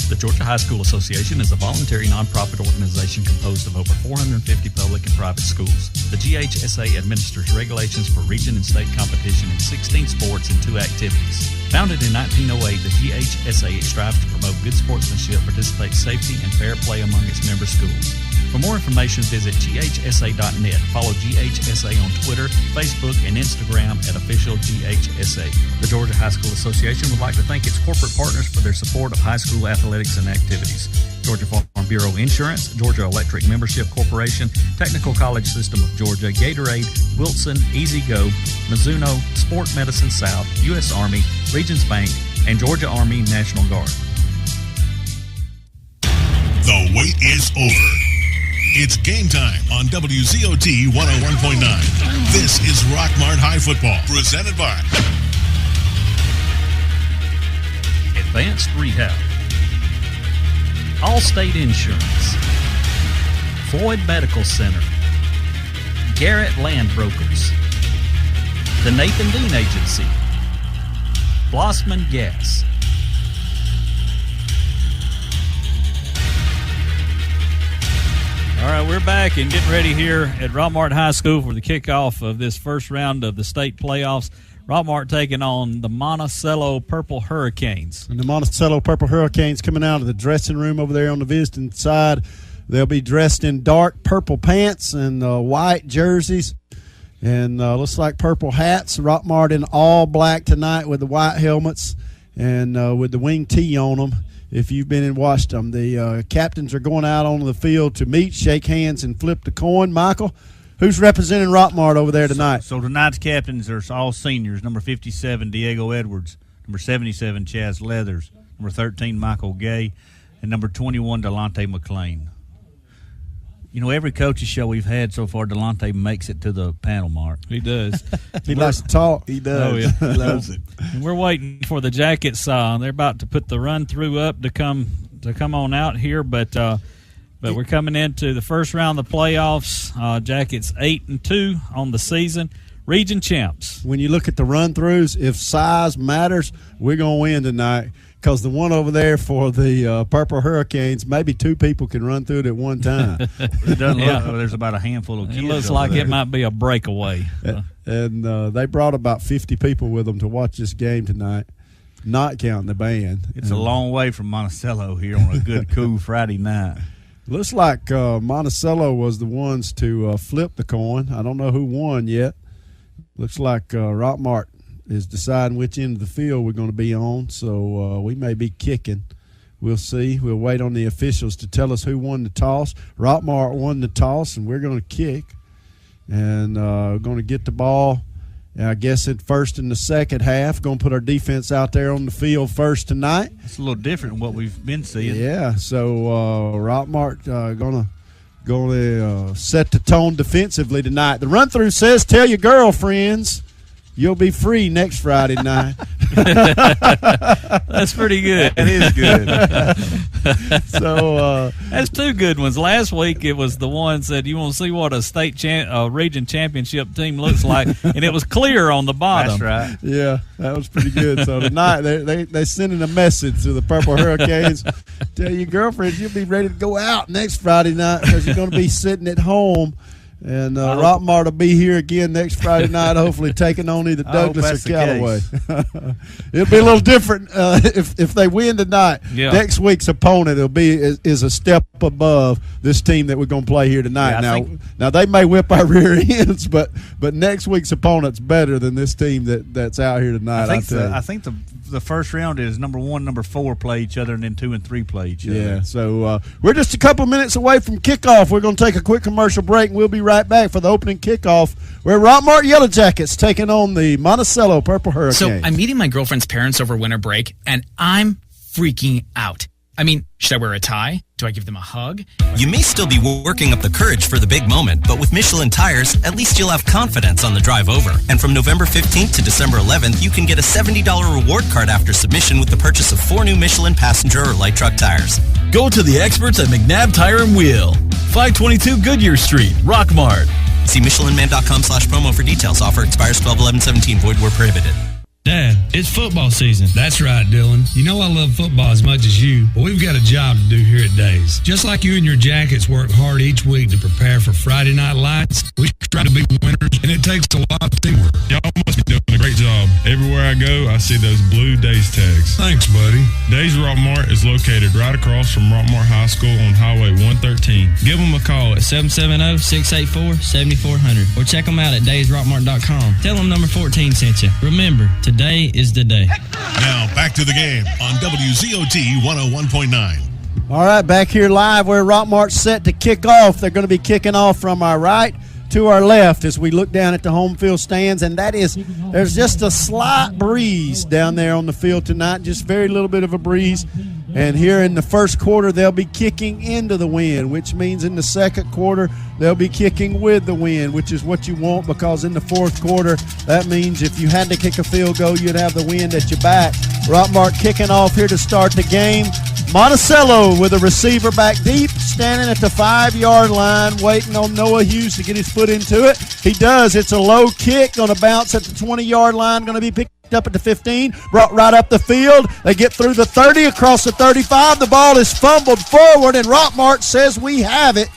The Georgia High School Association is a voluntary nonprofit organization composed of over 450 public and private schools. The GHSA administers regulations for region and state competition in 16 sports and 2 activities. Founded in 1908, the GHSA strives to promote good sportsmanship, participate safety, and fair play among its member schools. For more information, visit ghsa.net. Follow GHSA on Twitter, Facebook, and Instagram at official GHSA. The Georgia High School Association would like to thank its corporate partners for their support of high school athletics and activities. Georgia Farm Bureau Insurance, Georgia Electric Membership Corporation, Technical College System of Georgia, Gatorade, Wilson, Easy Go, Mizuno, Sport Medicine South, U.S. Army, Regions Bank, and Georgia Army National Guard. The wait is over. It's game time on WZOT 101.9. This is Rockmart High Football, presented by Advanced Rehab, Allstate Insurance, Floyd Medical Center, Garrett Land Brokers, the Nathan Dean Agency, Blossman Gas. All right, we're back and getting ready here at Rockmart High School for the kickoff of this first round of the state playoffs. Rockmart taking on the Monticello Purple Hurricanes. And the Monticello Purple Hurricanes coming out of the dressing room over there on the visiting side. They'll be dressed in dark purple pants and white jerseys. And looks like purple hats. Rockmart in all black tonight with the white helmets and with the wing tee on them. If you've been and watched them, the captains are going out onto the field to meet, shake hands, and flip the coin. Michael, who's representing Rockmart over there tonight? So tonight's captains are all seniors. Number 57, Diego Edwards. Number 77, Chaz Leathers. Number 13, Michael Gay. And number 21, Delonte McLean. You know, every coach's show we've had so far, Delonte makes it to the panel, Mark. He does. He likes to talk. He does. Oh, yeah. He loves it. And we're waiting for the Jackets. They're about to put the run-through up to come on out here, but we're coming into the first round of the playoffs. Jackets 8-2 on the season. Region champs. When you look at the run-throughs, if size matters, we're going to win tonight. Because the one over there for the Purple Hurricanes, maybe 2 people can run through it at one time. It doesn't look there's about a handful of kids. It looks like there. It might be a breakaway. And they brought about 50 people with them to watch this game tonight, not counting the band. It's a long way from Monticello here on a good, cool Friday night. Looks like Monticello was the ones to flip the coin. I don't know who won yet. Looks like Rockmart is deciding which end of the field we're going to be on, so we may be kicking. We'll see. We'll wait on the officials to tell us who won the toss. Rockmart won the toss, and we're going to kick. And we're going to get the ball, I guess, at first in the second half. Going to put our defense out there on the field first tonight. It's a little different than what we've been seeing. Yeah, so Rockmart going to set the tone defensively tonight. The run-through says, tell your girlfriends you'll be free next Friday night. That's pretty good. It is good. So that's 2 good ones. Last week it was the one said you want to see what a state region championship team looks like, and it was clear on the bottom. That's right. Yeah, that was pretty good. So tonight they're sending a message to the Purple Hurricanes. Tell your girlfriends you'll be ready to go out next Friday night because you're going to be sitting at home. And Rockmart will be here again next Friday night, hopefully taking on either Douglas or Callaway. It'll be a little different if they win tonight. Yeah. Next week's opponent is a step above this team that we're going to play here tonight. Yeah, now they may whip our rear ends, but next week's opponent's better than this team that's out here tonight. I think the first round is number 1, number 4 play each other, and then 2 and 3 play each other. Yeah, so we're just a couple minutes away from kickoff. We're going to take a quick commercial break, and we'll be right back for the opening kickoff, where Rockmart Yellow Jackets taking on the Monticello Purple Hurricanes. So I'm meeting my girlfriend's parents over winter break, and I'm freaking out. I mean, should I wear a tie? Do I give them a hug? You may still be working up the courage for the big moment, but with Michelin tires, at least you'll have confidence on the drive over. And from November 15th to December 11th, you can get a $70 reward card after submission with the purchase of 4 new Michelin passenger or light truck tires. Go to the experts at McNabb Tire and Wheel, 522 Goodyear Street, Rockmart. See MichelinMan.com/promo for details. Offer expires 12/11/17. Void where prohibited. Dad, it's football season. That's right, Dylan. You know I love football as much as you, but we've got a job to do here at Days. Just like you and your Jackets work hard each week to prepare for Friday Night Lights, we try to be winners, and it takes a lot of teamwork. Y'all must be doing a great job. Everywhere I go, I see those blue Days tags. Thanks, buddy. Days Rockmart is located right across from Rockmart High School on Highway 113. Give them a call at 770-684-7400 or check them out at daysrockmart.com. Tell them number 14 sent you. Remember, today is the day. Now back to the game on WZOT 101.9. All right, back here live where Rockmart's set to kick off. They're going to be kicking off from our right to our left as we look down at the home field stands, and there's just a slight breeze down there on the field tonight, just very little bit of a breeze. And here in the first quarter, they'll be kicking into the wind, which means in the second quarter, they'll be kicking with the wind, which is what you want, because in the fourth quarter, that means if you had to kick a field goal, you'd have the wind at your back. Rockmart kicking off here to start the game. Monticello with a receiver back deep, standing at the 5-yard line, waiting on Noah Hughes to get his foot into it. He does. It's a low kick, going to bounce at the 20-yard line, going to be picked up at the 15, brought right up the field. They get through the 30, across the 35. The ball is fumbled forward, and Rockmart says we have it.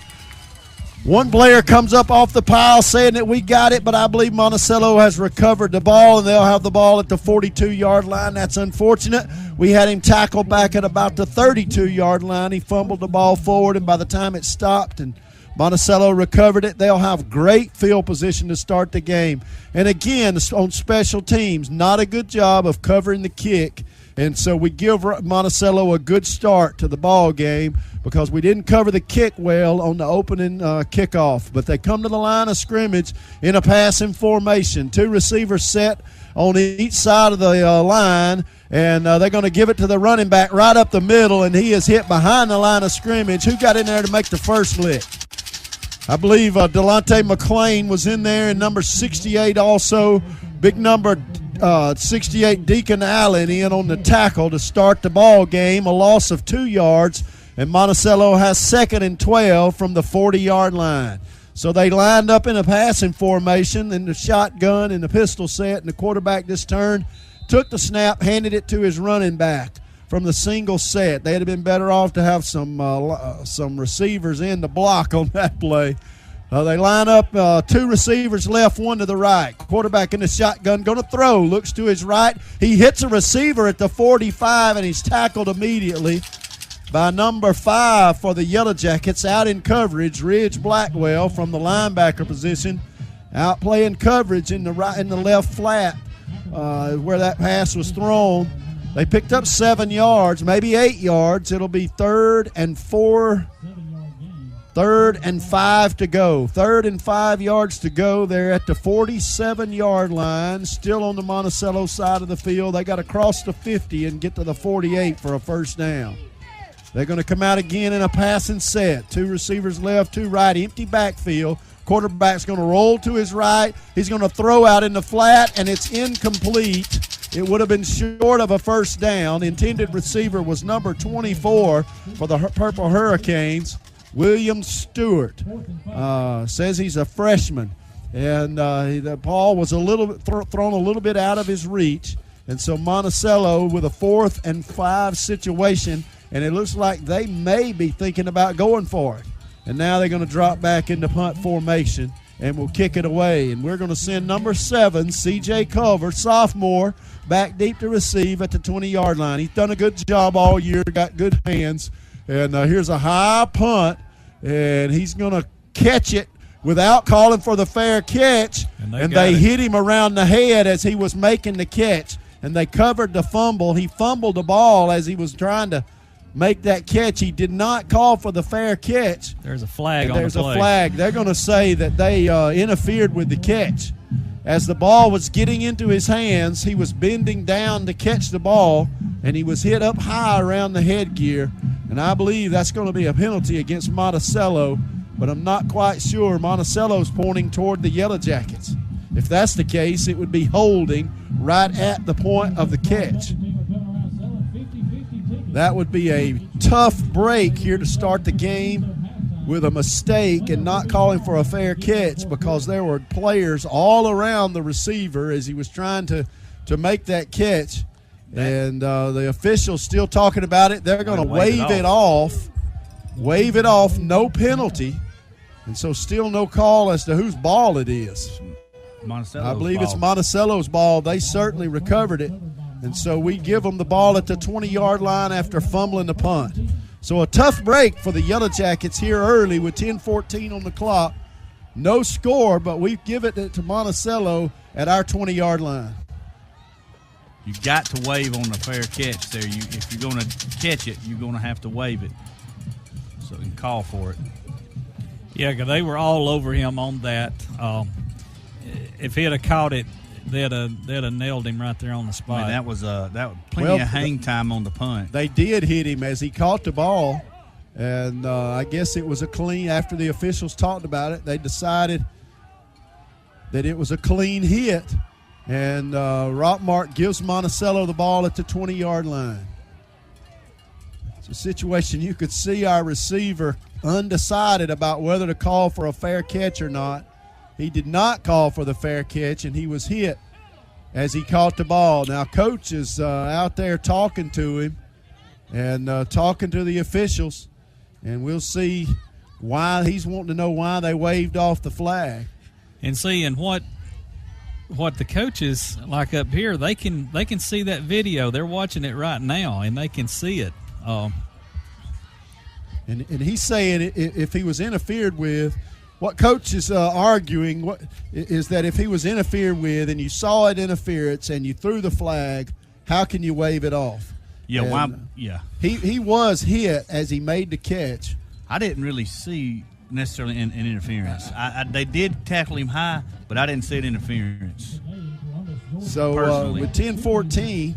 One player comes up off the pile saying that we got it, but I believe Monticello has recovered the ball, and they'll have the ball at the 42-yard line. That's unfortunate. We had him tackled back at about the 32-yard line. He fumbled the ball forward, and by the time it stopped and Monticello recovered it, they'll have great field position to start the game. And again, on special teams, not a good job of covering the kick. And so we give Monticello a good start to the ball game because we didn't cover the kick well on the opening kickoff. But they come to the line of scrimmage in a passing formation. 2 receivers set on each side of the line, and they're going to give it to the running back right up the middle, and he is hit behind the line of scrimmage. Who got in there to make the first lick? I believe Delonte McClain was in there, and number 68 also. Big number 68 Deacon Allen in on the tackle to start the ball game. A loss of 2 yards, and Monticello has 2nd and 12 from the 40-yard line. So they lined up in a passing formation in the shotgun and the pistol set, and the quarterback this turn took the snap, handed it to his running back from the single set. They'd have been better off to have some receivers in the block on that play. They line up 2 receivers left, 1 to the right. Quarterback in the shotgun, going to throw, looks to his right. He hits a receiver at the 45, and he's tackled immediately by number 5 for the Yellow Jackets, out in coverage, Ridge Blackwell from the linebacker position, out playing coverage in the right in the left flat where that pass was thrown. They picked up 7 yards, maybe 8 yards. It'll be 3rd and 5 to go. 3rd and 5 yards to go. They're at the 47-yard line, still on the Monticello side of the field. They got to cross the 50 and get to the 48 for a first down. They're going to come out again in a passing set. 2 receivers left, 2 right, empty backfield. Quarterback's going to roll to his right. He's going to throw out in the flat, and it's incomplete. It would have been short of a first down. Intended receiver was number 24 for the Purple Hurricanes, William Stewart. Says he's a freshman. And the ball was a little thrown a little bit out of his reach. And so Monticello with a 4th and 5 situation, and it looks like they may be thinking about going for it. And now they're going to drop back into punt formation and will kick it away. And we're going to send number 7, C.J. Culver, sophomore, back deep to receive at the 20-yard line. He's done a good job all year, got good hands. And here's a high punt, and he's going to catch it without calling for the fair catch. And they hit him around the head as he was making the catch. And they covered the fumble. He fumbled the ball as he was trying to make that catch. He did not call for the fair catch. There's a flag on the play. There's a flag. They're going to say that they interfered with the catch. As the ball was getting into his hands, he was bending down to catch the ball, and he was hit up high around the headgear. And I believe that's going to be a penalty against Monticello, but I'm not quite sure. Monticello's pointing toward the Yellow Jackets. If that's the case, it would be holding right at the point of the catch. That would be a tough break here to start the game with a mistake and not calling for a fair catch, because there were players all around the receiver as he was trying to to make that catch. And the officials still talking about it. They're going to wave it off. Wave it off, no penalty. And so still no call as to whose ball it is. Monticello's I believe ball. it's Monticello's ball. They certainly recovered it. And so we give them the ball at the 20-yard line after fumbling the punt. So a tough break for the Yellow Jackets here early with 10:14 on the clock. No score, but we give it to Monticello at our 20-yard line. You got to wave on the fair catch there. If you're going to catch it, you're going to have to wave it. So you can call for it. Yeah, because they were all over him on that. If he'd have caught it, they'd have nailed him right there on the spot. I mean, that was plenty of hang time on the punt. They did hit him as he caught the ball, and I guess it was a clean. After the officials talked about it, they decided that it was a clean hit, and Rockmart gives Monticello the ball at the 20-yard line. It's a situation you could see our receiver undecided about whether to call for a fair catch or not. He did not call for the fair catch, and he was hit as he caught the ball. Now, Coach is out there talking to him and talking to the officials, and we'll see why he's wanting to know why they waved off the flag. And seeing what the coaches like up here, they can see that video. They're watching it right now, and they can see it. And he's saying if he was interfered with, what Coach is arguing is that if he was interfered with and you saw it interference and you threw the flag, how can you wave it off? Yeah, and why? Yeah, he was hit as he made the catch. I didn't really see necessarily an interference. They did tackle him high, but I didn't see an interference. So with 10-14,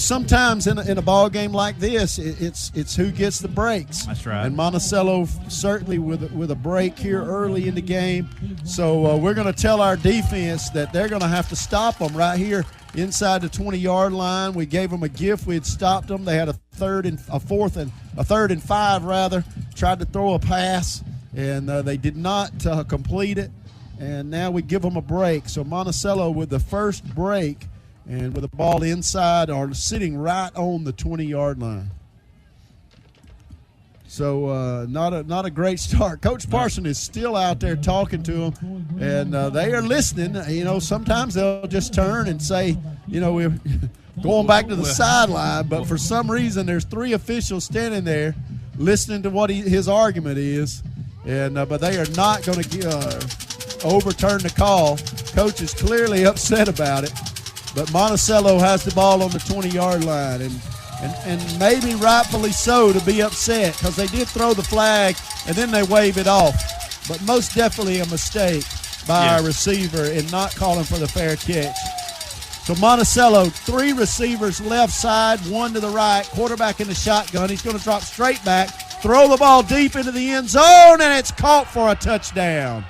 sometimes in a ball game like this, it's who gets the breaks. That's right. And Monticello certainly with a break here early in the game. So we're going to tell our defense that they're going to have to stop them right here inside the 20-yard line. We gave them a gift. We had stopped them. They had a third and 5 rather. Tried to throw a pass, and they did not complete it. And now we give them a break. So Monticello with the first break, and with the ball inside or sitting right on the 20-yard line. So not a great start. Coach Parson is still out there talking to them, and they are listening. Sometimes they'll just turn and say, we're going back to the sideline. But for some reason, there's 3 officials standing there listening to what his argument is, and but they are not going to overturn the call. Coach is clearly upset about it. But Monticello has the ball on the 20-yard line, and maybe rightfully so to be upset because they did throw the flag and then they wave it off. But most definitely a mistake by our receiver in not calling for the fair catch. So Monticello, 3 receivers left side, 1 to the right, quarterback in the shotgun. He's going to drop straight back, throw the ball deep into the end zone, and it's caught for a touchdown.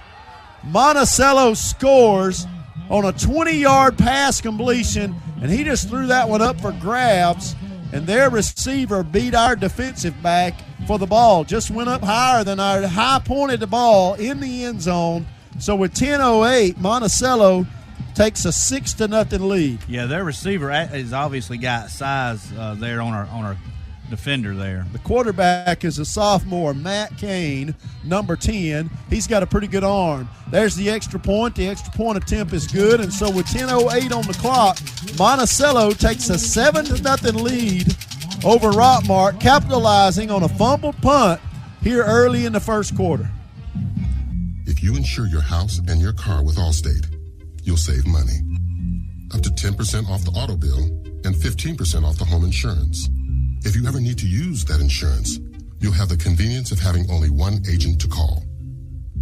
Monticello scores on a 20-yard pass completion, and he just threw that one up for grabs, and their receiver beat our defensive back for the ball. Just went up higher than our high-pointed the ball in the end zone. So with 10:08, Monticello takes a 6-0 lead. Yeah, their receiver has obviously got size there on our defender there. The quarterback is a sophomore, Matt Kane, number 10. He's got a pretty good arm. There's the extra point. The extra point attempt is good. And so with 10:08 on the clock, Monticello takes a 7-0 lead over Rockmart, capitalizing on a fumbled punt here early in the first quarter. If you insure your house and your car with Allstate, you'll save money. Up to 10% off the auto bill and 15% off the home insurance. If you ever need to use that insurance, you'll have the convenience of having only one agent to call.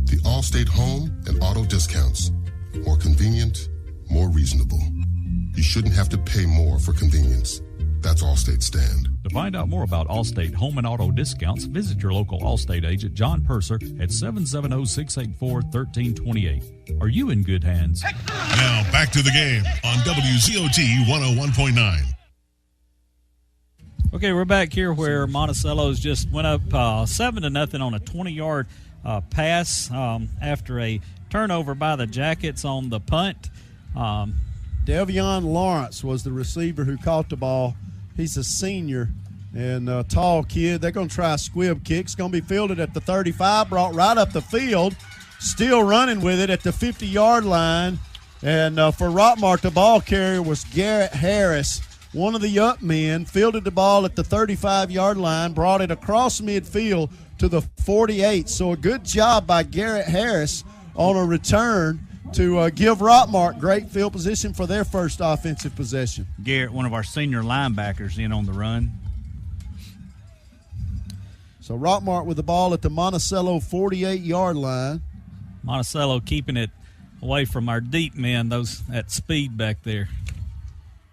The Allstate home and auto discounts. More convenient, more reasonable. You shouldn't have to pay more for convenience. That's Allstate stand. To find out more about Allstate home and auto discounts, visit your local Allstate agent, John Purser, at 770-684-1328. Are you in good hands? Now back to the game on WZOT 101.9. Okay, we're back here where Monticello's just went up 7-0 on a 20-yard pass after a turnover by the Jackets on the punt. Devion Lawrence was the receiver who caught the ball. He's a senior and a tall kid. They're going to try a squib kick. It's going to be fielded at the 35, brought right up the field. Still running with it at the 50-yard line. And for Rockmart, the ball carrier was Garrett Harris, one of the up men, fielded the ball at the 35-yard line, brought it across midfield to the 48. So a good job by Garrett Harris on a return to give Rockmart great field position for their first offensive possession. Garrett, one of our senior linebackers, in on the run. So Rockmart with the ball at the Monticello 48-yard line. Monticello keeping it away from our deep men, that speed back there.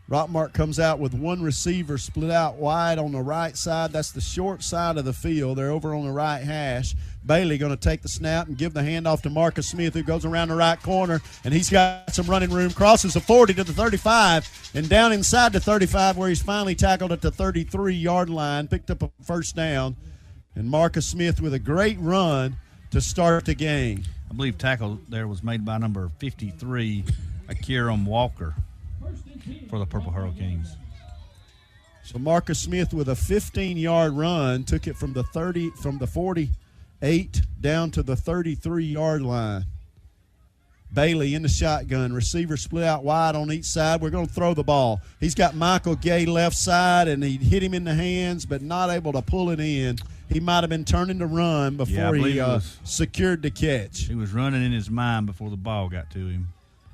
Rockmart comes out with one receiver split out wide on the right side. That's the short side of the field. They're over on the right hash. Bailey going to take the snap and give the handoff to Marcus Smith, who goes around the right corner, and he's got some running room. Crosses the 40 to the 35, and down inside the 35 where he's finally tackled at the 33-yard line, picked up a first down. And Marcus Smith with a great run to start the game. I believe tackle there was made by number 53, Akiram Walker, for the Purple Hurricanes. So Marcus Smith with a 15-yard run took it from the 48 down to the 33-yard line. Bailey in the shotgun. Receiver split out wide on each side. We're going to throw the ball. He's got Michael Gay left side, and he hit him in the hands, but not able to pull it in. He might have been turning to run before he secured the catch. He was running in his mind before the ball got to him.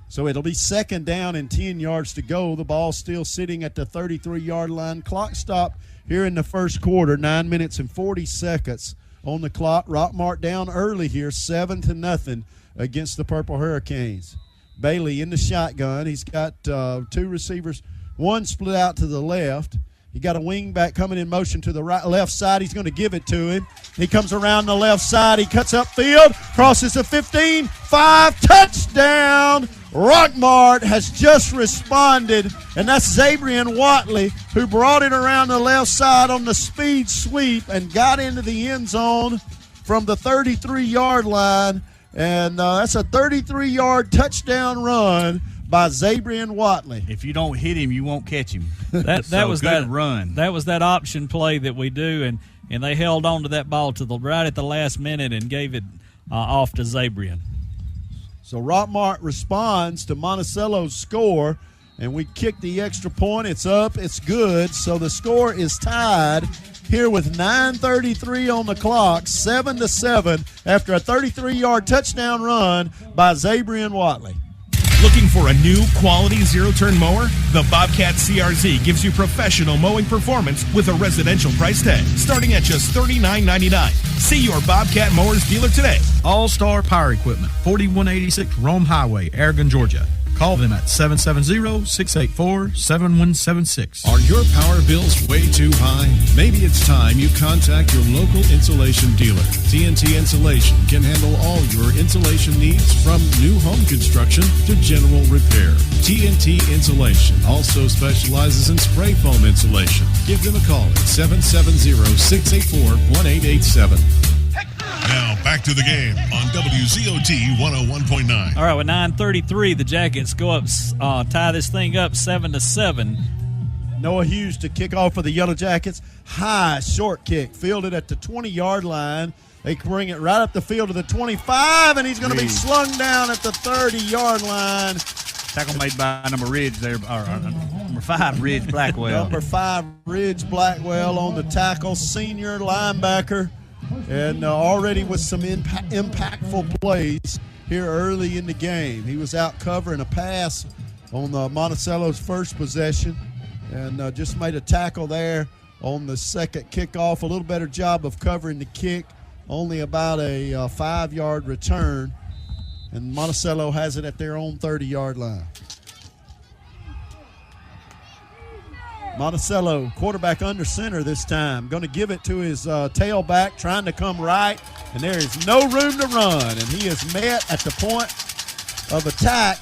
So it'll be second down and 10 yards to go. The ball still sitting at the 33-yard line. Clock stop here in the first quarter, 9 minutes and 40 seconds on the clock. Rockmart down early here, 7-0 against the Purple Hurricanes. Bailey in the shotgun. He's got two receivers, one split out to the left. He got a wing back coming in motion to the left side. He's going to give it to him. He comes around the left side. He cuts upfield, crosses the 15, 5, touchdown. Rockmart has just responded, and that's Zabrian Watley, who brought it around the left side on the speed sweep and got into the end zone from the 33-yard line. And that's a 33-yard touchdown run by Zabrian Watley. If you don't hit him, you won't catch him. That was that run. That was that option play that we do, and they held on to that ball to the right at the last minute and gave it off to Zabrian. So Rockmart responds to Monticello's score, and we kick the extra point. It's up. It's good. So the score is tied here with 9:33 on the clock, 7-7 after a 33-yard touchdown run by Zabrian Watley. Looking for a new quality zero-turn mower? The Bobcat CRZ gives you professional mowing performance with a residential price tag starting at just $39.99. See your Bobcat Mowers dealer today. All-Star Power Equipment, 4186 Rome Highway, Aragon, Georgia. Call them at 770-684-7176. Are your power bills way too high? Maybe it's time you contact your local insulation dealer. TNT Insulation can handle all your insulation needs from new home construction to general repair. TNT Insulation also specializes in spray foam insulation. Give them a call at 770-684-1887. Now back to the game on WZOT 101.9. All right, with 9:33, the Jackets go up, tie this thing up 7-7. Noah Hughes to kick off for the Yellow Jackets. High, short kick, fielded at the 20-yard line. They bring it right up the field to the 25, and he's going to be slung down at the 30-yard line. Tackle made by number Ridge there, number 5, Ridge Blackwell. Number 5, Ridge Blackwell on the tackle, senior linebacker. And already with some impactful plays here early in the game. He was out covering a pass on Monticello's first possession and just made a tackle there on the second kickoff. A little better job of covering the kick, only about a 5-yard return. And Monticello has it at their own 30-yard line. Monticello, quarterback under center this time. Going to give it to his tailback, trying to come right, and there is no room to run. And he is met at the point of attack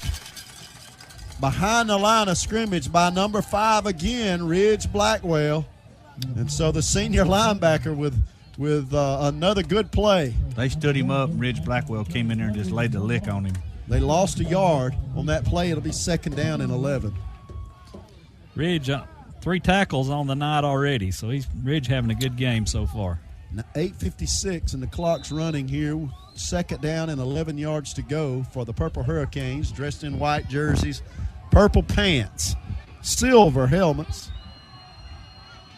behind the line of scrimmage by number 5 again, Ridge Blackwell. And so the senior linebacker with another good play. They stood him up. Ridge Blackwell came in there and just laid the lick on him. They lost a yard on that play. It'll be 2nd down and 11. Ridge, 3 tackles on the night already, so Ridge having a good game so far. Now 8:56 and the clock's running here. 2nd down and 11 yards to go for the Purple Hurricanes, dressed in white jerseys, purple pants, silver helmets.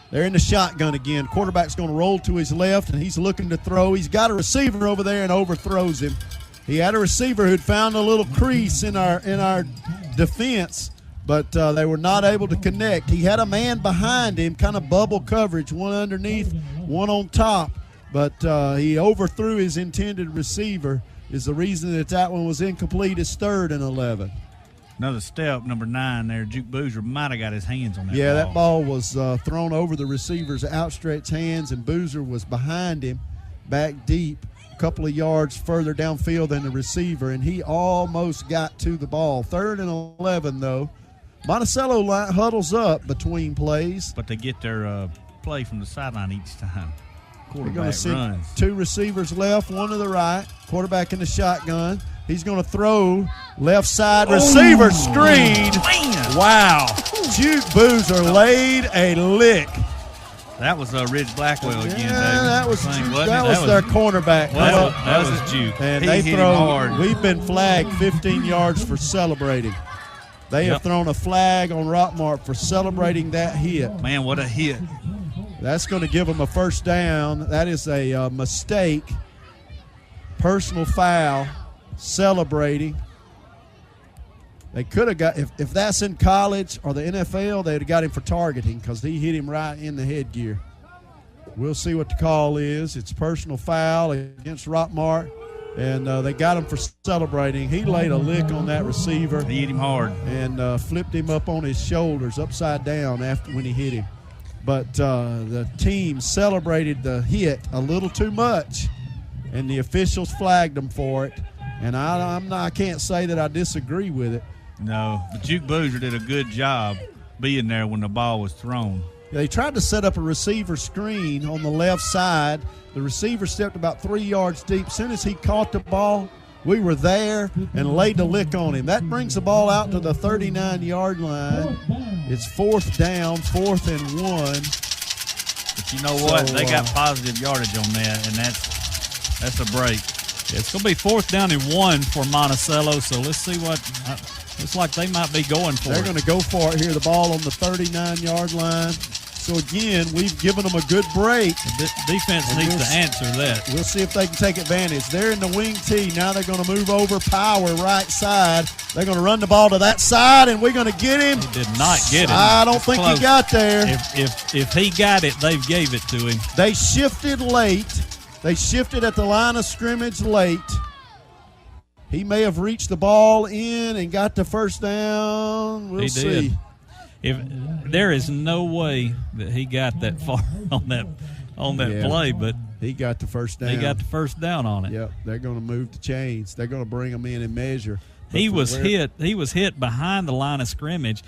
They're in the shotgun again. Quarterback's going to roll to his left, and he's looking to throw. He's got a receiver over there and overthrows him. He had a receiver who'd found a little crease in our defense, but they were not able to connect. He had a man behind him, kind of bubble coverage, one underneath, one on top, but he overthrew his intended receiver is the reason that one was incomplete. It's 3rd and 11. Another step, number 9 there. Juke Boozer might have got his hands on that ball. Yeah, that ball was thrown over the receiver's outstretched hands, and Boozer was behind him, back deep, a couple of yards further downfield than the receiver, and he almost got to the ball. 3rd and 11, though. Monticello huddles up between plays. But they get their play from the sideline each time. Quarterback runs. 2 receivers left, one to the right. Quarterback in the shotgun. He's going to throw left side receiver screen. Man. Wow. Juke Boozer laid a lick. That was Ridge Blackwell again, David. That was Thing, that was their cornerback. That was Juke. And He they hit throw. him hard. We've been flagged 15 yards for celebrating. They have thrown a flag on Rockmart for celebrating that hit. Man, what a hit. That's going to give them a 1st down. That is a mistake. Personal foul. Celebrating. They could have got, if that's in college or the NFL, they'd have got him for targeting because he hit him right in the headgear. We'll see what the call is. It's personal foul against Rockmart, and they got him for celebrating. He laid a lick on that receiver. He hit him hard. And flipped him up on his shoulders upside down after when he hit him. But the team celebrated the hit a little too much, and the officials flagged them for it. And I can't say that I disagree with it. No, but Juke Boozer did a good job being there when the ball was thrown. They tried to set up a receiver screen on the left side. The receiver stepped about 3 yards deep. As soon as he caught the ball, we were there and laid the lick on him. That brings the ball out to the 39-yard line. It's 4th down, 4th and 1. But you know what? They got positive yardage on that, and that's a break. Yeah, it's going to be 4th down and 1 for Monticello, so let's see what looks like they might be going for. They're going to go for it here. The ball on the 39-yard line. So, again, we've given them a good break. The defense needs to answer that. We'll see if they can take advantage. They're in the wing tee. Now they're going to move over power right side. They're going to run the ball to that side, and we're going to get him. He did not get him. I don't think he got there. If he got it, they gave it to him. They shifted late. They shifted at the line of scrimmage late. He may have reached the ball in and got the 1st down. We'll see. If there is no way that he got that far on that play, but he got the 1st down. He got the 1st down on it. Yep, they're going to move the chains. They're going to bring them in and measure. He was hit behind the line of scrimmage,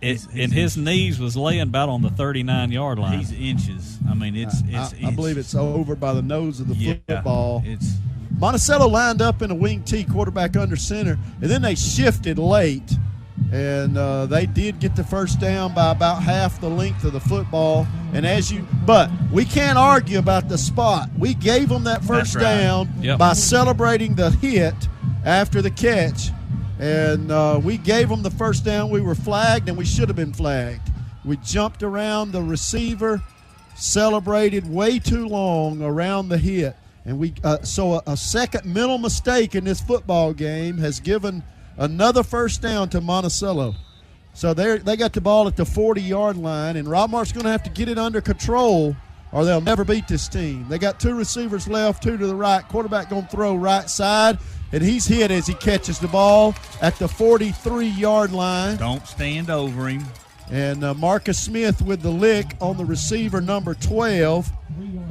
and his knees was laying about on the 39-yard line. He's inches. I mean, it's I believe it's over by the nose of the football. Monticello lined up in a wing T, quarterback under center, and then they shifted late. And they did get the 1st down by about half the length of the football. But we can't argue about the spot. We gave them that 1st down by celebrating the hit after the catch. And we gave them the 1st down. We were flagged, and we should have been flagged. We jumped around the receiver, celebrated way too long around the hit. And so a second mental mistake in this football game has given another 1st down to Monticello. So they got the ball at the 40-yard line, and Rockmart's going to have to get it under control or they'll never beat this team. They got 2 receivers left, 2 to the right. Quarterback going to throw right side, and he's hit as he catches the ball at the 43-yard line. Don't stand over him. And Marcus Smith with the lick on the receiver, number 12.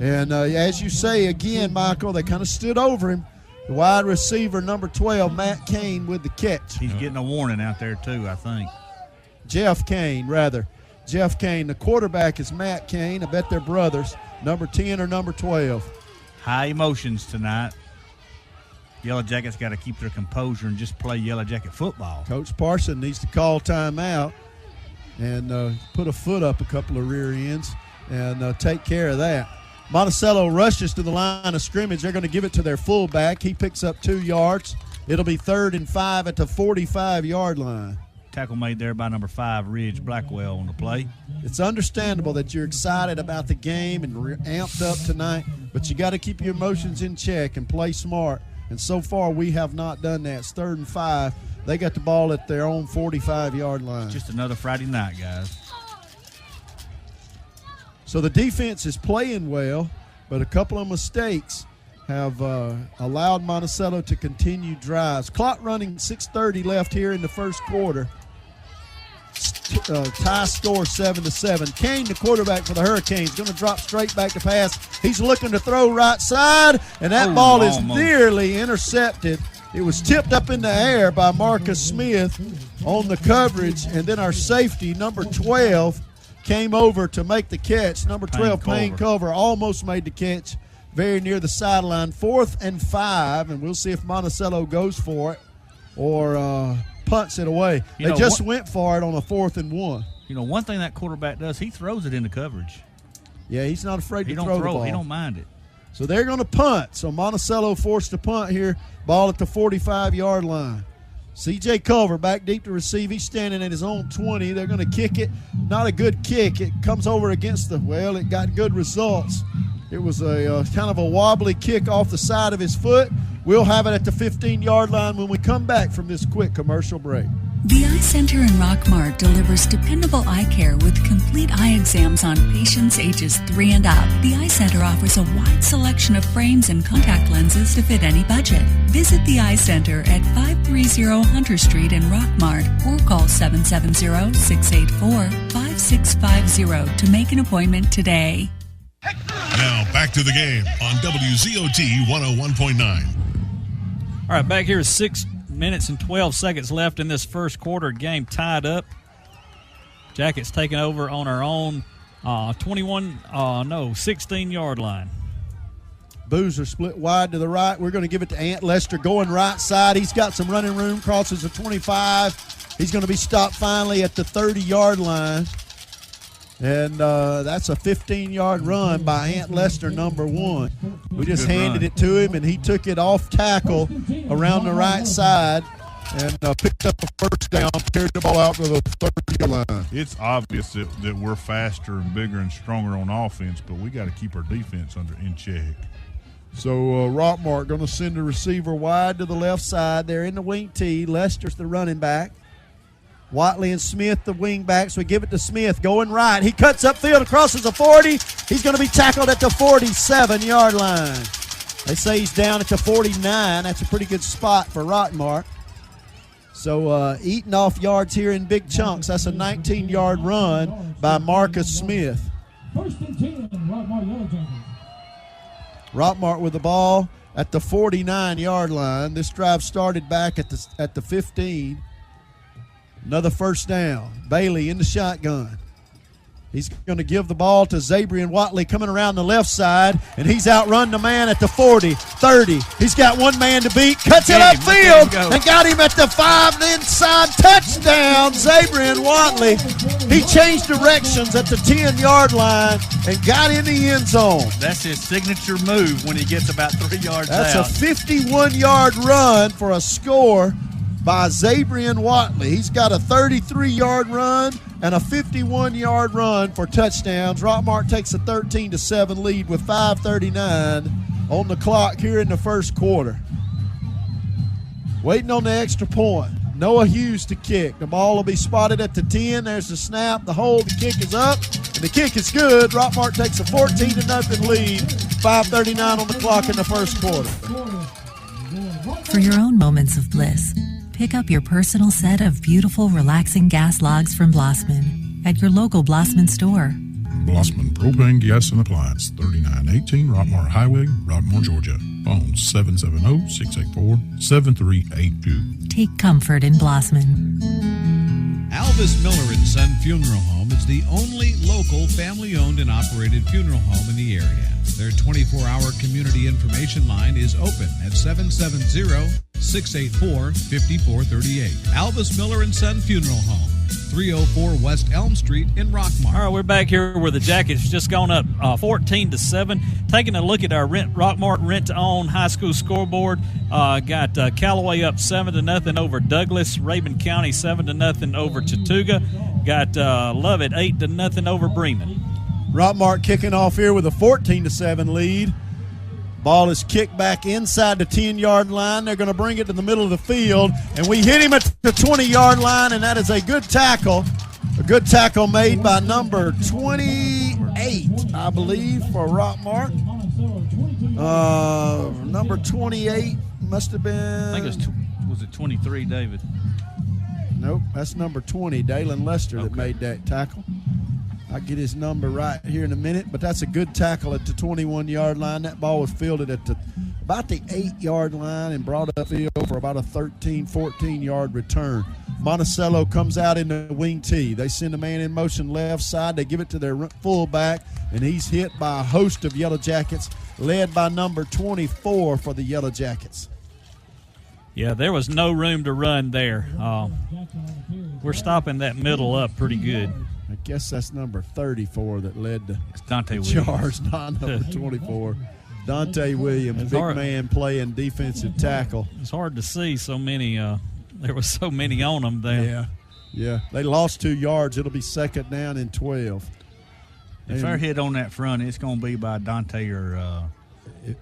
And as you say, again, Michael, they kind of stood over him. The wide receiver, number 12, Matt Kane with the catch. He's getting a warning out there, too, I think. Jeff Kane. The quarterback is Matt Kane. I bet they're brothers, number 10 or number 12. High emotions tonight. Yellow Jackets got to keep their composure and just play Yellow Jacket football. Coach Parson needs to call timeout and put a foot up a couple of rear ends and take care of that. Monticello rushes to the line of scrimmage. They're going to give it to their fullback. He picks up 2 yards. It'll be 3rd and 5 at the 45-yard line. Tackle made there by number 5, Ridge Blackwell on the play. It's understandable that you're excited about the game and amped up tonight, but you got to keep your emotions in check and play smart. And so far, we have not done that. It's 3rd and 5. They got the ball at their own 45-yard line. Just another Friday night, guys. So the defense is playing well, but a couple of mistakes have allowed Monticello to continue drives. Clock running, 6:30 left here in the first quarter. Tie score 7-7. Kane, the quarterback for the Hurricanes, going to drop straight back to pass. He's looking to throw right side, and that ball is nearly intercepted. It was tipped up in the air by Marcus Smith on the coverage, and then our safety, number 12, came over to make the catch. Number 12, Payne Culver, almost made the catch very near the sideline. 4th and 5, and we'll see if Monticello goes for it or punts it away. They just went for it on a 4th and 1. You know, one thing that quarterback does, he throws it into coverage. Yeah, he's not afraid to throw the ball. He don't mind it. So they're going to punt. So Monticello forced to punt here. Ball at the 45-yard line. C.J. Culver back deep to receive. He's standing at his own 20. They're going to kick it. Not a good kick. It comes over against it got good results. It was a kind of a wobbly kick off the side of his foot. We'll have it at the 15-yard line when we come back from this quick commercial break. The Eye Center in Rockmart delivers dependable eye care with complete eye exams on patients ages 3 and up. The Eye Center offers a wide selection of frames and contact lenses to fit any budget. Visit the Eye Center at 530 Hunter Street in Rockmart or call 770-684-5650 to make an appointment today. Now back to the game on WZOT 101.9. All right, back here is 6 minutes and 12 seconds left in this first quarter. Game tied up. Jackets taking over on our own 16-yard line. Boozer split wide to the right. We're going to give it to Ant Lester going right side. He's got some running room, crosses the 25. He's going to be stopped finally at the 30-yard line. And that's a 15-yard run by Ant Lester, number 1. We just handed it to him, and he took it off tackle around the right side and picked up a first down, carried the ball out to the 30-yard line. It's obvious that we're faster and bigger and stronger on offense, but we got to keep our defense in check. So Rockmart going to send a receiver wide to the left side. They're in the wing tee. Lester's the running back. Watley and Smith, the wing backs. We give it to Smith going right. He cuts upfield, crosses the 40. He's going to be tackled at the 47-yard line. They say he's down at the 49. That's a pretty good spot for Rockmart. So eating off yards here in big chunks. That's a 19-yard run by Marcus Smith. 1st and 10, Rockmart Yellow Jackets. Rockmart with the ball at the 49-yard line. This drive started back at the 15. Another first down. Bailey in the shotgun. He's going to give the ball to Zabrian Watley coming around the left side, and he's outrun the man at the 40, 30. He's got one man to beat, cuts it upfield, and got him at the 5 inside. Touchdown, Zabrian Watley. He changed directions at the 10-yard line and got in the end zone. That's his signature move when he gets about 3 yards out. That's a 51-yard run for a score by Zabrian Watley. He's got a 33-yard run and a 51-yard run for touchdowns. Rockmart takes a 13-7 lead with 5:39 on the clock here in the first quarter. Waiting on the extra point. Noah Hughes to kick. The ball will be spotted at the 10. There's the snap, the hold, the kick is up, and the kick is good. Rockmart takes a 14-0 lead. 5:39 on the clock in the first quarter. For your own moments of bliss, pick up your personal set of beautiful, relaxing gas logs from Blossman at your local Blossman store. Blossman Propane Gas and Appliance, 3918 Rockmart Highway, Rockmart, Georgia. Phone 770-684-7382. Take comfort in Blossman. Alvis Miller & Son Funeral Home is the only local family-owned and operated funeral home in the area. Their 24-hour community information line is open at 770-684-5438. Alvis Miller & Son Funeral Home, 304 West Elm Street in Rockmart. All right, we're back here where the Jackets just gone up 14-7. Taking a look at our Rockmart rent-to-own high school scoreboard, got Callaway up 7-0 over Douglas. Rabun County 7-0 over Chattooga. Got Lovett 8-0 over Bremen. Rockmart kicking off here with a 14-7 lead. Ball is kicked back inside the 10-yard line. They're going to bring it to the middle of the field, and we hit him at the 20-yard line, and that is a good tackle. A good tackle made by number 28, I believe, for Rockmart. Number 28 must have been. I think was it 23, David? Nope, that's number 20, Dalen Lester, that made that tackle. I'll get his number right here in a minute, but that's a good tackle at the 21-yard line. That ball was fielded at about the 8-yard line and brought upfield for about a 13, 14-yard return. Monticello comes out in the wing T. They send a man in motion left side. They give it to their fullback, and he's hit by a host of Yellow Jackets, led by number 24 for the Yellow Jackets. Yeah, there was no room to run there. We're stopping that middle up pretty good. I guess that's number 34 that led the Dante charge, not number 24. Dante Williams, big man playing defensive tackle. It's hard to see so many. There was so many on them there. Yeah. They lost 2 yards. It'll be second down and 12. If they're hit on that front, it's going to be by Dante or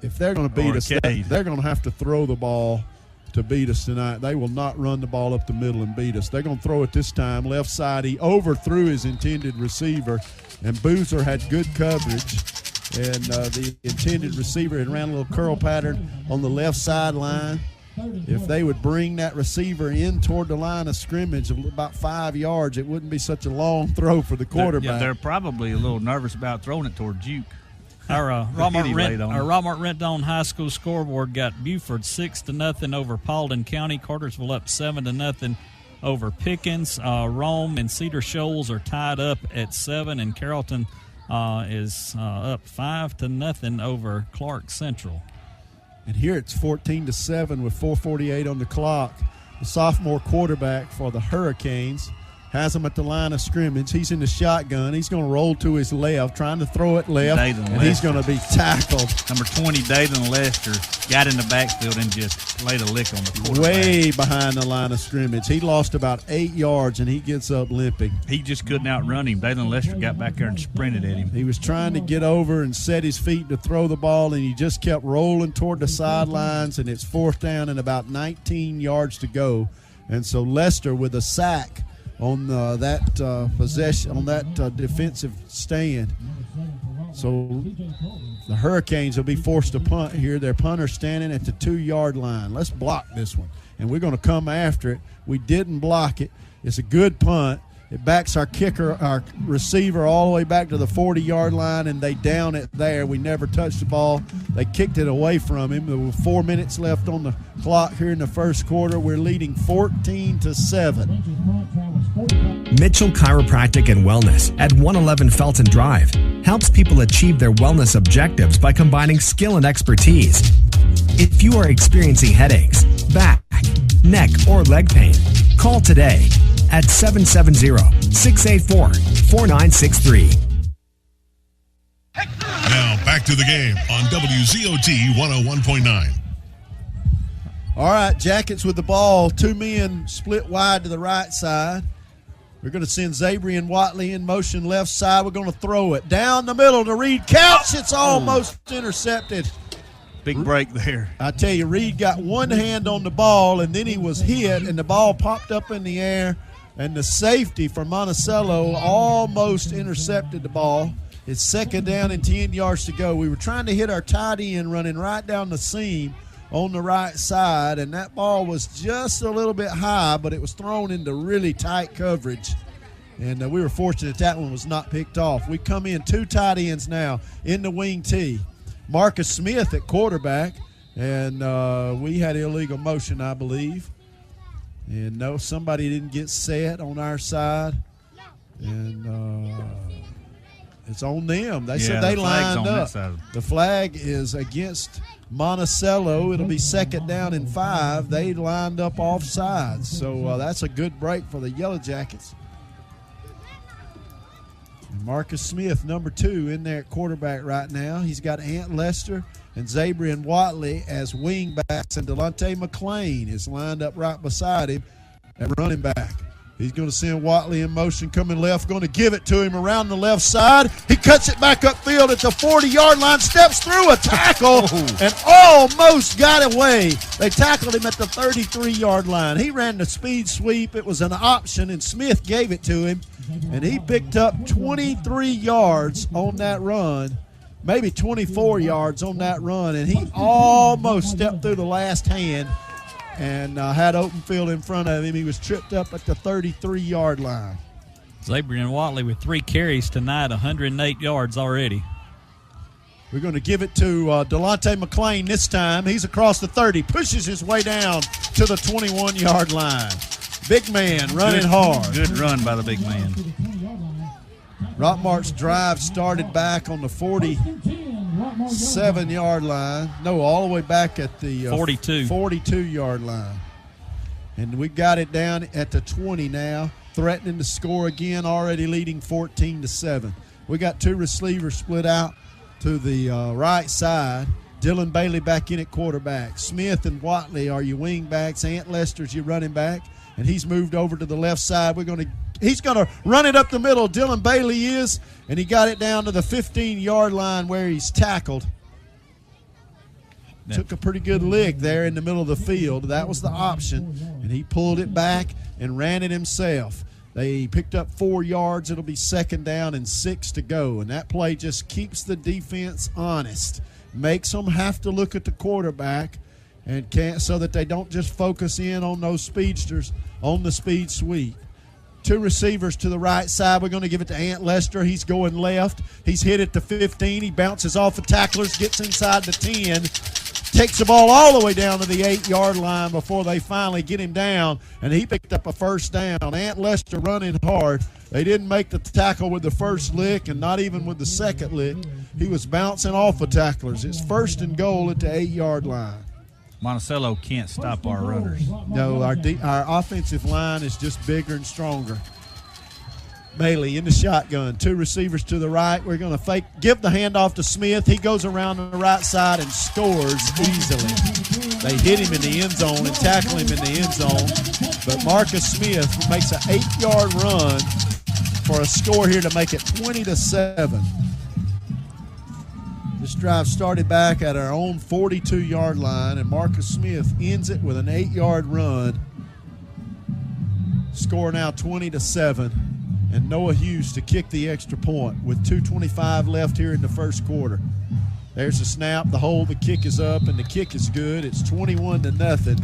if they're going to beat us, they're going to have to throw the ball to beat us tonight. They will not run the ball up the middle and beat us. They're going to throw it this time. Left side, he overthrew his intended receiver, and Boozer had good coverage. And the intended receiver had ran a little curl pattern on the left sideline. If they would bring that receiver in toward the line of scrimmage of about 5 yards, it wouldn't be such a long throw for the quarterback. They're probably a little nervous about throwing it toward Duke. Our Rockmart Rent-On High School scoreboard got Buford 6-0 over Paulding County. Cartersville up 7-0 over Pickens. Rome and Cedar Shoals are tied up at 7, and Carrollton is up 5-0 over Clark Central. And here it's 14-7 with 4:48 on the clock. The sophomore quarterback for the Hurricanes has him at the line of scrimmage. He's in the shotgun. He's going to roll to his left, trying to throw it left, and he's going to be tackled. Number 20, Dayton Lester, got in the backfield and just laid a lick on the quarterback. Way behind the line of scrimmage. He lost about 8 yards, and he gets up limping. He just couldn't outrun him. Dayton Lester got back there and sprinted at him. He was trying to get over and set his feet to throw the ball, and he just kept rolling toward the sidelines, and it's 4th down and about 19 yards to go. And so Lester with a sack on that possession, on that defensive stand. So the Hurricanes will be forced to punt here. Their punter standing at the 2-yard line. Let's block this one, and we're going to come after it. We didn't block it. It's a good punt. It backs our kicker, our receiver, all the way back to the 40-yard line, and they down it there. We never touched the ball. They kicked it away from him. There were 4 minutes left on the clock here in the first quarter. We're leading 14-7. Mitchell Chiropractic and Wellness at 111 Felton Drive helps people achieve their wellness objectives by combining skill and expertise. If you are experiencing headaches, back, neck, or leg pain, call today at 770-684-4963. Now back to the game on WZOT 101.9. All right, Jackets with the ball. 2 men split wide to the right side. We're going to send Zabry and Watley in motion left side. We're going to throw it down the middle to Reed Couch. It's almost intercepted. Big break there. I tell you, Reed got one hand on the ball, and then he was hit, and the ball popped up in the air, and the safety for Monticello almost intercepted the ball. It's 2nd down and 10 yards to go. We were trying to hit our tight end running right down the seam on the right side, and that ball was just a little bit high, but it was thrown into really tight coverage, and we were fortunate that one was not picked off. We come in 2 tight ends now in the wing T. Marcus Smith at quarterback, and we had illegal motion, I believe. And no, somebody didn't get set on our side. And It's on them. They said they lined up. The flag is against Monticello. It'll be 2nd down and 5. They lined up offsides. So that's a good break for the Yellow Jackets. And Marcus Smith, number 2, in there at quarterback right now. He's got Ant Lester and Zabrian Watley as wingbacks, and Delonte McClain is lined up right beside him at running back. He's going to send Watley in motion, coming left, going to give it to him around the left side. He cuts it back upfield at the 40-yard line, steps through a tackle, and almost got away. They tackled him at the 33-yard line. He ran the speed sweep. It was an option, and Smith gave it to him, and he picked up 23 yards on that run, maybe 24 yards on that run, and he almost stepped through the last hand and had open field in front of him. He was tripped up at the 33-yard line. Zabrian Watley with 3 carries tonight, 108 yards already. We're going to give it to Delonte McClain this time. He's across the 30, pushes his way down to the 21-yard line. Big man running hard. Good run by the big man. Rockmart's drive started back on the 47-yard line. No, all the way back at the 42-yard line. And we got it down at the 20 now, threatening to score again, already leading 14-7. We got 2 receivers split out to the right side. Dylan Bailey back in at quarterback. Smith and Watley are your wing backs. Ant Lester's your running back, and he's moved over to the left side. He's going to run it up the middle. Dylan Bailey is, and he got it down to the 15-yard line where he's tackled. Took a pretty good lick there in the middle of the field. That was the option, and he pulled it back and ran it himself. They picked up 4 yards. It'll be 2nd down and 6 to go, and that play just keeps the defense honest, makes them have to look at the quarterback, and so that they don't just focus in on those speedsters on the speed sweep. 2 receivers to the right side. We're going to give it to Ant Lester. He's going left. He's hit at the 15. He bounces off of tacklers, gets inside the 10, takes the ball all the way down to the 8-yard line before they finally get him down, and he picked up a 1st down. Ant Lester running hard. They didn't make the tackle with the first lick and not even with the second lick. He was bouncing off of tacklers. It's 1st and goal at the 8-yard line. Monticello can't stop our runners. No, our offensive line is just bigger and stronger. Bailey in the shotgun. 2 receivers to the right. We're going to give the handoff to Smith. He goes around on the right side and scores easily. They hit him in the end zone and tackle him in the end zone. But Marcus Smith makes an 8-yard run for a score here to make it 20-7. This drive started back at our own 42-yard line, and Marcus Smith ends it with an 8-yard run. Score now 20-7, and Noah Hughes to kick the extra point with 2:25 left here in the first quarter. There's the snap, the hold, the kick is up, and the kick is good. It's 21-0.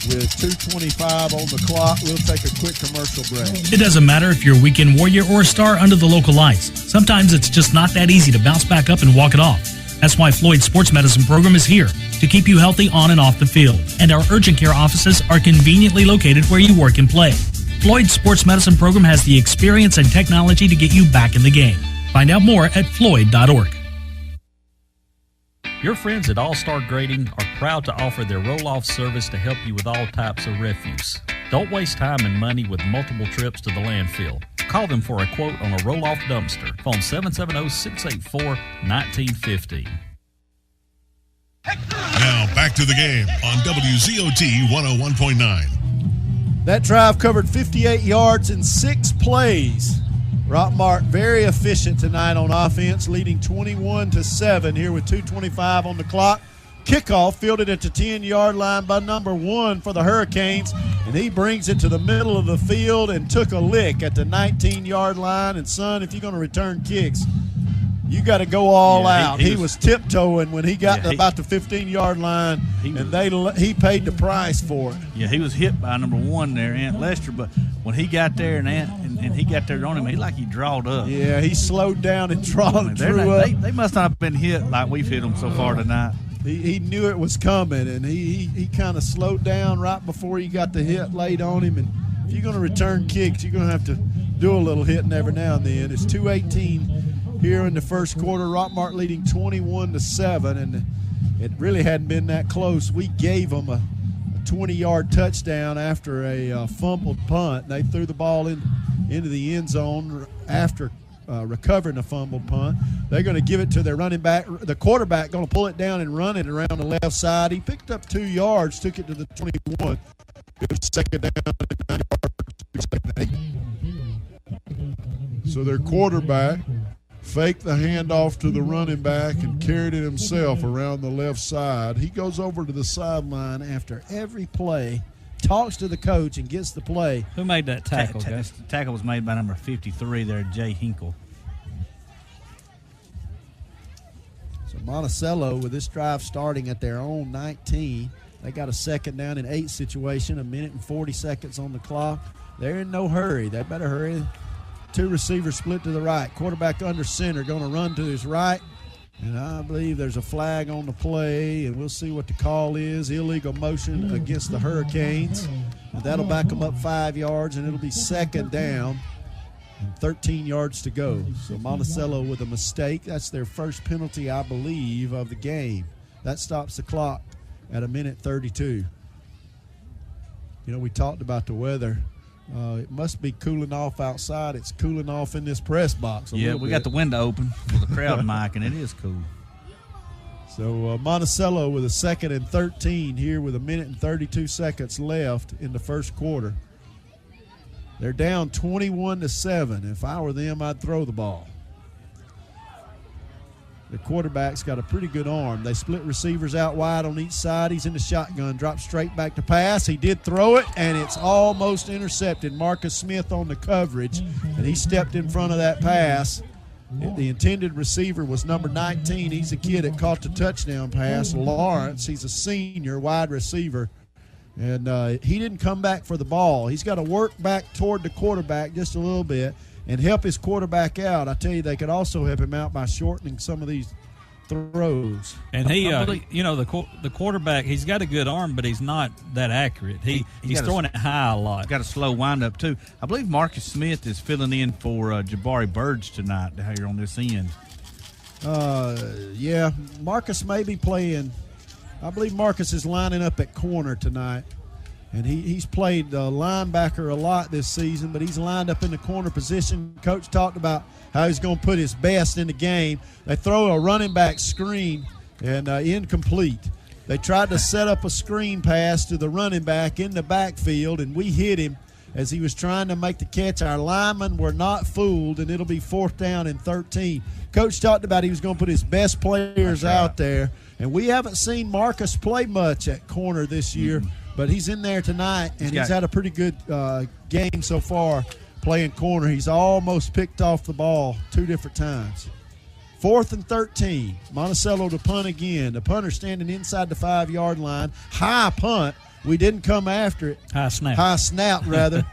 With 2:25 on the clock, we'll take a quick commercial break. It doesn't matter if you're a weekend warrior or a star under the local lights. Sometimes it's just not that easy to bounce back up and walk it off. That's why Floyd's Sports Medicine Program is here to keep you healthy on and off the field. And our urgent care offices are conveniently located where you work and play. Floyd's Sports Medicine Program has the experience and technology to get you back in the game. Find out more at floyd.org. Your friends at All Star Grading are proud to offer their roll-off service to help you with all types of refuse. Don't waste time and money with multiple trips to the landfill. Call them for a quote on a roll-off dumpster. Phone 770-684-1915. Now back to the game on WZOT 101.9. That drive covered 58 yards in 6 plays. Rockmart very efficient tonight on offense, leading 21-7 here with 2:25 on the clock. Kickoff fielded at the 10-yard line by number 1 for the Hurricanes, and he brings it to the middle of the field and took a lick at the 19-yard line. And, son, if you're going to return kicks, you got to go all out. He was tiptoeing when he got to about the 15-yard line, and he paid the price for it. Yeah, he was hit by number 1 there, Ant Lester, but when he got there and he got there on him, he drawed up. Yeah, he slowed down and drew up. They must not have been hit like we've hit them so far tonight. He knew it was coming, and he kind of slowed down right before he got the hit laid on him. And if you're going to return kicks, you're going to have to do a little hitting every now and then. It's 2:18 here in the first quarter. Rockmart leading 21-7, and it really hadn't been that close. We gave them a 20-yard touchdown after a fumbled punt. They threw the ball into the end zone after recovering a fumbled punt. They're going to give it to their running back. The quarterback going to pull it down and run it around the left side. He picked up 2 yards, took it to the 21. It was second down and 9 yards. So their quarterback faked the handoff to the running back and carried it himself around the left side. He goes over to the sideline after every play, talks to the coach, and gets the play. Who made that tackle, guys? The tackle was made by number 53 there, Jay Hinkle. So Monticello, with this drive starting at their own 19, they got a second down and 8 situation, 1 minute and 40 seconds on the clock. They're in no hurry. They better hurry. 2 receivers split to the right. Quarterback under center, going to run to his right. And I believe there's a flag on the play, and we'll see what the call is. Illegal motion against the Hurricanes. And that'll back them up 5 yards, and it'll be second down and 13 yards to go. So Monticello with a mistake. That's their first penalty, I believe, of the game. That stops the clock at 1 minute 32. You know, we talked about the weather. It must be cooling off outside. It's cooling off in this press box a little bit. Got the window open for the crowd mic, and it is cool. So Monticello with a second and 13 here with 1 minute and 32 seconds left in the first quarter. They're down 21-7. If I were them, I'd throw the ball. The quarterback's got a pretty good arm. They split receivers out wide on each side. He's in the shotgun, drops straight back to pass. He did throw it, and it's almost intercepted. Marcus Smith on the coverage, and he stepped in front of that pass. The intended receiver was number 19. He's a kid that caught the touchdown pass. Lawrence, he's a senior wide receiver, and he didn't come back for the ball. He's got to work back toward the quarterback just a little bit and help his quarterback out. I tell you, they could also help him out by shortening some of these throws. And he, the quarterback, he's got a good arm, but he's not that accurate. He's throwing it high a lot. Got a slow windup too. I believe Marcus Smith is filling in for Jabari Burge tonight here on this end. Yeah, Marcus may be playing. I believe Marcus is lining up at corner tonight. And he's played linebacker a lot this season, but he's lined up in the corner position. Coach talked about how he's going to put his best in the game. They throw a running back screen and incomplete. They tried to set up a screen pass to the running back in the backfield, and we hit him as he was trying to make the catch. Our linemen were not fooled, and it'll be 4th down and 13. Coach talked about he was going to put his best players out there, and we haven't seen Marcus play much at corner this year. But he's in there tonight, and he's had a pretty good game so far playing corner. He's almost picked off the ball 2 different times. 4th and 13. Monticello to punt again. The punter standing inside the 5-yard line. High punt. We didn't come after it. High snap, rather.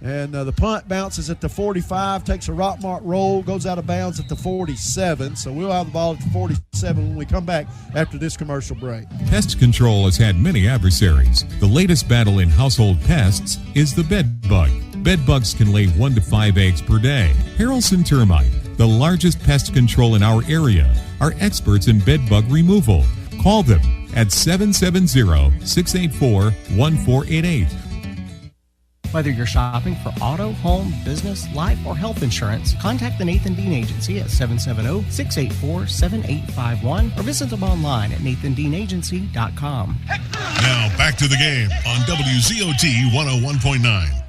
And the punt bounces at the 45, takes a Rockmart roll, goes out of bounds at the 47. So we'll have the ball at the 47 when we come back after this commercial break. Pest control has had many adversaries. The latest battle in household pests is the bed bug. Bed bugs can lay 1 to 5 eggs per day. Harrelson Termite, the largest pest control in our area, are experts in bed bug removal. Call them at 770-684-1488. Whether you're shopping for auto, home, business, life, or health insurance, contact the Nathan Dean Agency at 770-684-7851 or visit them online at nathandeanagency.com. Now back to the game on WZOT 101.9.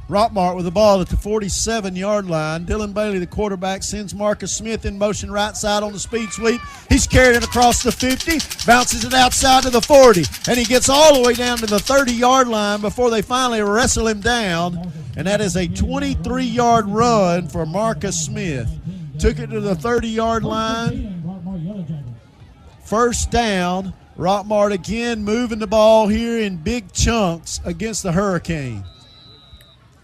Rockmart with the ball at the 47-yard line. Dylan Bailey, the quarterback, sends Marcus Smith in motion right side on the speed sweep. He's carried it across the 50, bounces it outside to the 40, and he gets all the way down to the 30-yard line before they finally wrestle him down. And that is a 23-yard run for Marcus Smith. Took it to the 30-yard line. First down. Rockmart again moving the ball here in big chunks against the Hurricane.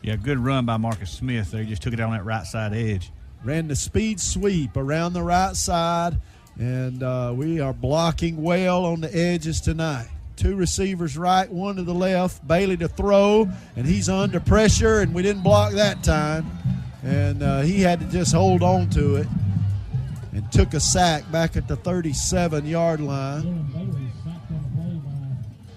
Yeah, good run by Marcus Smith there. He just took it on that right side edge. Ran the speed sweep around the right side, and we are blocking well on the edges tonight. Two receivers right, one to the left. Bailey to throw, and he's under pressure, and we didn't block that time. And he had to just hold on to it and took a sack back at the 37-yard line.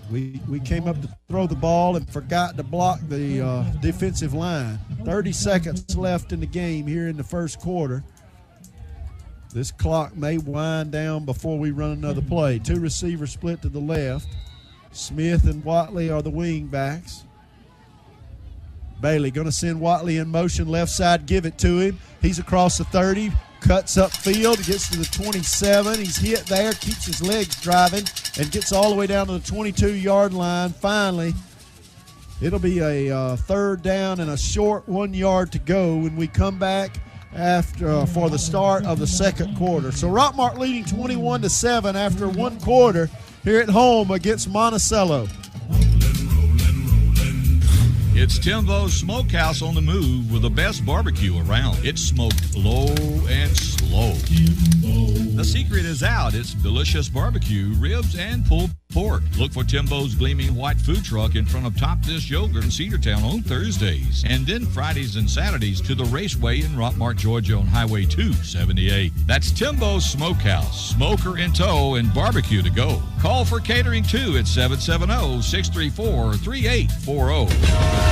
We came up to throw the ball and forgot to block the defensive line. 30 seconds left in the game here in the first quarter. This clock may wind down before we run another play. Two receivers split to the left. Smith and Watley are the wing backs. Bailey going to send Watley in motion, left side, give it to him. He's across the 30, cuts upfield, gets to the 27. He's hit there, keeps his legs driving, and gets all the way down to the 22-yard line. Finally, it'll be a third down and a short 1 yard to go when we come back after for the start of the second quarter. So Rockmart leading 21-7 after one quarter here at home against Monticello. It's Timbo's Smokehouse on the move with the best barbecue around. It's smoked low and slow. The secret is out. It's delicious barbecue, ribs, and pulled pork. Look for Timbo's gleaming white food truck in front of Top Dish Yogurt in Cedartown on Thursdays. And then Fridays and Saturdays to the Raceway in Rockmart, Georgia on Highway 278. That's Timbo's Smokehouse. Smoker in tow and barbecue to go. Call for catering too at 770-634-3840.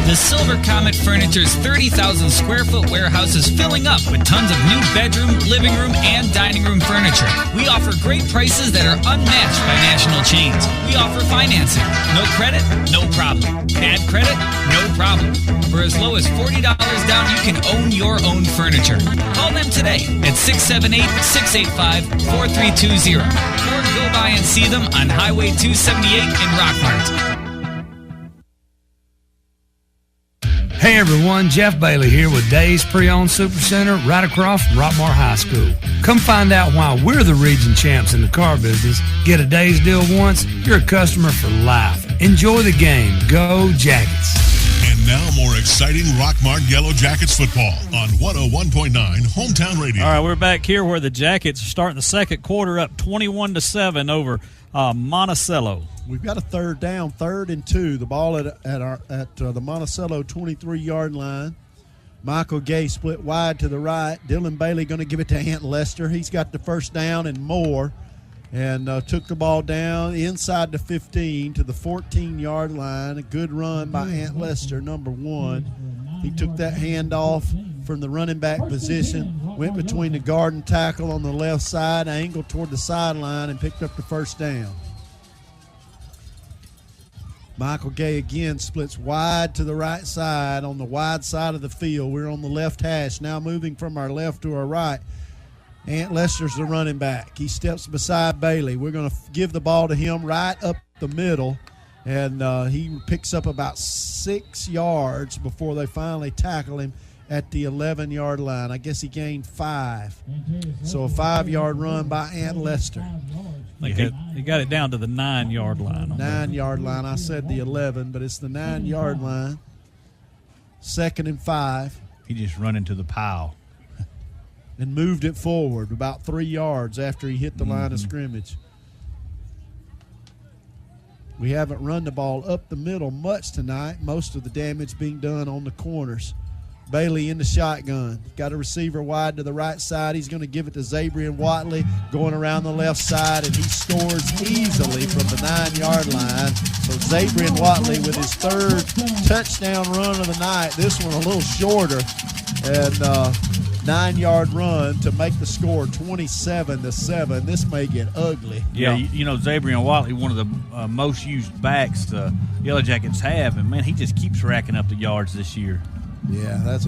The Silver Comet Furniture's 30,000 square foot warehouse is filling up with tons of new bedroom, living room, and dining room furniture. We offer great prices that are unmatched by national chains. We offer financing. No credit? No problem. Bad credit? No problem. For as low as $40 down, you can own your own furniture. Call them today at 678-685-4320 or go by and see them on Highway 278 in Rockmart. Hey everyone, Jeff Bailey here with Days Pre-Owned Supercenter right across from Rockmart High School. Come find out why we're the region champs in the car business. Get a Days deal once, you're a customer for life. Enjoy the game. Go Jackets. And now more exciting Rockmart Yellow Jackets football on 101.9 Hometown Radio. All right, we're back here where the Jackets are starting the second quarter up 21-7 over Monticello. We've got a third down, 3rd and 2. The ball at the Monticello 23-yard line. Michael Gay split wide to the right. Dylan Bailey going to give it to Ant Lester. He's got the first down and more, and took the ball down inside the 15 to the 14-yard line. A good run by Ant Lester, number 1. He took that handoff from the running back position, went between the guard and tackle on the left side, angled toward the sideline, and picked up the first down. Michael Gay again splits wide to the right side on the wide side of the field. We're on the left hash, now moving from our left to our right. Ant Lester's the running back. He steps beside Bailey. We're going to give the ball to him right up the middle, and he picks up about 6 yards before they finally tackle him at the 11-yard line. I guess he gained 5. So a 5-yard run by Ant Lester. He got it down to the 9-yard line. 9-yard line. I said the 11, but it's the 9-yard line. 2nd and 5. He just run into the pile. And moved it forward about 3 yards after he hit the line of scrimmage. We haven't run the ball up the middle much tonight. Most of the damage being done on the corners. Bailey in the shotgun. Got a receiver wide to the right side. He's going to give it to Zabrian Watley going around the left side, and he scores easily from the 9-yard line. So Zabrian Watley with his 3rd touchdown run of the night. This one a little shorter, and 9-yard run to make the score 27-7. This may get ugly. Yeah, you know, Zabrian Watley, one of the most used backs the Yellow Jackets have, and man, he just keeps racking up the yards this year. Yeah, that's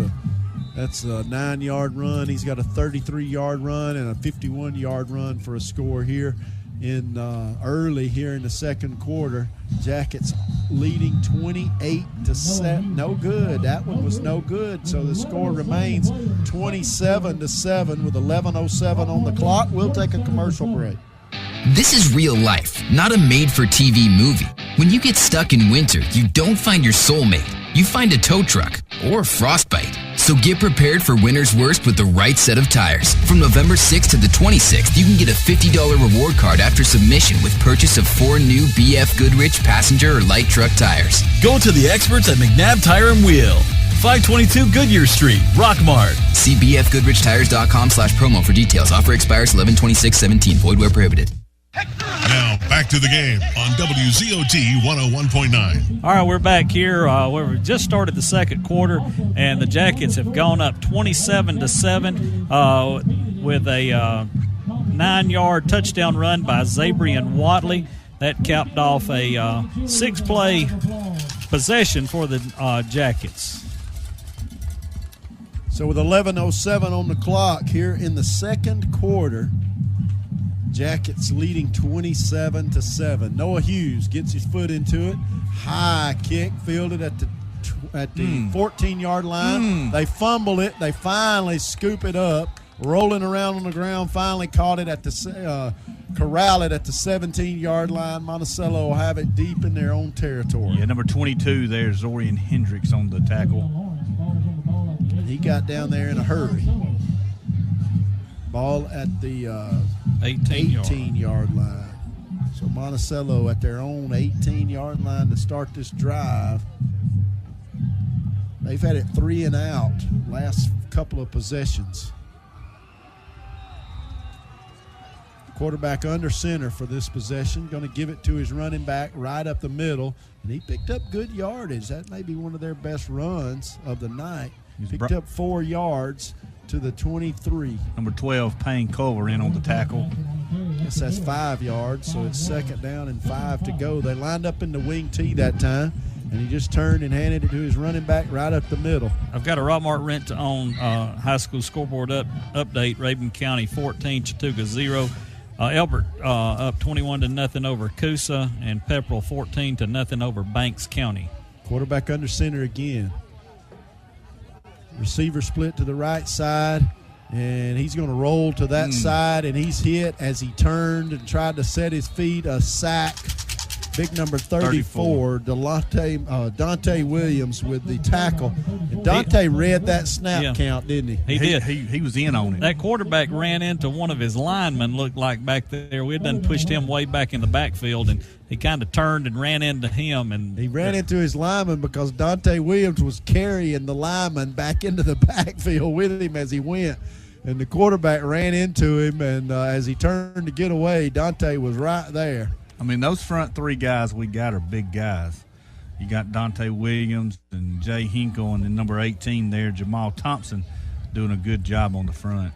a 9-yard run. He's got a 33-yard run and a 51-yard run for a score here in early here in the second quarter. Jackets leading 28-7. No good. That one was no good. So the score remains 27-7 with 11:07 on the clock. We'll take a commercial break. This is real life, not a made-for-TV movie. When you get stuck in winter, you don't find your soulmate. You find a tow truck or frostbite. So get prepared for winter's worst with the right set of tires. From November 6th to the 26th, you can get a $50 reward card after submission with purchase of 4 new BF Goodrich passenger or light truck tires. Go to the experts at McNabb Tire and Wheel. 522 Goodyear Street, Rockmart. See bfgoodrichtires.com/promo for details. Offer expires 11/26/17. Void where prohibited. Now, back to the game on WZOT 101.9. All right, we're back here. We just started the second quarter, and the Jackets have gone up 27-7 with a 9-yard touchdown run by Zabrian Watley. That capped off a 6-play possession for the Jackets. So with 11:07 on the clock here in the second quarter, Jackets leading 27-7. Noah Hughes gets his foot into it. High kick, fielded at the 14-yard line. They fumble it. They finally scoop it up. Rolling around on the ground, finally caught it at the corral it at the 17-yard line. Monticello will have it deep in their own territory. Yeah, number 22 there, Zorian Hendricks on the tackle. He got down there in a hurry. Ball at the 18-yard line. So Monticello at their own 18-yard line to start this drive. They've had it 3 and out last couple of possessions. Quarterback under center for this possession. Going to give it to his running back right up the middle. And he picked up good yardage. That may be one of their best runs of the night. Picked up 4 yards to the 23. Number 12, Payne Culver in on the tackle. Yes, that's 5 yards, so it's second down and 5 to go. They lined up in the wing tee that time, and he just turned and handed it to his running back right up the middle. I've got a Rockmart rent-to-own high school scoreboard update. Rabun County 14, Chattooga 0. Elbert up 21-0 over Coosa, and Pepperell 14-0 over Banks County. Quarterback under center again. Receiver split to the right side, and he's going to roll to that side, and he's hit as he turned and tried to set his feet. A sack. Big number 34, Dante Williams with the tackle. And Dante read that snap count, didn't he? He did. He was in on it. That quarterback ran into one of his linemen, looked like back there. We had done pushed him way back in the backfield, and he kind of turned and ran into him. And he ran into his lineman because Dante Williams was carrying the lineman back into the backfield with him as he went. And the quarterback ran into him, and as he turned to get away, Dante was right there. I mean, those front 3 guys we got are big guys. You got Dante Williams and Jay Hinkle, and then number 18 there, Jamal Thompson, doing a good job on the front.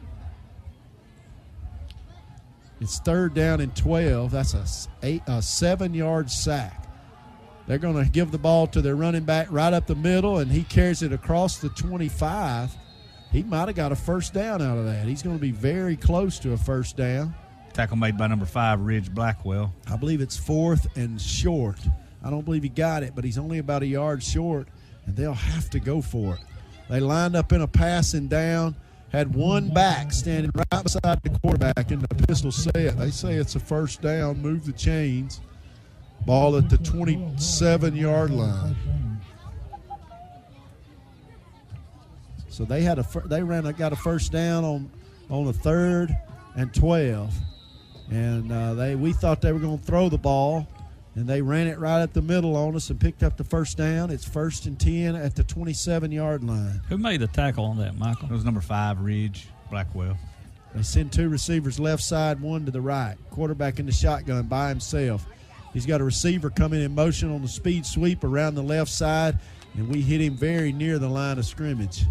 It's 3rd down and 12. That's a 7-yard sack. They're going to give the ball to their running back right up the middle, and he carries it across the 25. He might have got a first down out of that. He's going to be very close to a first down. Tackle made by number 5, Ridge Blackwell. I believe it's 4th and short. I don't believe he got it, but he's only about a yard short, and they'll have to go for it. They lined up in a passing down, had one back standing right beside the quarterback in the pistol set. They say it's a first down, move the chains. Ball at the 27-yard line. So they got a first down on a 3rd and 12. And we thought they were going to throw the ball, and they ran it right up the middle on us and picked up the first down. It's 1st and 10 at the 27-yard line. Who made the tackle on that, Michael? It was number 5, Ridge Blackwell. They send 2 receivers left side, 1 to the right. Quarterback in the shotgun by himself. He's got a receiver coming in motion on the speed sweep around the left side, and we hit him very near the line of scrimmage.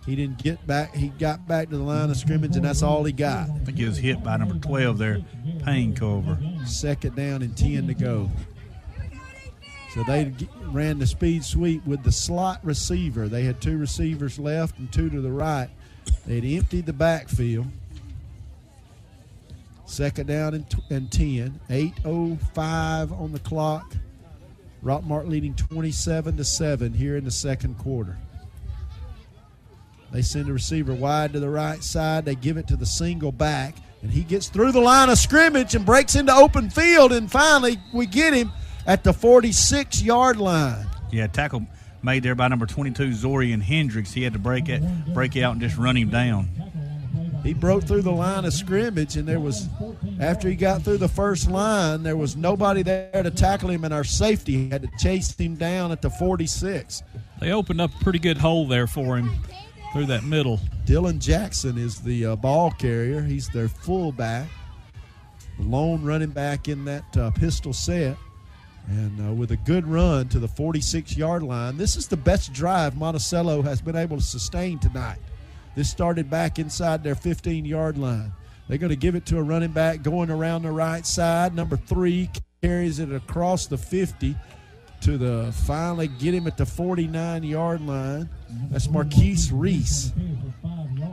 He didn't get back. He got back to the line of scrimmage, and that's all he got. I think he was hit by number 12 there, Payne Culver. 2nd down and 10 to go. So they ran the speed sweep with the slot receiver. They had 2 receivers left and 2 to the right. They had emptied the backfield. 2nd down and 10. 8:05 on the clock. Rockmart leading 27-7 here in the second quarter. They send a receiver wide to the right side. They give it to the single back, and he gets through the line of scrimmage and breaks into open field, and finally we get him at the 46-yard line. Yeah, tackle made there by number 22, Zorian Hendricks. He had to break out and just run him down. He broke through the line of scrimmage, and after he got through the first line, there was nobody there to tackle him, and our safety had to chase him down at the 46. They opened up a pretty good hole there for him through that middle. Dylan Jackson is the ball carrier. He's their fullback, the lone running back in that pistol set. And with a good run to the 46-yard line. This is the best drive Monticello has been able to sustain tonight. This started back inside their 15-yard line. They're going to give it to a running back going around the right side. Number 3 carries it across the 50 to finally get him at the 49-yard line. That's Marquise Reese.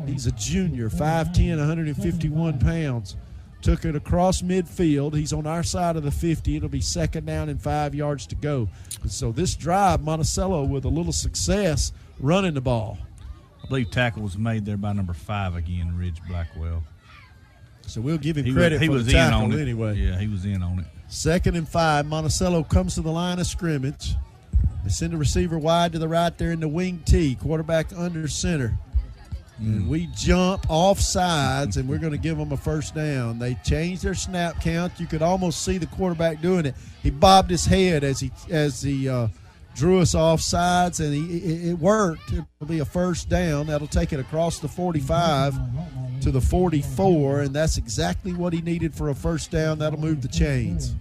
He's a junior, 5'10", 151 pounds. Took it across midfield. He's on our side of the 50. It'll be second down and 5 yards to go. And so this drive, Monticello with a little success running the ball. I believe tackle was made there by number 5 again, Ridge Blackwell. So we'll give him credit for the tackle anyway. Yeah, he was in on it. 2nd and 5. Monticello comes to the line of scrimmage. They send the receiver wide to the right there in the wing T. Quarterback under center. And we jump off sides, and we're going to give them a first down. They changed their snap count. You could almost see the quarterback doing it. He bobbed his head as he drew us off sides, and it worked. It'll be a first down. That'll take it across the 45 to the 44, and that's exactly what he needed for a first down. That'll move the chains.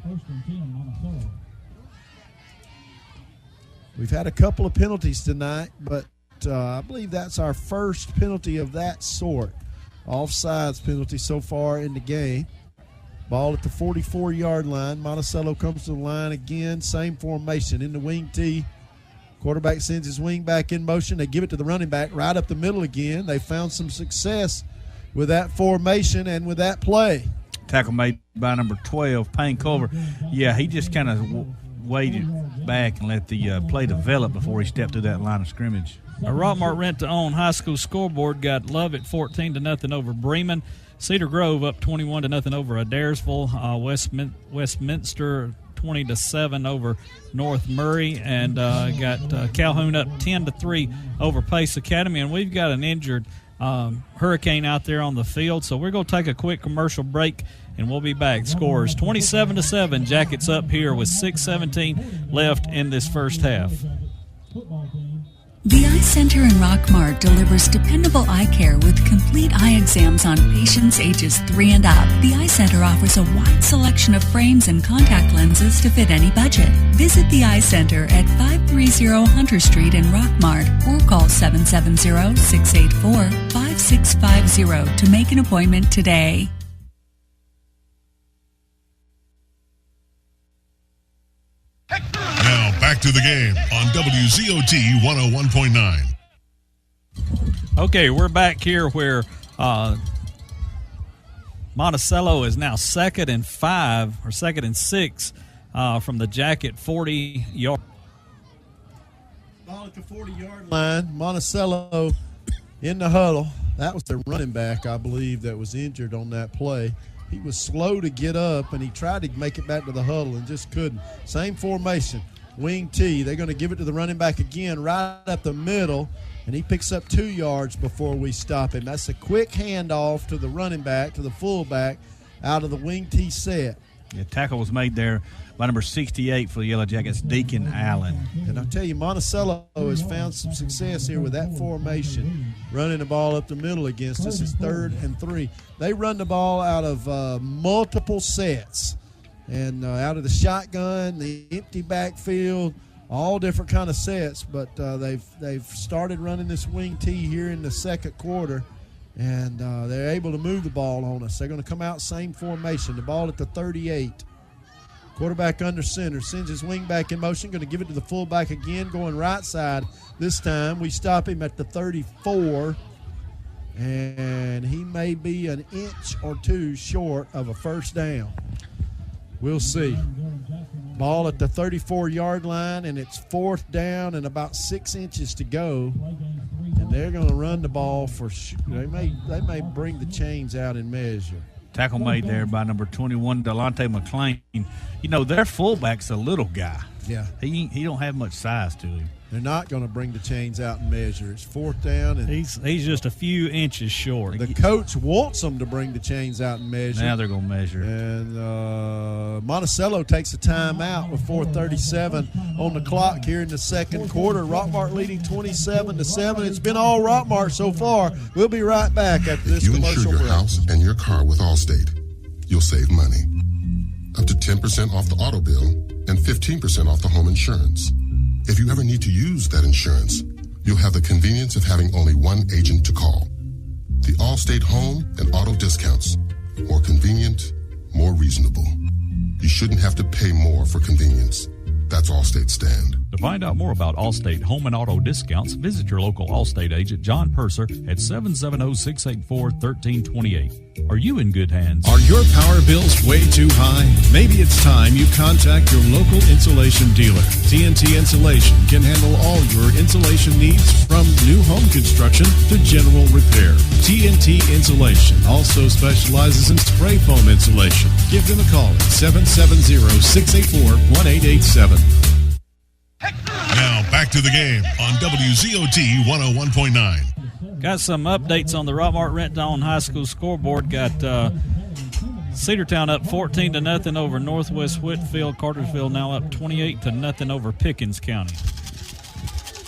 We've had a couple of penalties tonight, but I believe that's our first penalty of that sort. Offsides penalty so far in the game. Ball at the 44-yard line. Monticello comes to the line again. Same formation in the wing T. Quarterback sends his wing back in motion. They give it to the running back right up the middle again. They found some success with that formation and with that play. Tackle made by number 12, Payne Culver. Yeah, he just kind of waited back and let the play develop before he stepped through that line of scrimmage. Rockmart Rent-to-Own High School scoreboard got Lovett 14-0 over Bremen. Cedar Grove up 21-0 over Adairsville. Westminster 20-7 over North Murray, and got Calhoun up 10-3 over Pace Academy. And we've got an injured Hurricane out there on the field, so we're going to take a quick commercial break, and we'll be back. Scores 27-7. Jackets up here with 6:17 left in this first half. The Eye Center in Rockmart delivers dependable eye care with complete eye exams on patients ages 3 and up. The Eye Center offers a wide selection of frames and contact lenses to fit any budget. Visit the Eye Center at 530 Hunter Street in Rockmart or call 770-684-5650 to make an appointment today. Now back to the game on WZOT 101.9. Okay, we're back here where Monticello is now 2nd and 5 or 2nd and 6 from the Jacket 40-yard. Ball at the 40-yard line. Monticello in the huddle. That was their running back, I believe, that was injured on that play. He was slow to get up, and he tried to make it back to the huddle and just couldn't. Same formation, wing T. They're going to give it to the running back again right up the middle, and he picks up 2 yards before we stop him. That's a quick handoff to the running back, to the fullback, out of the wing T set. Yeah, tackle was made there by number 68 for the Yellow Jackets, Deacon Allen. And I'll tell you, Monticello has found some success here with that formation, running the ball up the middle against us. It's 3rd and 3. They run the ball out of multiple sets, and out of the shotgun, the empty backfield, all different kind of sets. But they've started running this wing T here in the second quarter, and they're able to move the ball on us. They're going to come out same formation. The ball at the 38. Quarterback under center, sends his wing back in motion, going to give it to the fullback again, going right side this time. We stop him at the 34, and he may be an inch or two short of a first down. We'll see. Ball at the 34-yard line, and it's 4th down and about 6 inches to go. And they're going to run the ball for they may bring the chains out and measure. Tackle made there by number 21, Delonte McClain. You know, their fullback's a little guy, Yeah. He don't have much size to him. They're not going to bring the chains out and measure. It's 4th down. And he's just a few inches short. The coach wants them to bring the chains out and measure. Now they're going to measure. And Monticello takes a timeout with 4:37 on the clock here in the second quarter. Rockmart leading 27-7. It's been all Rockmart so far. We'll be right back after this commercial break. If you insure your house and your car with Allstate, you'll save money. Up to 10% off the auto bill and 15% off the home insurance. If you ever need to use that insurance, you'll have the convenience of having only one agent to call. The Allstate home and auto discounts. More convenient, more reasonable. You shouldn't have to pay more for convenience. That's Allstate stand. To find out more about Allstate home and auto discounts, visit your local Allstate agent, John Purser, at 770-684-1328. Are you in good hands? Are your power bills way too high? Maybe it's time you contact your local insulation dealer. TNT Insulation can handle all your insulation needs from new home construction to general repair. TNT Insulation also specializes in spray foam insulation. Give them a call at 770-684-1887. Now back to the game on WZOT 101.9. Got some updates on the Rockmart Renton High School scoreboard. Got Cedartown up 14-0 over Northwest Whitfield. Cartersville now up 28-0 over Pickens County.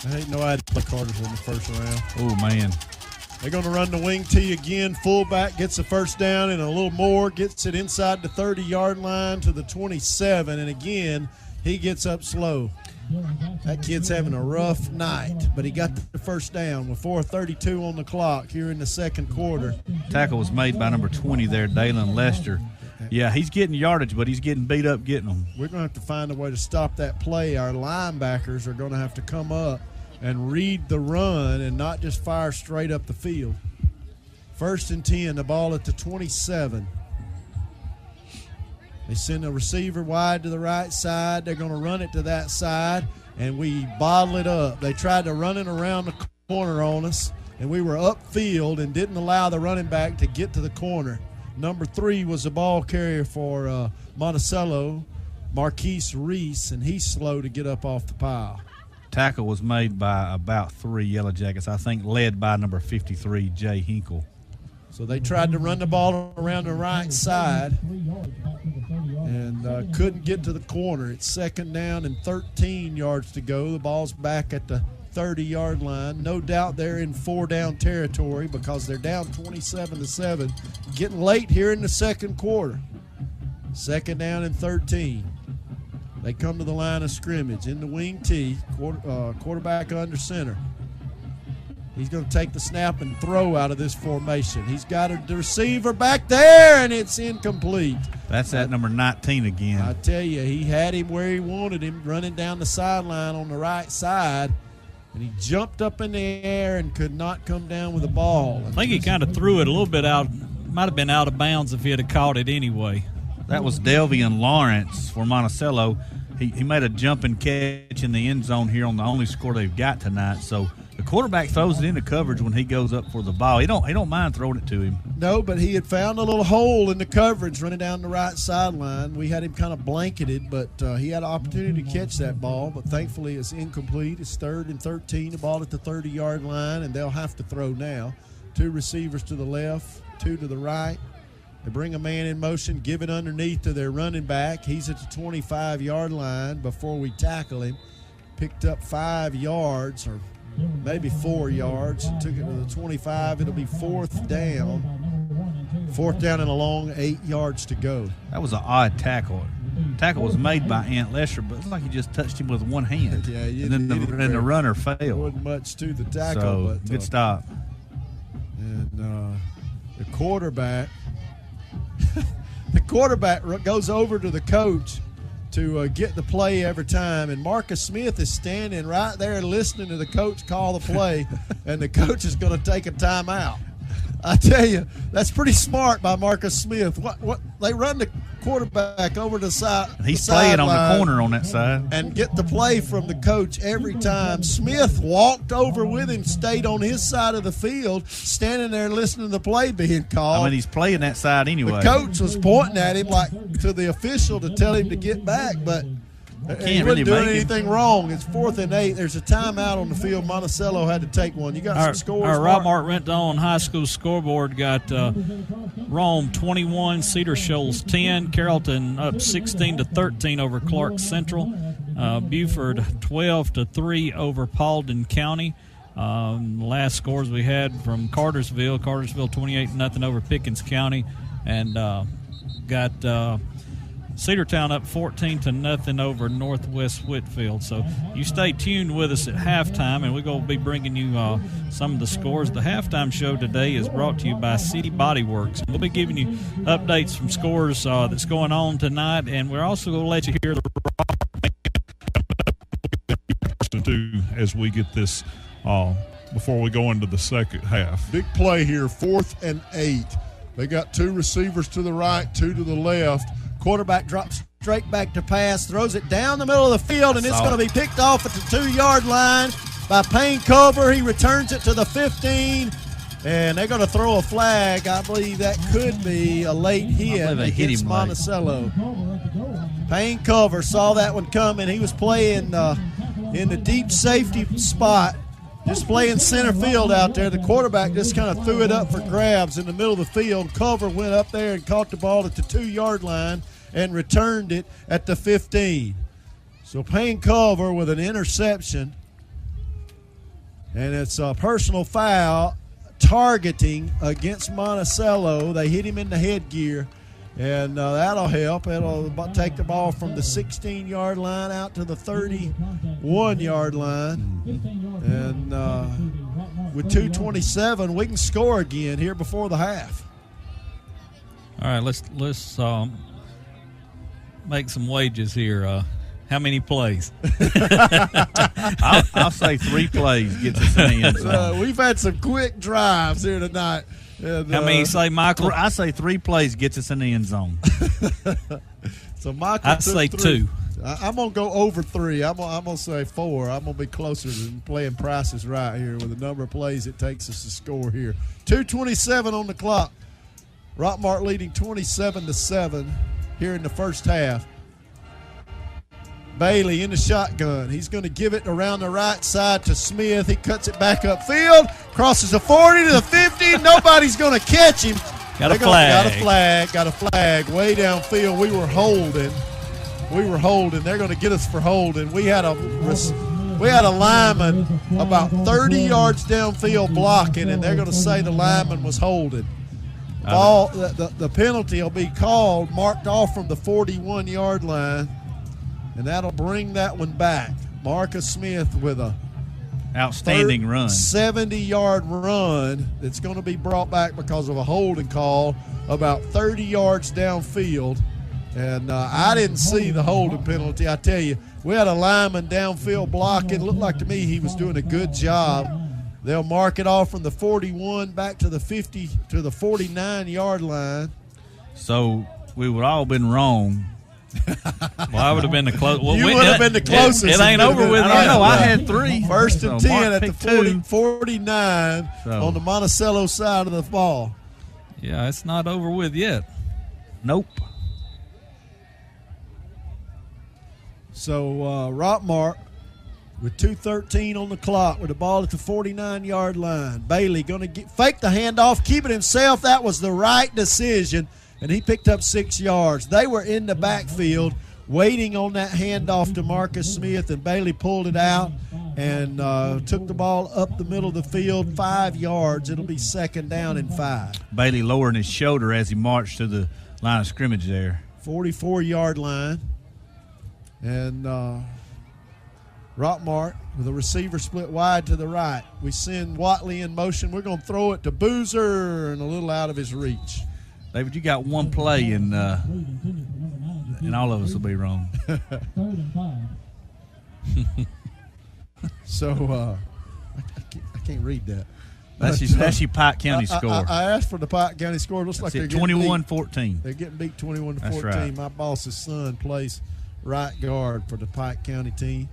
I ain't no idea play Cartersville in the first round. Oh, man. They're going to run the wing tee again. Fullback gets the first down and a little more. Gets it inside the 30-yard line to the 27. And again, he gets up slow. That kid's having a rough night, but he got the first down with 4:32 on the clock here in the second quarter. Tackle was made by number 20 there, Dalen Lester. Yeah, he's getting yardage, but he's getting beat up getting them. We're going to have to find a way to stop that play. Our linebackers are going to have to come up and read the run and not just fire straight up the field. 1st and 10, the ball at the 27. They send a receiver wide to the right side. They're going to run it to that side, and we bottle it up. They tried to run it around the corner on us, and we were upfield and didn't allow the running back to get to the corner. Number 3 was the ball carrier for Monticello, Marquise Reese, and he's slow to get up off the pile. Tackle was made by about 3 Yellow Jackets, I think led by number 53, Jay Hinkle. So they tried to run the ball around the right side and couldn't get to the corner. It's 2nd down and 13 yards to go. The ball's back at the 30-yard line. No doubt they're in 4-down territory because they're down 27-7. Getting late here in the second quarter. 2nd down and 13. They come to the line of scrimmage in the wing tee, quarterback under center. He's going to take the snap and throw out of this formation. He's got the receiver back there, and it's incomplete. That's at number 19 again. I tell you, he had him where he wanted him, running down the sideline on the right side, and he jumped up in the air and could not come down with the ball. I think he kind of threw it a little bit out. Might have been out of bounds if he had caught it anyway. That was Delvian Lawrence for Monticello. He made a jumping catch in the end zone here on the only score they've got tonight. So the quarterback throws it into coverage when he goes up for the ball. He don't mind throwing it to him. No, but he had found a little hole in the coverage running down the right sideline. We had him kind of blanketed, but he had an opportunity to catch that ball. But thankfully, it's incomplete. It's 3rd and 13. The ball at the 30-yard line, and they'll have to throw now. 2 receivers to the left, 2 to the right. They bring a man in motion, give it underneath to their running back. He's at the 25-yard line before we tackle him. Picked up 5 yards or maybe 4 yards. Took it to the 25. It'll be 4th down. 4th down and a long 8 yards to go. That was an odd tackle. Tackle was made by Ant Lesher, but it looked like he just touched him with one hand. Yeah, and then the runner failed. Wasn't much to the tackle. So, but good stop. And the quarterback goes over to the coach to get the play every time, and Marcus Smith is standing right there listening to the coach call the play, and the coach is going to take a timeout. I tell you, that's pretty smart by Marcus Smith. What they run the quarterback over to the side. He's playing on the corner on that side. And get the play from the coach every time. Smith walked over with him, stayed on his side of the field, standing there listening to the play being called. I mean, he's playing that side anyway. The coach was pointing at him like to the official to tell him to get back, but He wasn't doing anything wrong. It's 4th and 8. There's a timeout on the field. Monticello had to take one. You got some scores? Our Rockmart Renton High School scoreboard got Rome 21, Cedar Shoals 10, Carrollton up 16-13 over Clark Central, Buford 12-3 over Paulding County. Last scores we had from Cartersville 28-0 over Pickens County, and got Cedartown up 14-0 over Northwest Whitfield. So you stay tuned with us at halftime, and we're going to be bringing you some of the scores. The halftime show today is brought to you by City Body Works. We'll be giving you updates from scores that's going on tonight, and we're also going to let you hear the too as we get this before we go into the second half. Big play here, 4th and 8. They got 2 receivers to the right, 2 to the left. Quarterback drops straight back to pass, throws it down the middle of the field, and it's going to be picked off at the 2-yard line by Payne Culver. He returns it to the 15, and they're going to throw a flag. I believe that could be a late hit against Monticello. Payne Culver saw that one coming. He was playing in the deep safety spot, just playing center field out there. The quarterback just kind of threw it up for grabs in the middle of the field. Culver went up there and caught the ball at the 2-yard line and returned it at the 15. So Payne Culver with an interception, and it's a personal foul targeting against Monticello. They hit him in the headgear, and that'll help. It'll take the ball from the 16-yard line out to the 31-yard line. And with 2:27, we can score again here before the half. All right, let's make some wages here. How many plays? I'll say 3 plays gets us in the end zone. We've had some quick drives here tonight. And, how many you say, Michael? I say 3 plays gets us in the end zone. So Michael, I'd say 2. I'm going to go over 3. I'm going to say 4. I'm going to be closer than playing prices right here with the number of plays it takes us to score here. 2:27 on the clock. Rockmart leading 27-7 here in the first half. Bailey in the shotgun. He's going to give it around the right side to Smith. He cuts it back upfield, crosses the 40 to the 50. Nobody's going to catch him. Got a flag way downfield. We were holding. They're going to get us for holding. We had a lineman about 30 yards downfield blocking, and they're going to say the lineman was holding. The penalty will be called, marked off from the 41-yard line, and that'll bring that one back. Marcus Smith with a outstanding run, 70-yard run that's going to be brought back because of a holding call about 30 yards downfield. And I didn't see the holding penalty. I tell you, we had a lineman downfield blocking. Looked like to me he was doing a good job. They'll mark it off from the 41 back to the 50 to the 49-yard line. So we would all been wrong. Well, I would have been the closest. Well, you would have been the closest. It ain't over with. I know. I had 3. First and 10 at the 49 on the Monticello side of the ball. Yeah, it's not over with yet. Nope. So Rockmart with 2:13 on the clock with the ball at the 49-yard line. Bailey going to fake the handoff, keep it himself. That was the right decision, and he picked up 6 yards. They were in the backfield waiting on that handoff to Marcus Smith, and Bailey pulled it out and took the ball up the middle of the field 5 yards. It'll be 2nd down and 5. Bailey lowering his shoulder as he marched to the line of scrimmage there. 44-yard line. And Rockmart with a receiver split wide to the right. We send Watley in motion. We're going to throw it to Boozer and a little out of his reach. David, you got one play and all of us will be wrong. So I can't read that. That's your Pike County score. I asked for the Pike County score. It looks like they're 21-14. They're getting beat 21-14. Right. My boss's son plays right guard for the Pike County team.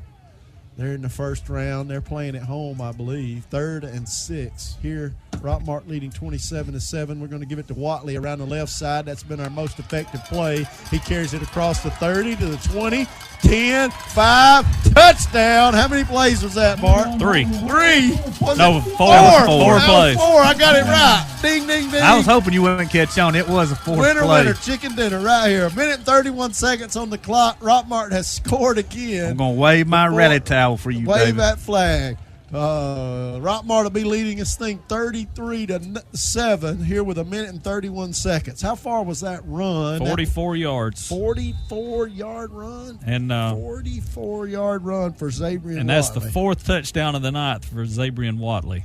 They're in the first round. They're playing at home, I believe. 3rd and 6 here Rockmart leading 27-7. We're going to give it to Watley around the left side. That's been our most effective play. He carries it across the 30 to the 20, 10, 5, touchdown. How many plays was that, Mark? 3. 3? No, 4. 4 plays. 4. I got it right. Ding, ding, ding. I was hoping you wouldn't catch on. It was a 4th Winner, play. winner, chicken dinner right here. 1:31 on the clock. Rockmart has scored again. I'm going to wave my rally towel for you, Wave David. that flag. Rockmart will be leading this thing 33-7 here with 1:31. How far was that run? 44 yards. 44-yard run? And 44-yard run for Zabrian And that's Watley. the 4th touchdown of the night for Zabrian Watley.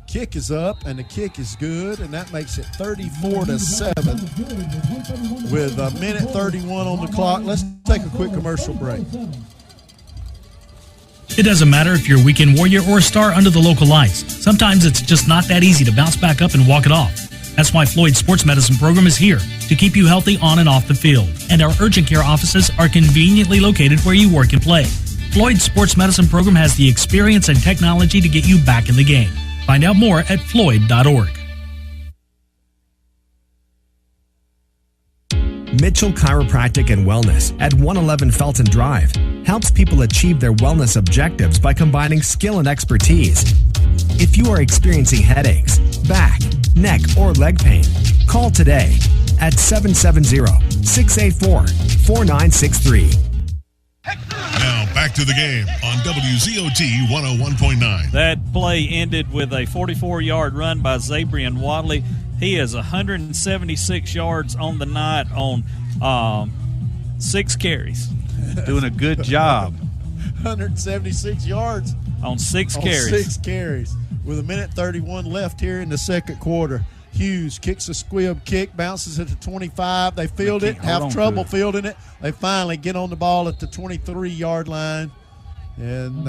Kick is up, and the kick is good, and that makes it 34-7 with 1:31 on the clock. Let's take a quick commercial break. It doesn't matter if you're a weekend warrior or a star under the local lights. Sometimes it's just not that easy to bounce back up and walk it off. That's why Floyd's Sports Medicine Program is here to keep you healthy on and off the field. And our urgent care offices are conveniently located where you work and play. Floyd's Sports Medicine Program has the experience and technology to get you back in the game. Find out more at floyd.org. Mitchell Chiropractic and Wellness at 111 Felton Drive helps people achieve their wellness objectives by combining skill and expertise. If you are experiencing headaches, back, neck, or leg pain, call today at 770-684-4963. Now back to the game on WZOT 101.9. That play ended with a 44-yard run by Zabrian Watley. He has 176 yards on the night on 6 carries. Doing a good job. 176 yards on 6 carries. 6 carries with 1:31 left here in the second quarter. Hughes kicks a squib kick, bounces it to 25. They field it, have trouble fielding it. They finally get on the ball at the 23-yard line and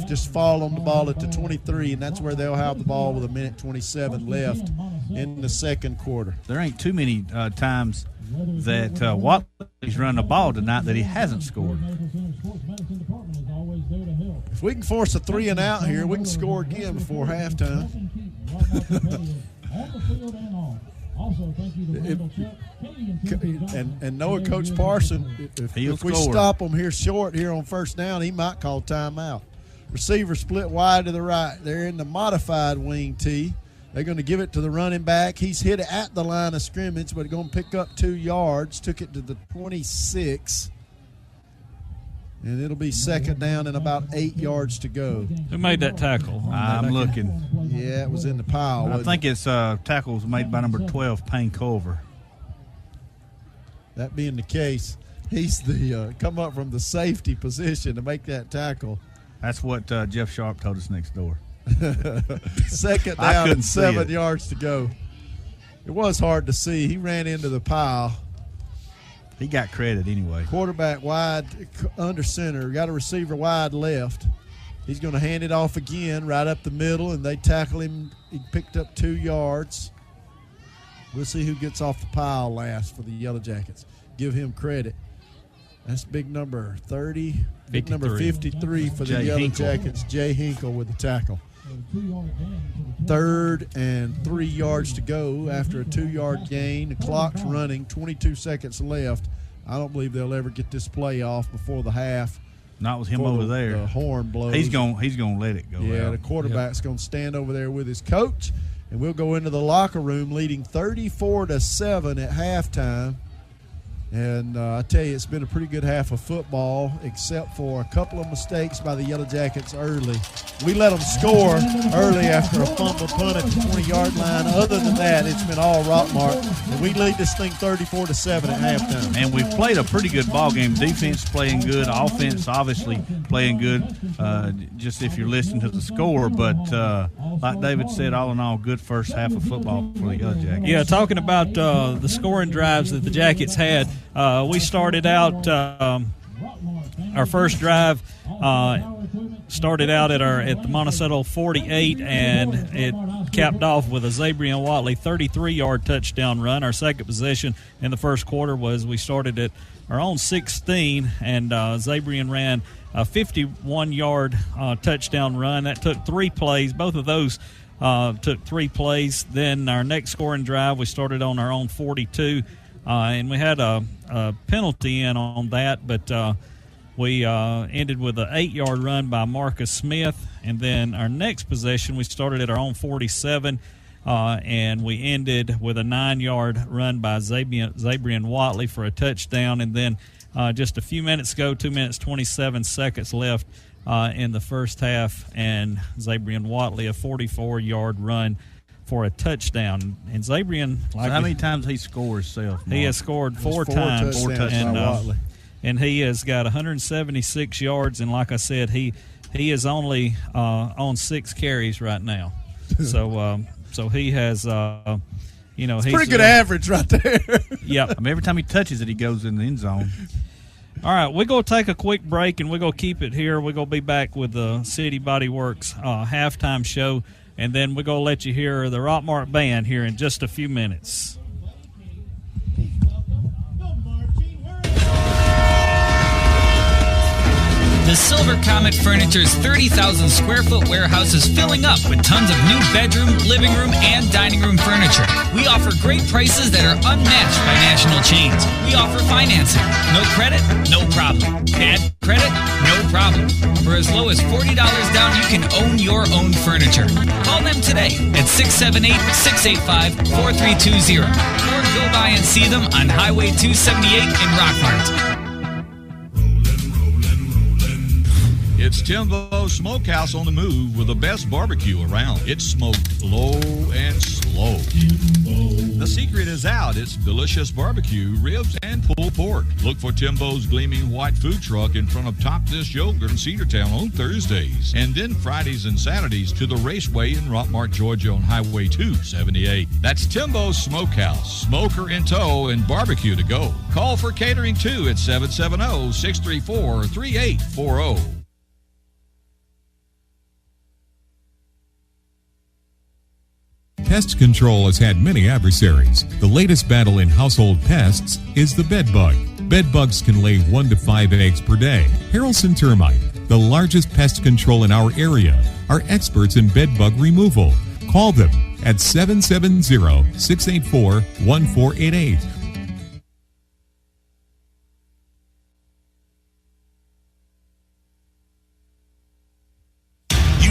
just fall on the ball at the 23, and that's where they'll have the ball with 1:27 left in the second quarter. There ain't too many times that Watley's run the ball tonight that he hasn't scored. If we can force a 3 and out here, we can score again before halftime. And Noah, Coach Parson, if we stop them here short here on first down, he might call timeout. Receiver split wide to the right. They're in the modified wing tee. They're going to give it to the running back. He's hit it at the line of scrimmage, but going to pick up 2 yards. Took it to the 26. And it'll be second down and about 8 yards to go. Who made that tackle? I'm looking. Yeah, it was in the pile. I think it's tackles made by number 12, Payne Culver. That being the case, he's the come up from the safety position to make that tackle. That's what Jeff Sharp told us next door. Second down and 7 yards to go. It was hard to see. He ran into the pile. He got credit anyway. Quarterback wide under center. Got a receiver wide left. He's going to hand it off again right up the middle, and they tackle him. He picked up 2 yards. We'll see who gets off the pile last for the Yellow Jackets. Give him credit. That's big number 30. Big number 53 for the Yellow Jackets. Jay Hinkle with the tackle. 3rd and 3 yards to go after a 2-yard gain. The clock's running, 22 seconds left. I don't believe they'll ever get this play off before the half. Not with him over there. The horn blows. He's going to let it go. Yeah, out. The quarterback's going to stand over there with his coach, and we'll go into the locker room leading 34-7 at halftime. And I tell you, it's been a pretty good half of football, except for a couple of mistakes by the Yellow Jackets early. We let them score early after a fumble punt at the 20-yard line. Other than that, it's been all Rockmart. And we lead this thing 34-7 at halftime. And we've played a pretty good ball game. Defense playing good. Offense obviously playing good, just if you're listening to the score. But like David said, all in all, good first half of football for the Yellow Jackets. Yeah, talking about the scoring drives that the Jackets had, we started out our first drive started out at the Monticello 48, and it capped off with a Zabrian Watley 33-yard touchdown run. Our second possession in the first quarter was we started at our own 16, and Zabrian ran a 51-yard touchdown run. That took 3 plays. Both of those took 3 plays. Then our next scoring drive, we started on our own 42, and we had a penalty in on that, but we ended with an 8-yard run by Marcus Smith. And then our next possession, we started at our own 47, and we ended with a 9-yard run by Zabrian Watley for a touchdown. And then just a few minutes ago, 2 minutes, 27 seconds left in the first half, and Zabrian Watley, a 44-yard run for a touchdown. And Zabrian, so how many times he scored himself? He has scored 4 times. 4 touchdowns. And he has got 176 yards. And like I said, he is only on 6 carries right now. So he has, he's pretty good average right there. Yep. I mean, every time he touches it, he goes in the end zone. All right, we're going to take a quick break, and we're going to keep it here. We're going to be back with the City Body Works halftime show, and then we're going to let you hear the Rockmart Band here in just a few minutes. The Silver Comet Furniture's 30,000 square foot warehouse is filling up with tons of new bedroom, living room, and dining room furniture. We offer great prices that are unmatched by national chains. We offer financing. No credit? No problem. Bad credit? No problem. For as low as $40 down, you can own your own furniture. Call them today at 678-685-4320 or go by and see them on Highway 278 in Rockmart. It's Timbo Smokehouse on the move with the best barbecue around. It's smoked low and slow. The secret is out. It's delicious barbecue, ribs, and pulled pork. Look for Timbo's gleaming white food truck in front of Top Dish Yogurt in Cedartown on Thursdays. And then Fridays and Saturdays to the Raceway in Rockmart, Georgia on Highway 278. That's Timbo's Smokehouse. Smoker in tow and barbecue to go. Call for catering too at 770-634-3840. Pest control has had many adversaries. The latest battle in household pests is the bed bug. Bed bugs can lay 1 to 5 eggs per day. Harrelson Termite, the largest pest control in our area, are experts in bed bug removal. Call them at 770-684-1488.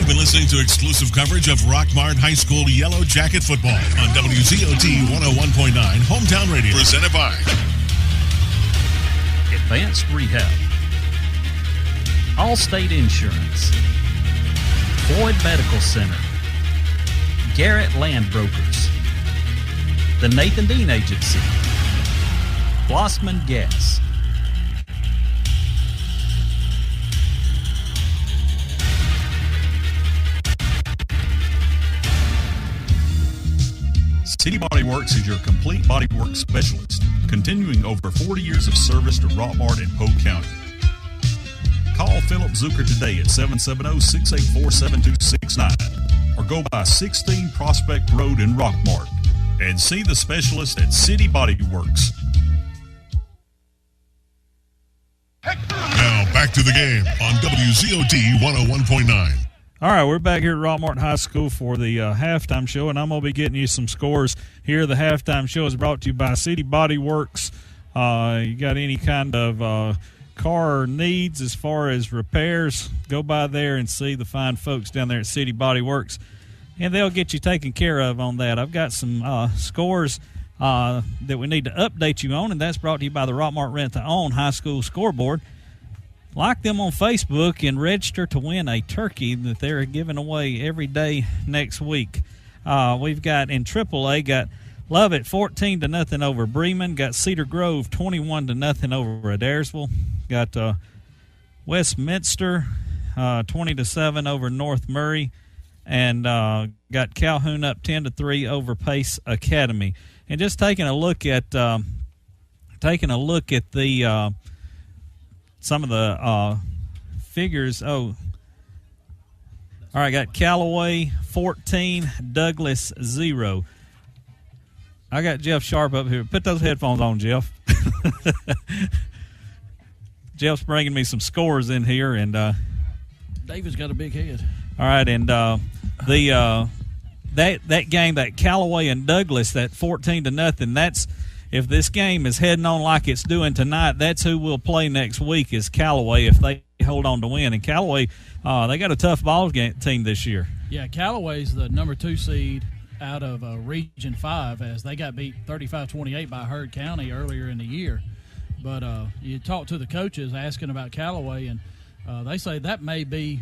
Listening to exclusive coverage of Rockmart High School Yellow Jacket football on WZOT 101.9 Hometown Radio, presented by Advanced Rehab, Allstate Insurance, Floyd Medical Center, Garrett Land Brokers, the Nathan Dean Agency, Blossman Gas, City Body Works is your complete bodywork specialist, continuing over 40 years of service to Rockmart and Polk County. Call Philip Zucker today at 770-684-7269 or go by 16 Prospect Road in Rockmart and see the specialist at City Body Works. Now back to the game on WZOT 101.9. All right, we're back here at Rockmart High School for the halftime show, and I'm going to be getting you some scores here. The halftime show is brought to you by City Body Works. You got any kind of car needs as far as repairs, go by there and see the fine folks down there at City Body Works, and they'll get you taken care of on that. I've got some scores that we need to update you on, and that's brought to you by the Rockmart Rent-to-Own High School Scoreboard. Like them on Facebook and register to win a turkey that they're giving away every day next week. We've got in AAA, got Lovett 14-0 over Bremen. Got Cedar Grove 21-0 over Adairsville. Got Westminster 20-7 over North Murray, and got Calhoun up 10-3 over Pace Academy. And just taking a look at the some of the figures. Oh, all right. Got Callaway 14, Douglas 0. I got Jeff Sharp up here. Put those headphones on, Jeff. Jeff's bringing me some scores in here, and David's got a big head. All right, and that game, that Callaway and Douglas, that 14-0. That's if this game is heading on like it's doing tonight. That's who we'll play next week is Callaway if they hold on to win. And Callaway, they got a tough ball team this year. Yeah, Callaway's the number 2 seed out of Region 5 as they got beat 35-28 by Heard County earlier in the year. But you talk to the coaches asking about Callaway, and they say that may be,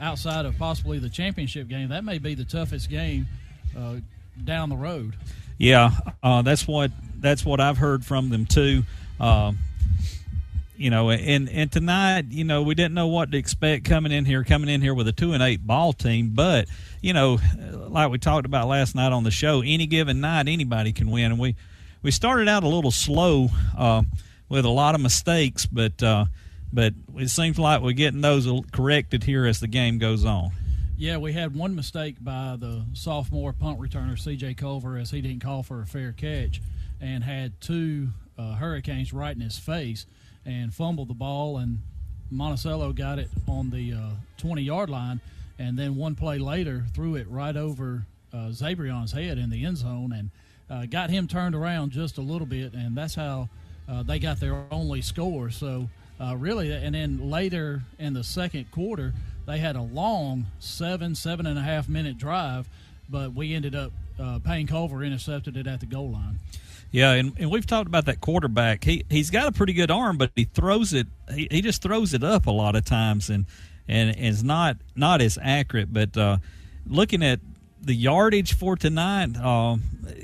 outside of possibly the championship game, that may be the toughest game down the road. Yeah, that's what I've heard from them too. And tonight, we didn't know what to expect coming in here with a 2-8 ball team. But, like we talked about last night on the show, any given night, anybody can win. And we started out a little slow with a lot of mistakes, but it seems like we're getting those corrected here as the game goes on. Yeah, we had one mistake by the sophomore punt returner, C.J. Culver, as he didn't call for a fair catch and had 2 Hurricanes right in his face and fumbled the ball, and Monticello got it on the 20-yard line, and then one play later threw it right over Zabrion's head in the end zone and got him turned around just a little bit, and that's how they got their only score. So really, and then later in the second quarter, they had a long 7.5 minute drive, but we ended up Payne Culver intercepted it at the goal line. Yeah, and we've talked about that quarterback. He's got a pretty good arm, but he throws it. He just throws it up a lot of times, and is not as accurate. But looking at the yardage for tonight,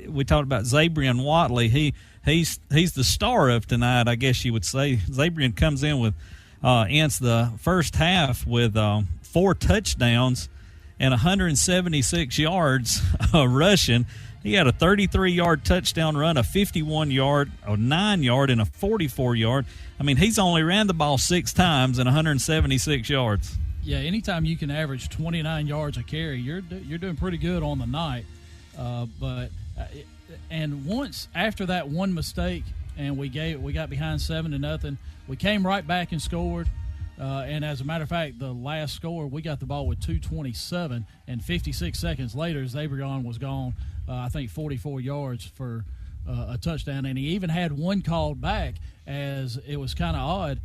we talked about Zabrion Watley. He's the star of tonight, I guess you would say. Zabrion comes in with ends the first half with 4 touchdowns and 176 yards rushing. He had a 33-yard touchdown run, a 51-yard, a 9-yard, and a 44-yard. I mean, he's only ran the ball 6 times and 176 yards. Yeah, anytime you can average 29 yards a carry, you're doing pretty good on the night. And once after that one mistake, and we got behind 7-0, we came right back and scored. And as a matter of fact, the last score, we got the ball with 2:27, and 56 seconds later, Zabrion was gone. I think 44 yards for a touchdown, and he even had one called back. As it was kind of odd,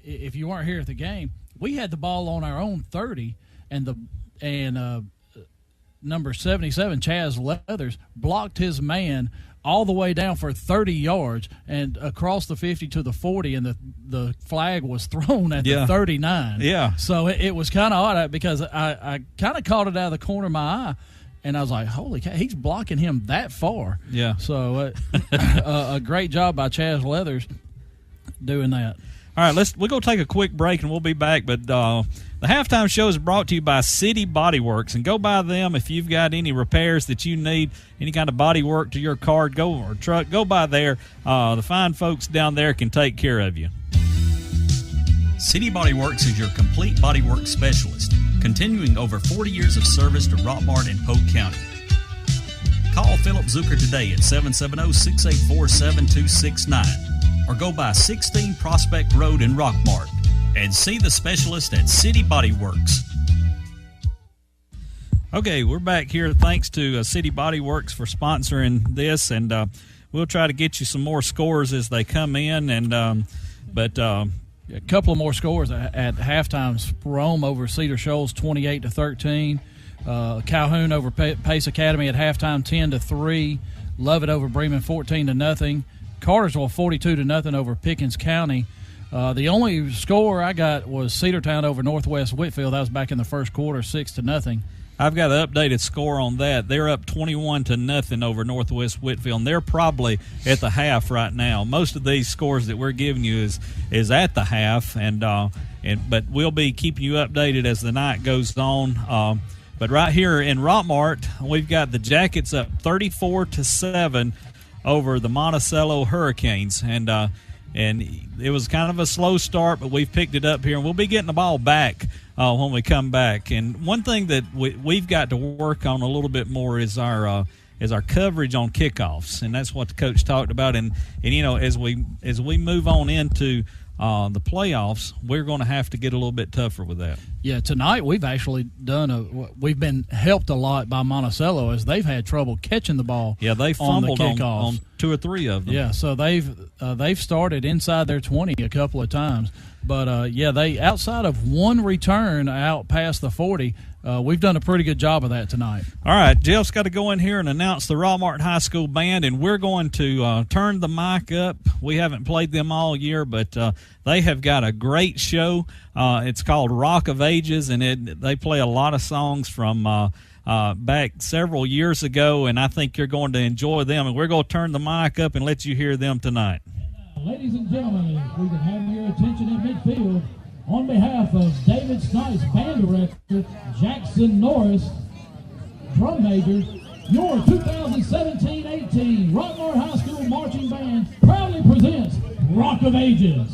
if you weren't here at the game, we had the ball on our own 30, and number 77, Chaz Leathers, blocked his man all the way down for 30 yards and across the 50 to the 40, and the flag was thrown at the 39. Yeah. So it was kind of odd because I kind of caught it out of the corner of my eye, and I was like, holy cow, he's blocking him that far. Yeah. So a great job by Chaz Leathers doing that. All right, we're going to take a quick break, and we'll be back. But the halftime show is brought to you by City Body Works, and go by them if you've got any repairs that you need, any kind of body work to your car or truck. Go by there. The fine folks down there can take care of you. City Body Works is your complete bodywork specialist, continuing over 40 years of service to Rockmart and Polk County. Call Philip Zucker today at 770-684-7269 or go by 16 Prospect Road in Rockmart and see the specialist at City Body Works. Okay, we're back here. Thanks to City Body Works for sponsoring this, and we'll try to get you some more scores as they come in. And a couple of more scores at halftime. Rome over Cedar Shoals 28-13. Calhoun over Pace Academy at halftime 10-3. Lovett over Bremen 14-0. Cartersville 42-0 over Pickens County. The only score I got was Cedartown over Northwest Whitfield. That was back in the first quarter, 6-0. I've got an updated score on that. They're up 21-0 over Northwest Whitfield, and they're probably at the half right now. Most of these scores that we're giving you is at the half, but we'll be keeping you updated as the night goes on. But right here in Rockmart, we've got the Jackets up 34-7 over the Monticello Hurricanes, and it was kind of a slow start, but we've picked it up here, and we'll be getting the ball back when we come back. And one thing that we've got to work on a little bit more is our coverage on kickoffs, and that's what the coach talked about. And as we move on into the playoffs, we're going to have to get a little bit tougher with that. Yeah, tonight we've actually we've been helped a lot by Monticello as they've had trouble catching the ball. Yeah, they fumbled on 2 or 3 of them. Yeah, so they've started inside their 20 a couple of times. But, they outside of one return out past the 40, we've done a pretty good job of that tonight. All right, Jeff's got to go in here and announce the Rockmart High School Band, and we're going to turn the mic up. We haven't played them all year, but they have got a great show. It's called Rock of Ages, and they play a lot of songs from back several years ago, and I think you're going to enjoy them. And we're going to turn the mic up and let you hear them tonight. Ladies and gentlemen, if we can have your attention in midfield, on behalf of David Stice, band director, Jackson Norris, drum major, your 2017-18 Rockmart High School Marching Band proudly presents Rock of Ages.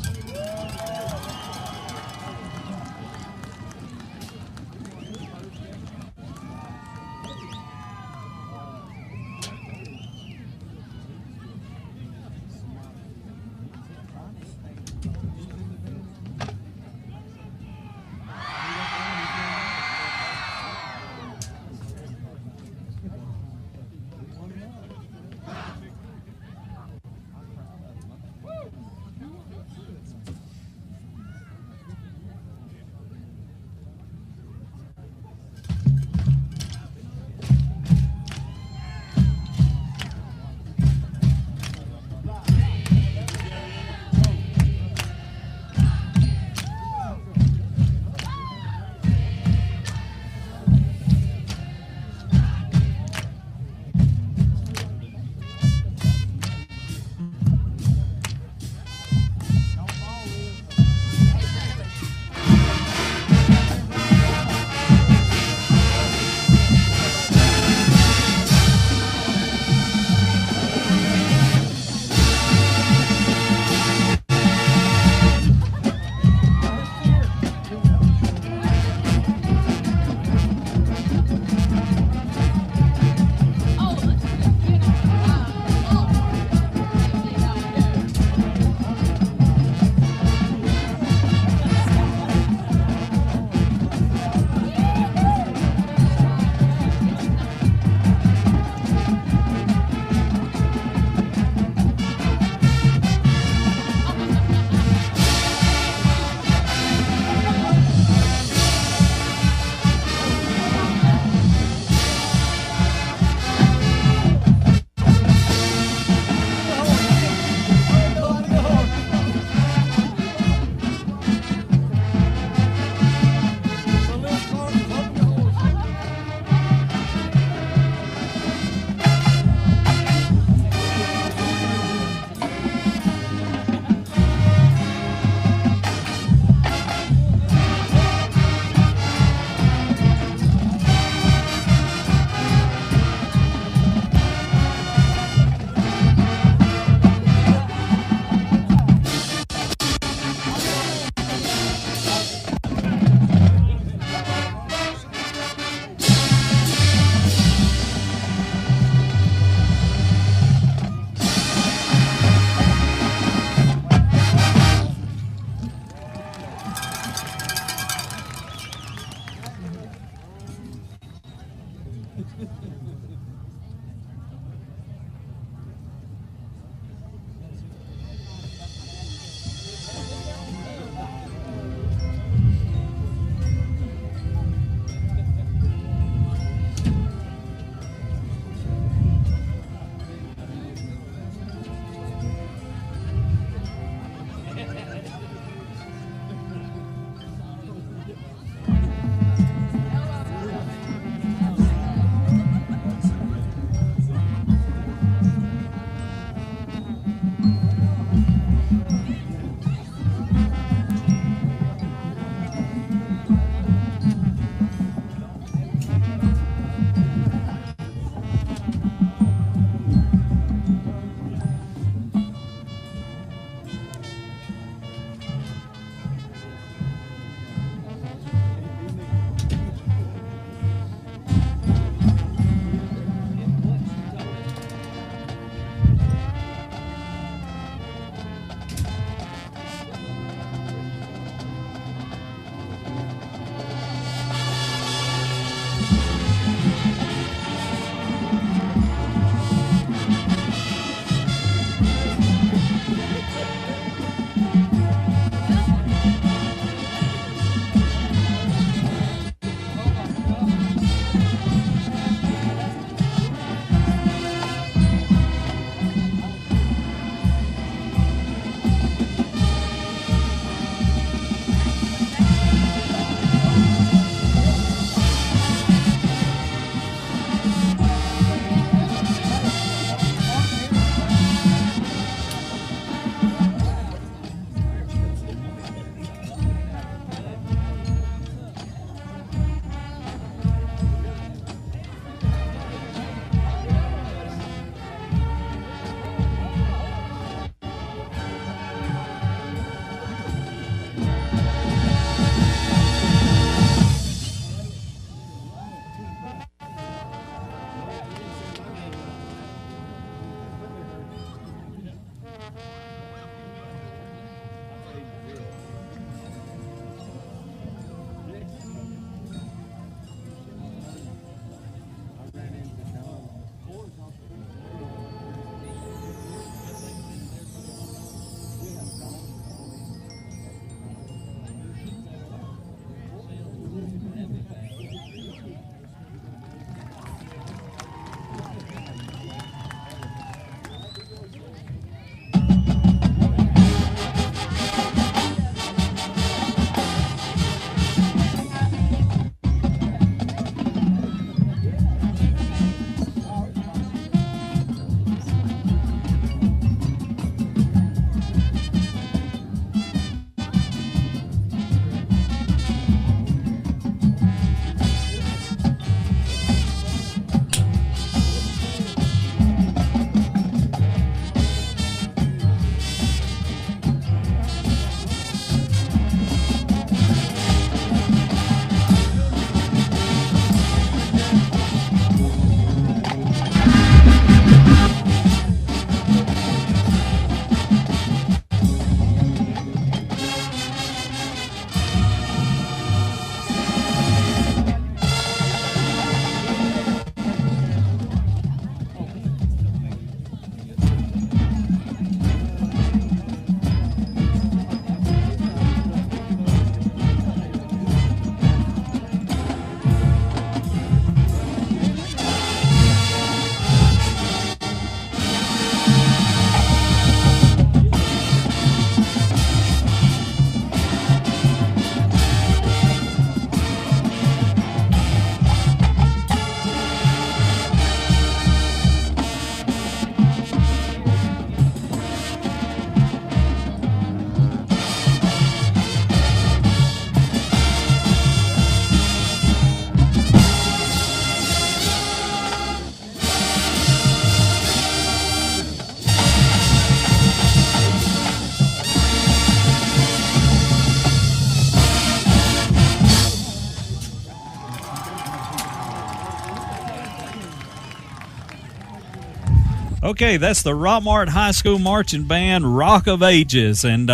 Okay, that's the Rockmart High School Marching Band, Rock of Ages. And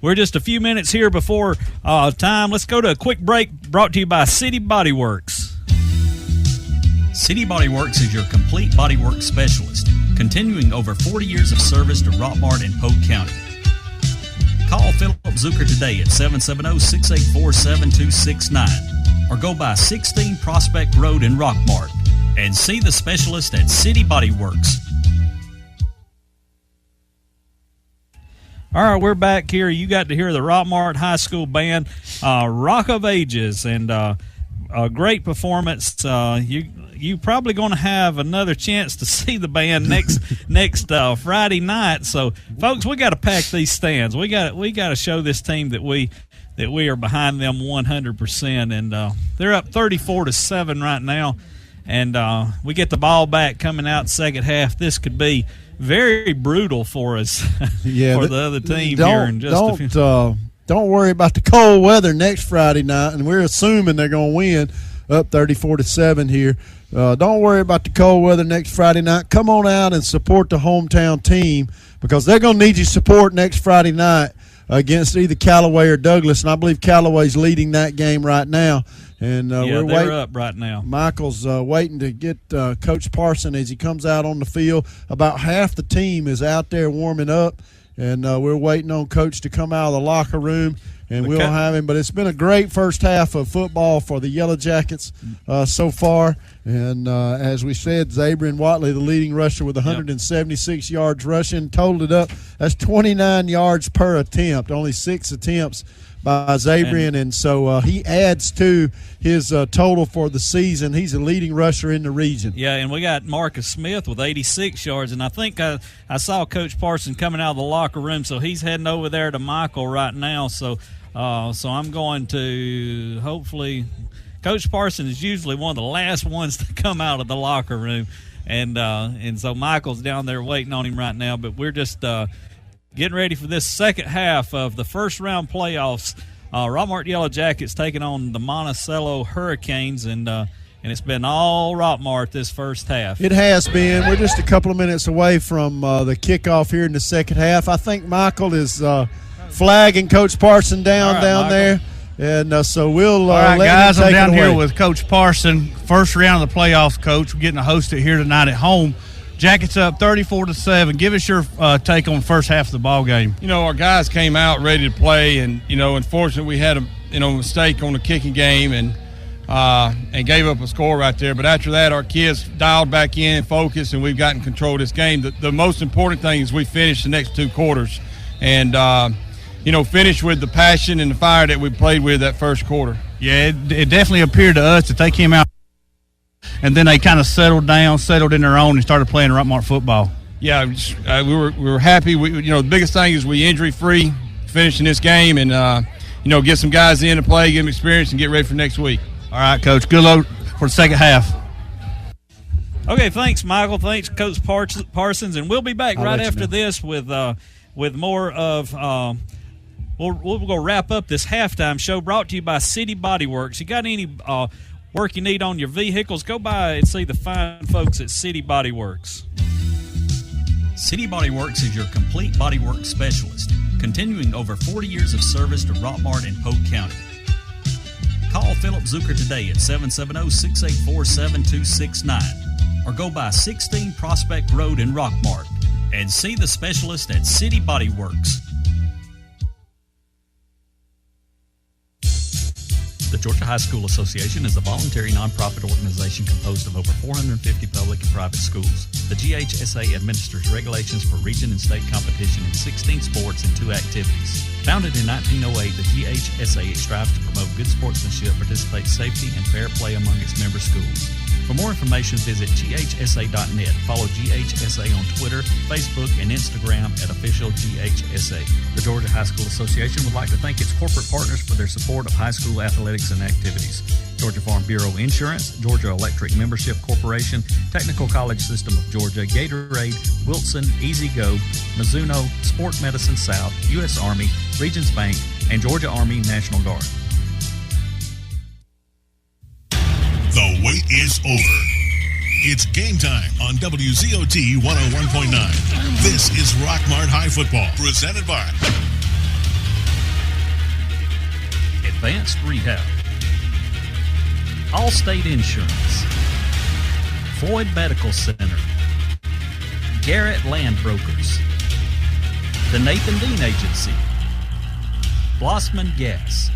we're just a few minutes here before time. Let's go to a quick break brought to you by City Body Works. City Body Works is your complete bodywork specialist, continuing over 40 years of service to Rockmart and Polk County. Call Philip Zucker today at 770-684-7269 or go by 16 Prospect Road in Rockmart and see the specialist at City Body Works. All right, we're back here. You got to hear the Rockmart High School Band, Rock of Ages, and a great performance. You probably going to have another chance to see the band next Friday night. So, folks, we got to pack these stands. We got to show this team that we are behind them 100%. And they're up 34-7 right now. And we get the ball back coming out second half. This could be very brutal for us, for the other team here in just a few. Don't worry about the cold weather next Friday night, and we're assuming they're going to win up 34-7 here. Don't worry about the cold weather next Friday night. Come on out and support the hometown team because they're going to need your support next Friday night against either Callaway or Douglas, and I believe Callaway's leading that game right now. And they're up right now. Michael's waiting to get Coach Parson as he comes out on the field. About half the team is out there warming up, and we're waiting on Coach to come out of the locker room, and we'll have him. But it's been a great first half of football for the Yellow Jackets so far. And as we said, Zabrian Watley, the leading rusher with 176 yards rushing, totaled it up. That's 29 yards per attempt, only 6 attempts by Zabrian, and so he adds to his total for the season. He's a leading rusher in the region. Yeah, and we got Marcus Smith with 86 yards, and I think I saw Coach Parson coming out of the locker room, so he's heading over there to Michael right now. So I'm going to hopefully – Coach Parson is usually one of the last ones to come out of the locker room, and so Michael's down there waiting on him right now, but we're just getting ready for this second half of the first round playoffs. Rockmart Yellow Jackets taking on the Monticello Hurricanes, and it's been all Rockmart this first half. It has been. We're just a couple of minutes away from the kickoff here in the second half. I think Michael is flagging Coach Parson down there. And so we'll all right, let guys, him take I'm down it away. here with Coach Parson. First round of the playoffs, Coach. We're getting to host it here tonight at home. Jackets up 34-7. Give us your take on the first half of the ball game. Our guys came out ready to play, and unfortunately we had a mistake on the kicking game and gave up a score right there. But after that, our kids dialed back in, focused, and we've gotten control of this game. The most important thing is we finished the next 2 quarters, and finish with the passion and the fire that we played with that first quarter. Yeah, it definitely appeared to us that they came out and then they kind of settled in their own and started playing Rockmart football. Yeah, we were happy. The biggest thing is we injury-free finishing this game and, get some guys in to play, get them experience, and get ready for next week. All right, Coach. Good luck for the second half. Okay, thanks, Michael. Thanks, Coach Parsons. And we'll be back right after this with more of we're going to wrap up this halftime show brought to you by City Body Works. You got any work you need on your vehicles, go by and see the fine folks at City Body Works. City Body Works is your complete bodywork specialist, continuing over 40 years of service to Rockmart and Polk County. Call Philip Zucker today at 770-684-7269 or go by 16 Prospect Road in Rockmart and see the specialist at City Body Works. The Georgia High School Association is a voluntary nonprofit organization composed of over 450 public and private schools. The GHSA administers regulations for region and state competition in 16 sports and 2 activities. Founded in 1908, the GHSA strives to promote good sportsmanship, participate safety, and fair play among its member schools. For more information, visit ghsa.net. Follow GHSA on Twitter, Facebook, and Instagram at official GHSA. The Georgia High School Association would like to thank its corporate partners for their support of high school athletics and activities. Georgia Farm Bureau Insurance, Georgia Electric Membership Corporation, Technical College System of Georgia, Gatorade, Wilson, Easy Go, Mizuno, Sport Medicine South, U.S. Army, Regions Bank, and Georgia Army National Guard. The wait is over. It's game time on WZOT 101.9. This is Rockmart High Football, presented by Advanced Rehab, Allstate Insurance, Floyd Medical Center, Garrett Land Brokers, the Nathan Dean Agency, Blossman Gas.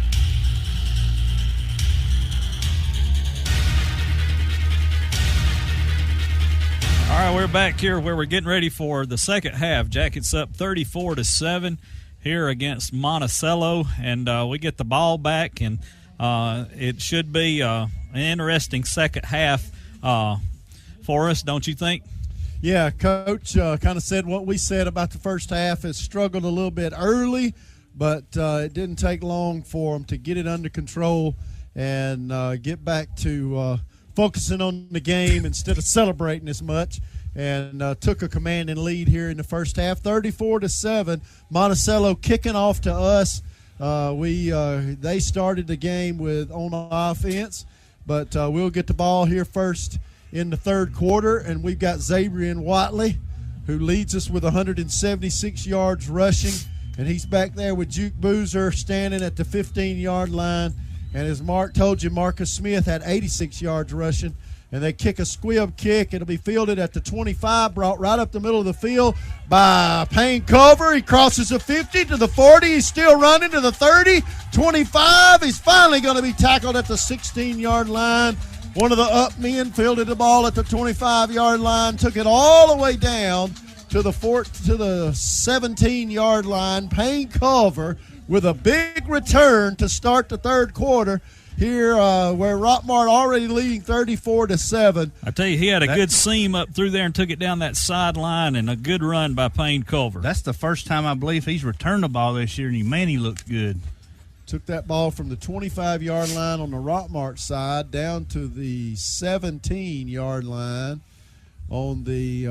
All right, we're back here where we're getting ready for the second half. Jackets up 34-7 here against Monticello, and we get the ball back, and it should be an interesting second half for us, don't you think? Yeah, Coach kind of said what we said about the first half. It struggled a little bit early, but it didn't take long for them to get it under control and get back to focusing on the game instead of celebrating as much, and took a commanding lead here in the first half, 34-7. Monticello kicking off to us. They started the game on offense, but we'll get the ball here first in the third quarter, and we've got Xavier Watley, who leads us with 176 yards rushing, and he's back there with Juke Boozer standing at the 15-yard line. And as Mark told you, Marcus Smith had 86 yards rushing, and they kick a squib kick. It'll be fielded at the 25, brought right up the middle of the field by Payne Culver. He crosses the 50 to the 40. He's still running to the 30, 25. He's finally going to be tackled at the 16-yard line. One of the up men fielded the ball at the 25-yard line, took it all the way down to the 17-yard line. Payne Culver with a big return to start the third quarter here, where Rockmart already leading 34-7. I tell you, he had a good seam up through there and took it down that sideline, and a good run by Payne Culver. That's the first time I believe he's returned the ball this year, and he looked good. Took that ball from the 25-yard line on the Rockmart side down to the 17-yard line on the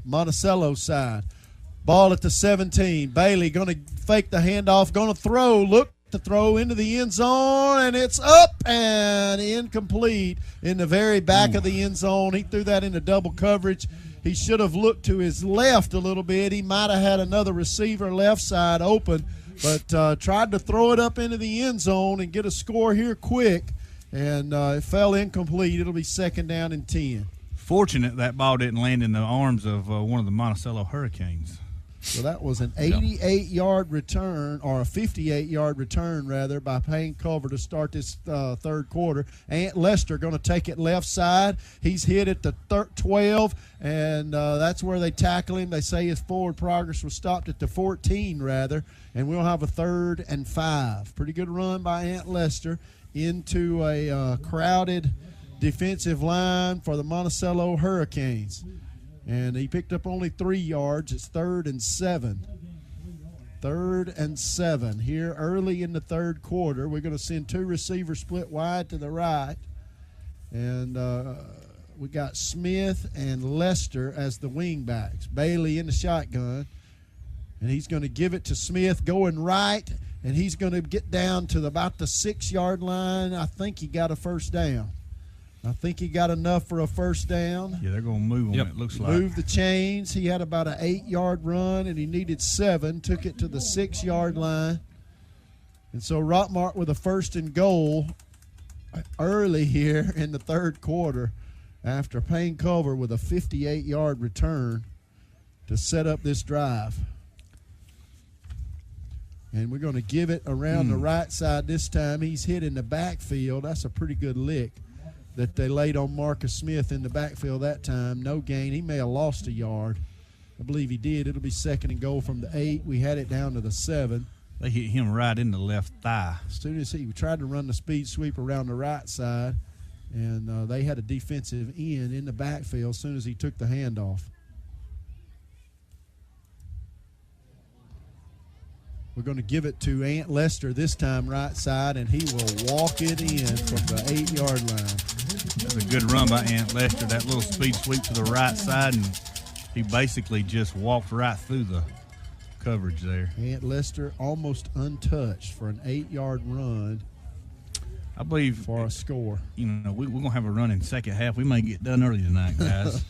Monticello side. Ball at the 17. Bailey going to fake the handoff, going to throw, look to throw into the end zone, and it's up and incomplete in the very back of the end zone. He threw that into double coverage. He should have looked to his left a little bit. He might have had another receiver left side open, but tried to throw it up into the end zone and get a score here quick, and it fell incomplete. It'll be second down and 10. Fortunate that ball didn't land in the arms of one of the Monticello Hurricanes. So that was an 88-yard return, or a 58-yard return, rather, by Payne Culver to start this third quarter. Ant Lester going to take it left side. He's hit at the 12, and that's where they tackle him. They say his forward progress was stopped at the 14, rather, and we'll have a 3rd and 5. Pretty good run by Ant Lester into a crowded defensive line for the Monticello Hurricanes. And he picked up only 3 yards. It's 3rd and 7. 3rd and 7 here early in the third quarter. We're going to send 2 receivers split wide to the right. And we got Smith and Lester as the wing backs. Bailey in the shotgun. And he's going to give it to Smith going right. And he's going to get down to about the 6-yard line. I think he got a first down. I think he got enough for a first down. Yeah, they're going to move him, it looks like. Move the chains. He had about an 8-yard run, and he needed 7. Took it to the 6-yard line. And so Rockmart with a 1st and goal early here in the third quarter after Payne Culver with a 58-yard return to set up this drive. And we're going to give it around the right side this time. He's hit in the backfield. That's a pretty good lick that they laid on Marcus Smith in the backfield that time. No gain. He may have lost a yard. I believe he did. It'll be 2nd and goal from the 8. We had it down to the 7. They hit him right in the left thigh. As soon as he tried to run the speed sweep around the right side, and they had a defensive end in the backfield as soon as he took the handoff. We're going to give it to Ant Lester this time right side, and he will walk it in from the 8-yard line. That's a good run by Ant Lester. That little speed sweep to the right side, and he basically just walked right through the coverage there. Ant Lester almost untouched for an 8-yard run. I believe for a score. We're going to have a run in the second half. We may get done early tonight, guys.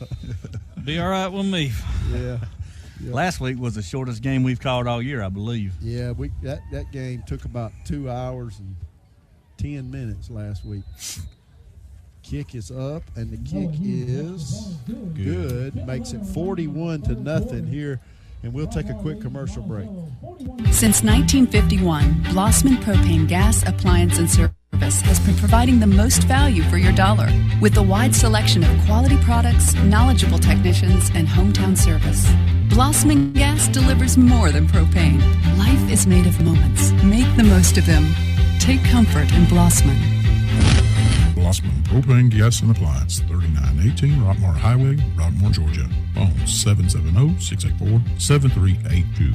Be all right with me. Yeah. Last week was the shortest game we've called all year, I believe. Yeah, that game took about 2 hours and 10 minutes last week. Kick is up, and the kick is good. Makes it 41-0 here, and we'll take a quick commercial break. Since 1951, Blossman Propane Gas, Appliance, and Service has been providing the most value for your dollar with a wide selection of quality products, knowledgeable technicians, and hometown service. Blossman Gas delivers more than propane. Life is made of moments. Make the most of them. Take comfort in Blossman. Blossman Propane Gas and Appliance, 3918 Rockmart Highway, Rockmart, Georgia. Phone 770-684-7382.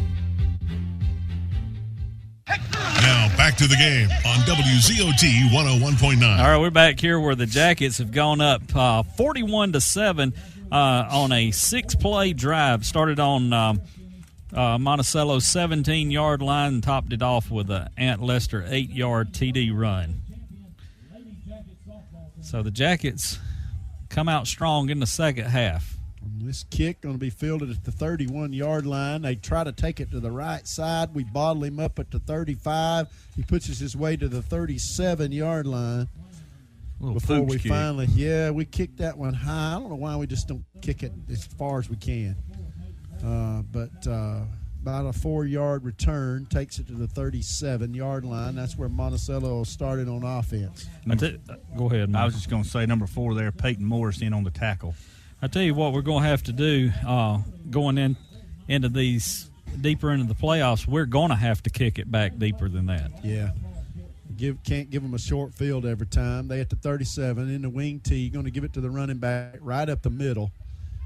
Now back to the game on WZOT 101.9. All right, we're back here where the Jackets have gone up 41-7 on a 6-play drive. Started on Monticello's 17-yard line and topped it off with an Ant Lester 8-yard TD run. So the Jackets come out strong in the second half. This kick going to be fielded at the 31-yard line. They try to take it to the right side. We bottle him up at the 35. He pushes his way to the 37-yard line. Before we finally, we kicked that one high. I don't know why we just don't kick it as far as we can. But about a 4-yard return takes it to the 37-yard line. That's where Monticello started on offense. Go ahead, Mike. I was just going to say number 4 there, Peyton Morris in on the tackle. I tell you what, we're going to have to do going into these deeper into the playoffs. We're going to have to kick it back deeper than that. Yeah, can't give them a short field every time. They at the 37 in the wing tee. Going to give it to the running back right up the middle,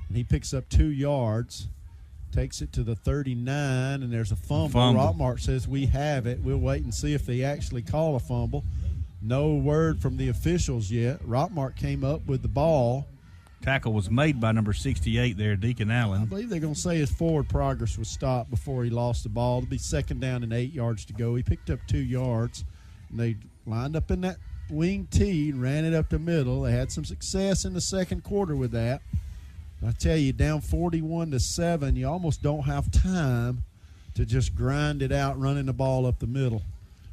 and he picks up 2 yards, takes it to the 39, and there's a fumble. Rockmart says we have it. We'll wait and see if they actually call a fumble. No word from the officials yet. Rockmart came up with the ball. Tackle was made by number 68 there, Deacon Allen. I believe they're going to say his forward progress was stopped before he lost the ball. It'll be 2nd down and 8 yards to go. He picked up 2 yards, and they lined up in that wing tee and ran it up the middle. They had some success in the second quarter with that. I tell you, down 41-7, you almost don't have time to just grind it out running the ball up the middle.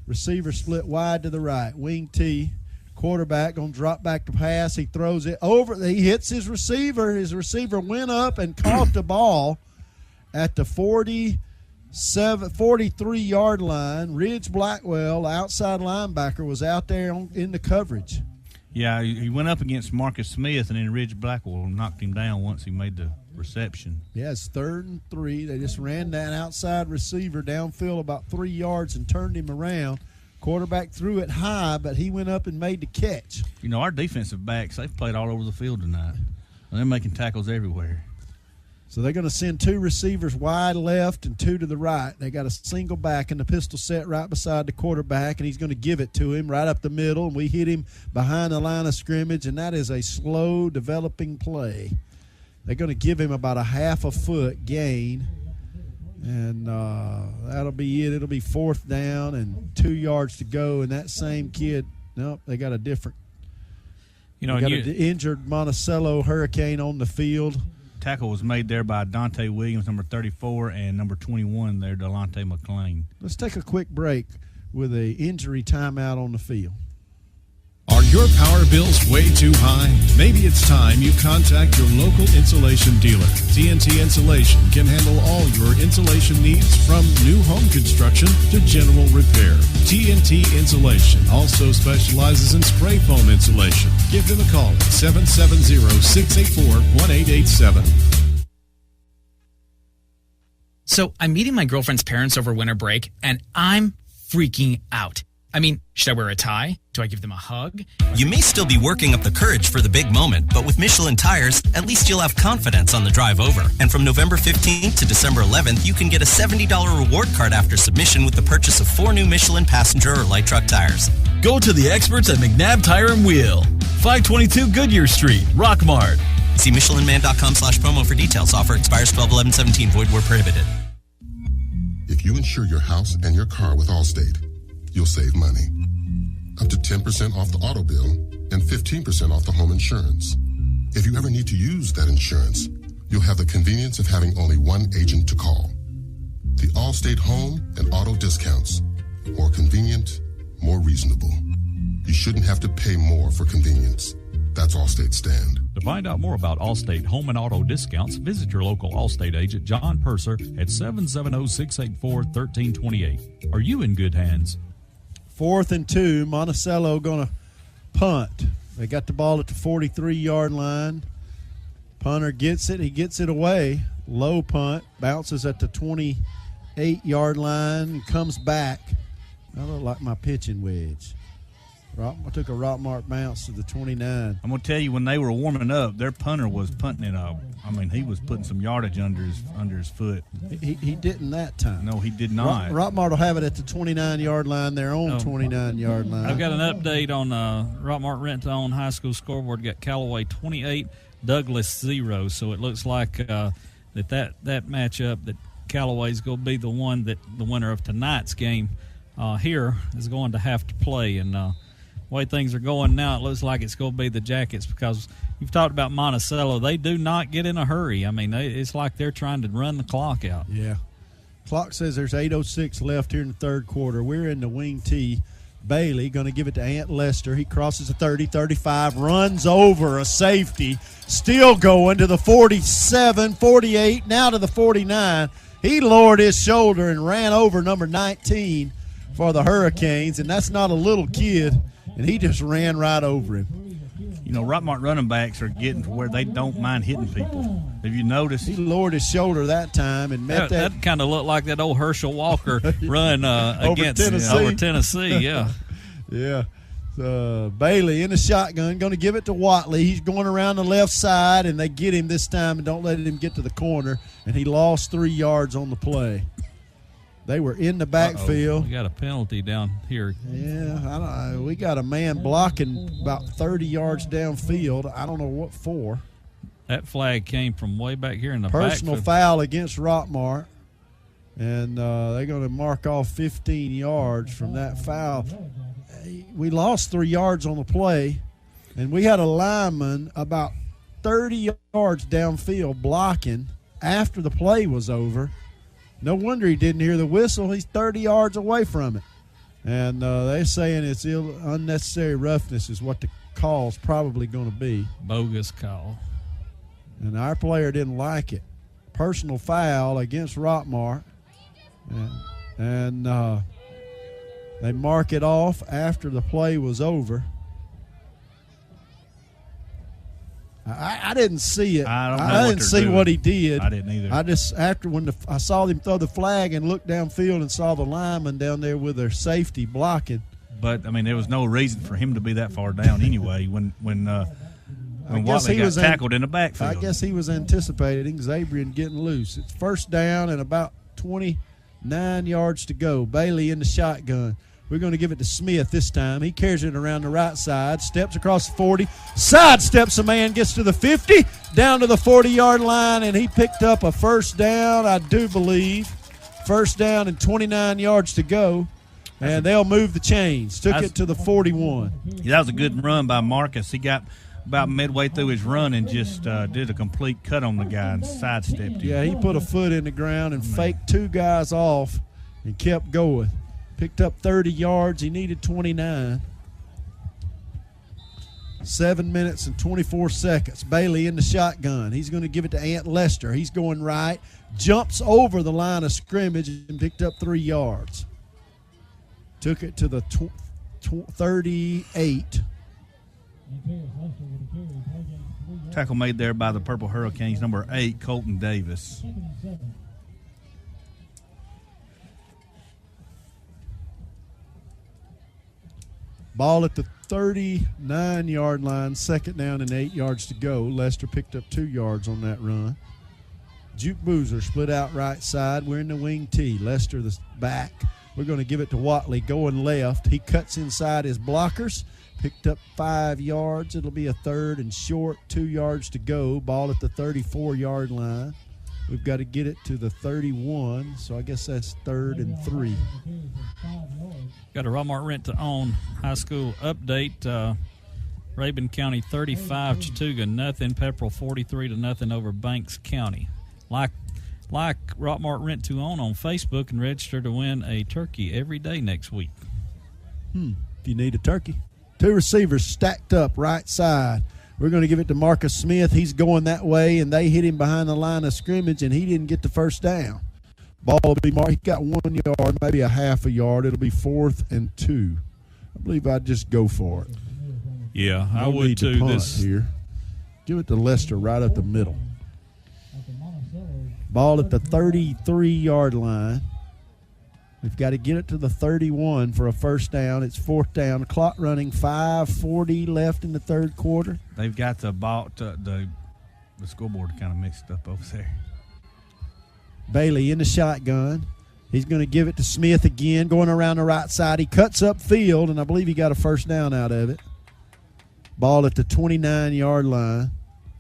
Receiver split wide to the right, wing tee. Quarterback going to drop back to pass. He throws it over. He hits his receiver. His receiver went up and caught the ball at the 43-yard line. Ridge Blackwell, outside linebacker, was out there in the coverage. Yeah, he went up against Marcus Smith, and then Ridge Blackwell knocked him down once he made the reception. Yeah, it's 3rd and 3. They just ran that outside receiver downfield about 3 yards and turned him around. Quarterback threw it high, but he went up and made the catch. Our defensive backs, they've played all over the field tonight. And they're making tackles everywhere. So they're going to send 2 receivers wide left and 2 to the right. They got a single back in the pistol set right beside the quarterback, and he's going to give it to him right up the middle, and we hit him behind the line of scrimmage, and that is a slow developing play. They're going to give him about a half a foot gain. And that'll be it. It'll be 4th down and 2 yards to go. And that same kid, they got a different. Got an injured Monticello Hurricane on the field. Tackle was made there by Dante Williams, number 34, and number 21 there, Delonte McClain. Let's take a quick break with an injury timeout on the field. Are your power bills way too high? Maybe it's time you contact your local insulation dealer. TNT Insulation can handle all your insulation needs from new home construction to general repair. TNT Insulation also specializes in spray foam insulation. Give them a call at 770-684-1887. So I'm meeting my girlfriend's parents over winter break, and I'm freaking out. I mean, should I wear a tie? Do I give them a hug? You may still be working up the courage for the big moment, but with Michelin tires, at least you'll have confidence on the drive over. And from November 15th to December 11th, you can get a $70 reward card after submission with the purchase of 4 new Michelin passenger or light truck tires. Go to the experts at McNabb Tire and Wheel, 522 Goodyear Street, Rockmart. See MichelinMan.com/promo for details. Offer expires 12/11/17. Void where prohibited. If you insure your house and your car with Allstate, you'll save money. up to 10% off the auto bill, and 15% off the home insurance. If you ever need to use that insurance, you'll have the convenience of having only one agent to call. The Allstate Home and Auto Discounts. More convenient, more reasonable. You shouldn't have to pay more for convenience. That's Allstate stand. To find out more about Allstate Home and Auto Discounts, visit your local Allstate agent, John Purser, at 770-684-1328. Are you in good hands? 4th and 2, Monticello going to punt. They got the ball at the 43-yard line. Punter gets it. He gets it away. Low punt. Bounces at the 28-yard line. Comes back. I look like my pitching wedge. I took a Rockmart bounce to the 29. I'm going to tell you, when they were warming up, their punter was punting it up. I mean, he was putting some yardage under his foot. He didn't that time. No, he did not. Rockmart will have it at the 29-yard line, their own 29-yard line. I've got an update on Rockmart Renton High School scoreboard. Got Callaway 28, Douglas 0. So it looks like that matchup that Callaway's going to be the winner of tonight's game here is going to have to play. And way things are going now, it looks like it's going to be the Jackets, because you've talked about Monticello. They do not get in a hurry. I mean, it's like they're trying to run the clock out. Yeah. Clock says there's 8:06 left here in the third quarter. We're in the wing tee. Bailey going to give it to Ant Lester. He crosses the 30, 35, runs over a safety, still going to the 47, 48, now to the 49. He lowered his shoulder and ran over number 19 for the Hurricanes, and that's not a little kid. And he just ran right over him. You know, Rockmart running backs are getting to where they don't mind hitting people. Have you noticed? He lowered his shoulder that time and met that. That kind of looked like that old Herschel Walker run against Tennessee. Yeah. Yeah. Bailey in the shotgun, going to give it to Watley. He's going around the left side, and they get him this time and don't let him get to the corner. And he lost 3 yards on the play. They were in the backfield. We got a penalty down here. Yeah, we got a man blocking about 30 yards downfield. I don't know what for. That flag came from way back here in the personal foul against Rockmart, and they're going to mark off 15 yards from that foul. We lost 3 yards on the play, and we had a lineman about 30 yards downfield blocking after the play was over. No wonder he didn't hear the whistle. He's 30 yards away from it. And they're saying it's unnecessary roughness is what the call's probably going to be. Bogus call. And our player didn't like it. Personal foul against Rockmart. And they mark it off after the play was over. I didn't see it. I didn't see what he did. I didn't either. I just I saw him throw the flag and looked downfield and saw the lineman down there with their safety blocking. But I mean, there was no reason for him to be that far down anyway. When Watley got tackled in the backfield, I guess he was anticipating Zabrian getting loose. It's first down and about 29 yards to go. Bailey in the shotgun. We're going to give it to Smith this time. He carries it around the right side, steps across the 40, sidesteps a man, gets to the 50, down to the 40-yard line, and he picked up a first down, I do believe. First down and 29 yards to go, and they'll move the chains. Took it to the 41. Yeah, that was a good run by Marcus. He got about midway through his run and just did a complete cut on the guy and sidestepped him. Yeah, he put a foot in the ground and faked 2 guys off and kept going. Picked up 30 yards. He needed 29. 7 minutes and 24 seconds. Bailey in the shotgun. He's going to give it to Ant Lester. He's going right. Jumps over the line of scrimmage and picked up 3 yards. Took it to the 38. Tackle made there by the Purple Hurricanes, number 8, Colton Davis. Ball at the 39-yard line, second down and 8 yards to go. Lester picked up 2 yards on that run. Juke Boozer split out right side. We're in the wing tee. Lester the back. We're going to give it to Watley going left. He cuts inside his blockers. Picked up 5 yards. It'll be a third and short, 2 yards to go. Ball at the 34-yard line. We've got to get it to the 31, so I guess that's 3rd and 3. Got a Rockmart rent-to-own high school update. Rabun County 35, Chattooga nothing. Pepperell 43-0 over Banks County. Like Rockmart rent-to-own on Facebook and register to win a turkey every day next week. If you need a turkey. 2 receivers stacked up right side. We're going to give it to Marcus Smith. He's going that way, and they hit him behind the line of scrimmage, and he didn't get the first down. Ball will be marked. He got 1 yard, maybe a half a yard. It'll be 4th and 2. I believe I'd just go for it. Yeah, I would too. This here. Give it to Lester right up the middle. Ball at the 33-yard line. We've got to get it to the 31 for a first down. It's 4th down. Clock running, 5:40 left in the third quarter. They've got the scoreboard kind of mixed up over there. Bailey in the shotgun. He's going to give it to Smith again, going around the right side. He cuts up field, and I believe he got a first down out of it. Ball at the 29-yard line.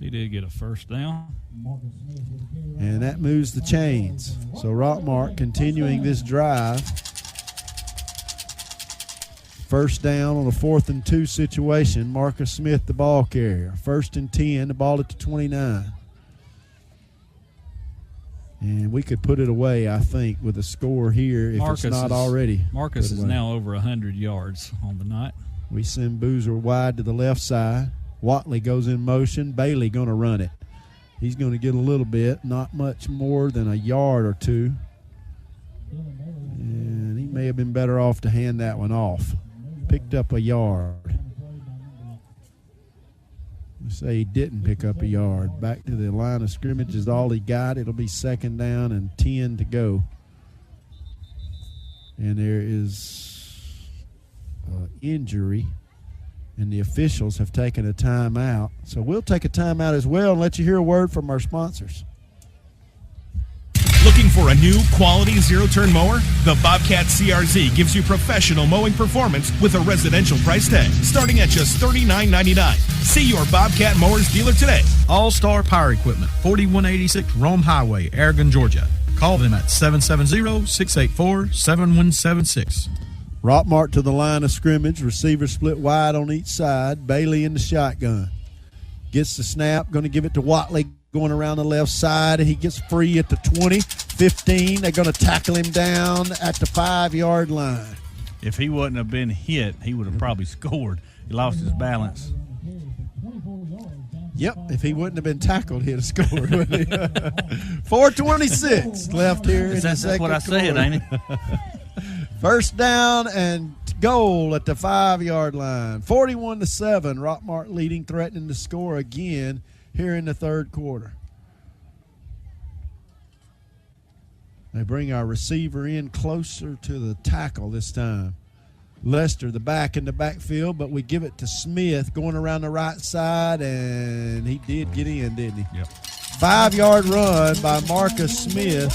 He did get a first down. And that moves the chains. So Rockmart continuing this drive. First down on a 4th and 2 situation. Marcus Smith, the ball carrier. 1st and 10, the ball at the 29. And we could put it away, I think, with a score here if it's not already. Marcus is now over 100 yards on the night. We send Boozer wide to the left side. Watley goes in motion. Bailey going to run it. He's going to get a little bit, not much more than a yard or 2. And he may have been better off to hand that one off. Picked up a yard. We say he didn't pick up a yard. Back to the line of scrimmage is all he got. It'll be 2nd down and 10 to go. And there is injury, and the officials have taken a timeout. So we'll take a timeout as well and let you hear a word from our sponsors. Looking for a new quality zero-turn mower? The Bobcat CRZ gives you professional mowing performance with a residential price tag starting at just $39.99. See your Bobcat Mowers dealer today. All-Star Power Equipment, 4186 Rome Highway, Aragon, Georgia. Call them at 770-684-7176. Rockmart to the line of scrimmage. Receivers split wide on each side. Bailey in the shotgun. Gets the snap. Going to give it to Watley going around the left side. He gets free at the 20, 15. They're going to tackle him down at the 5-yard line. If he wouldn't have been hit, he would have probably scored. He lost his balance. Yep, if he wouldn't have been tackled, he'd have scored, wouldn't he? 4:26 left here in the second quarter. That's what I said, ain't it? First down and goal at the 5-yard line. 41-7. Rockmart leading, threatening to score again here in the third quarter. They bring our receiver in closer to the tackle this time. Lester, the back in the backfield, but we give it to Smith going around the right side, and he did get in, didn't he? Yep. 5-yard run by Marcus Smith,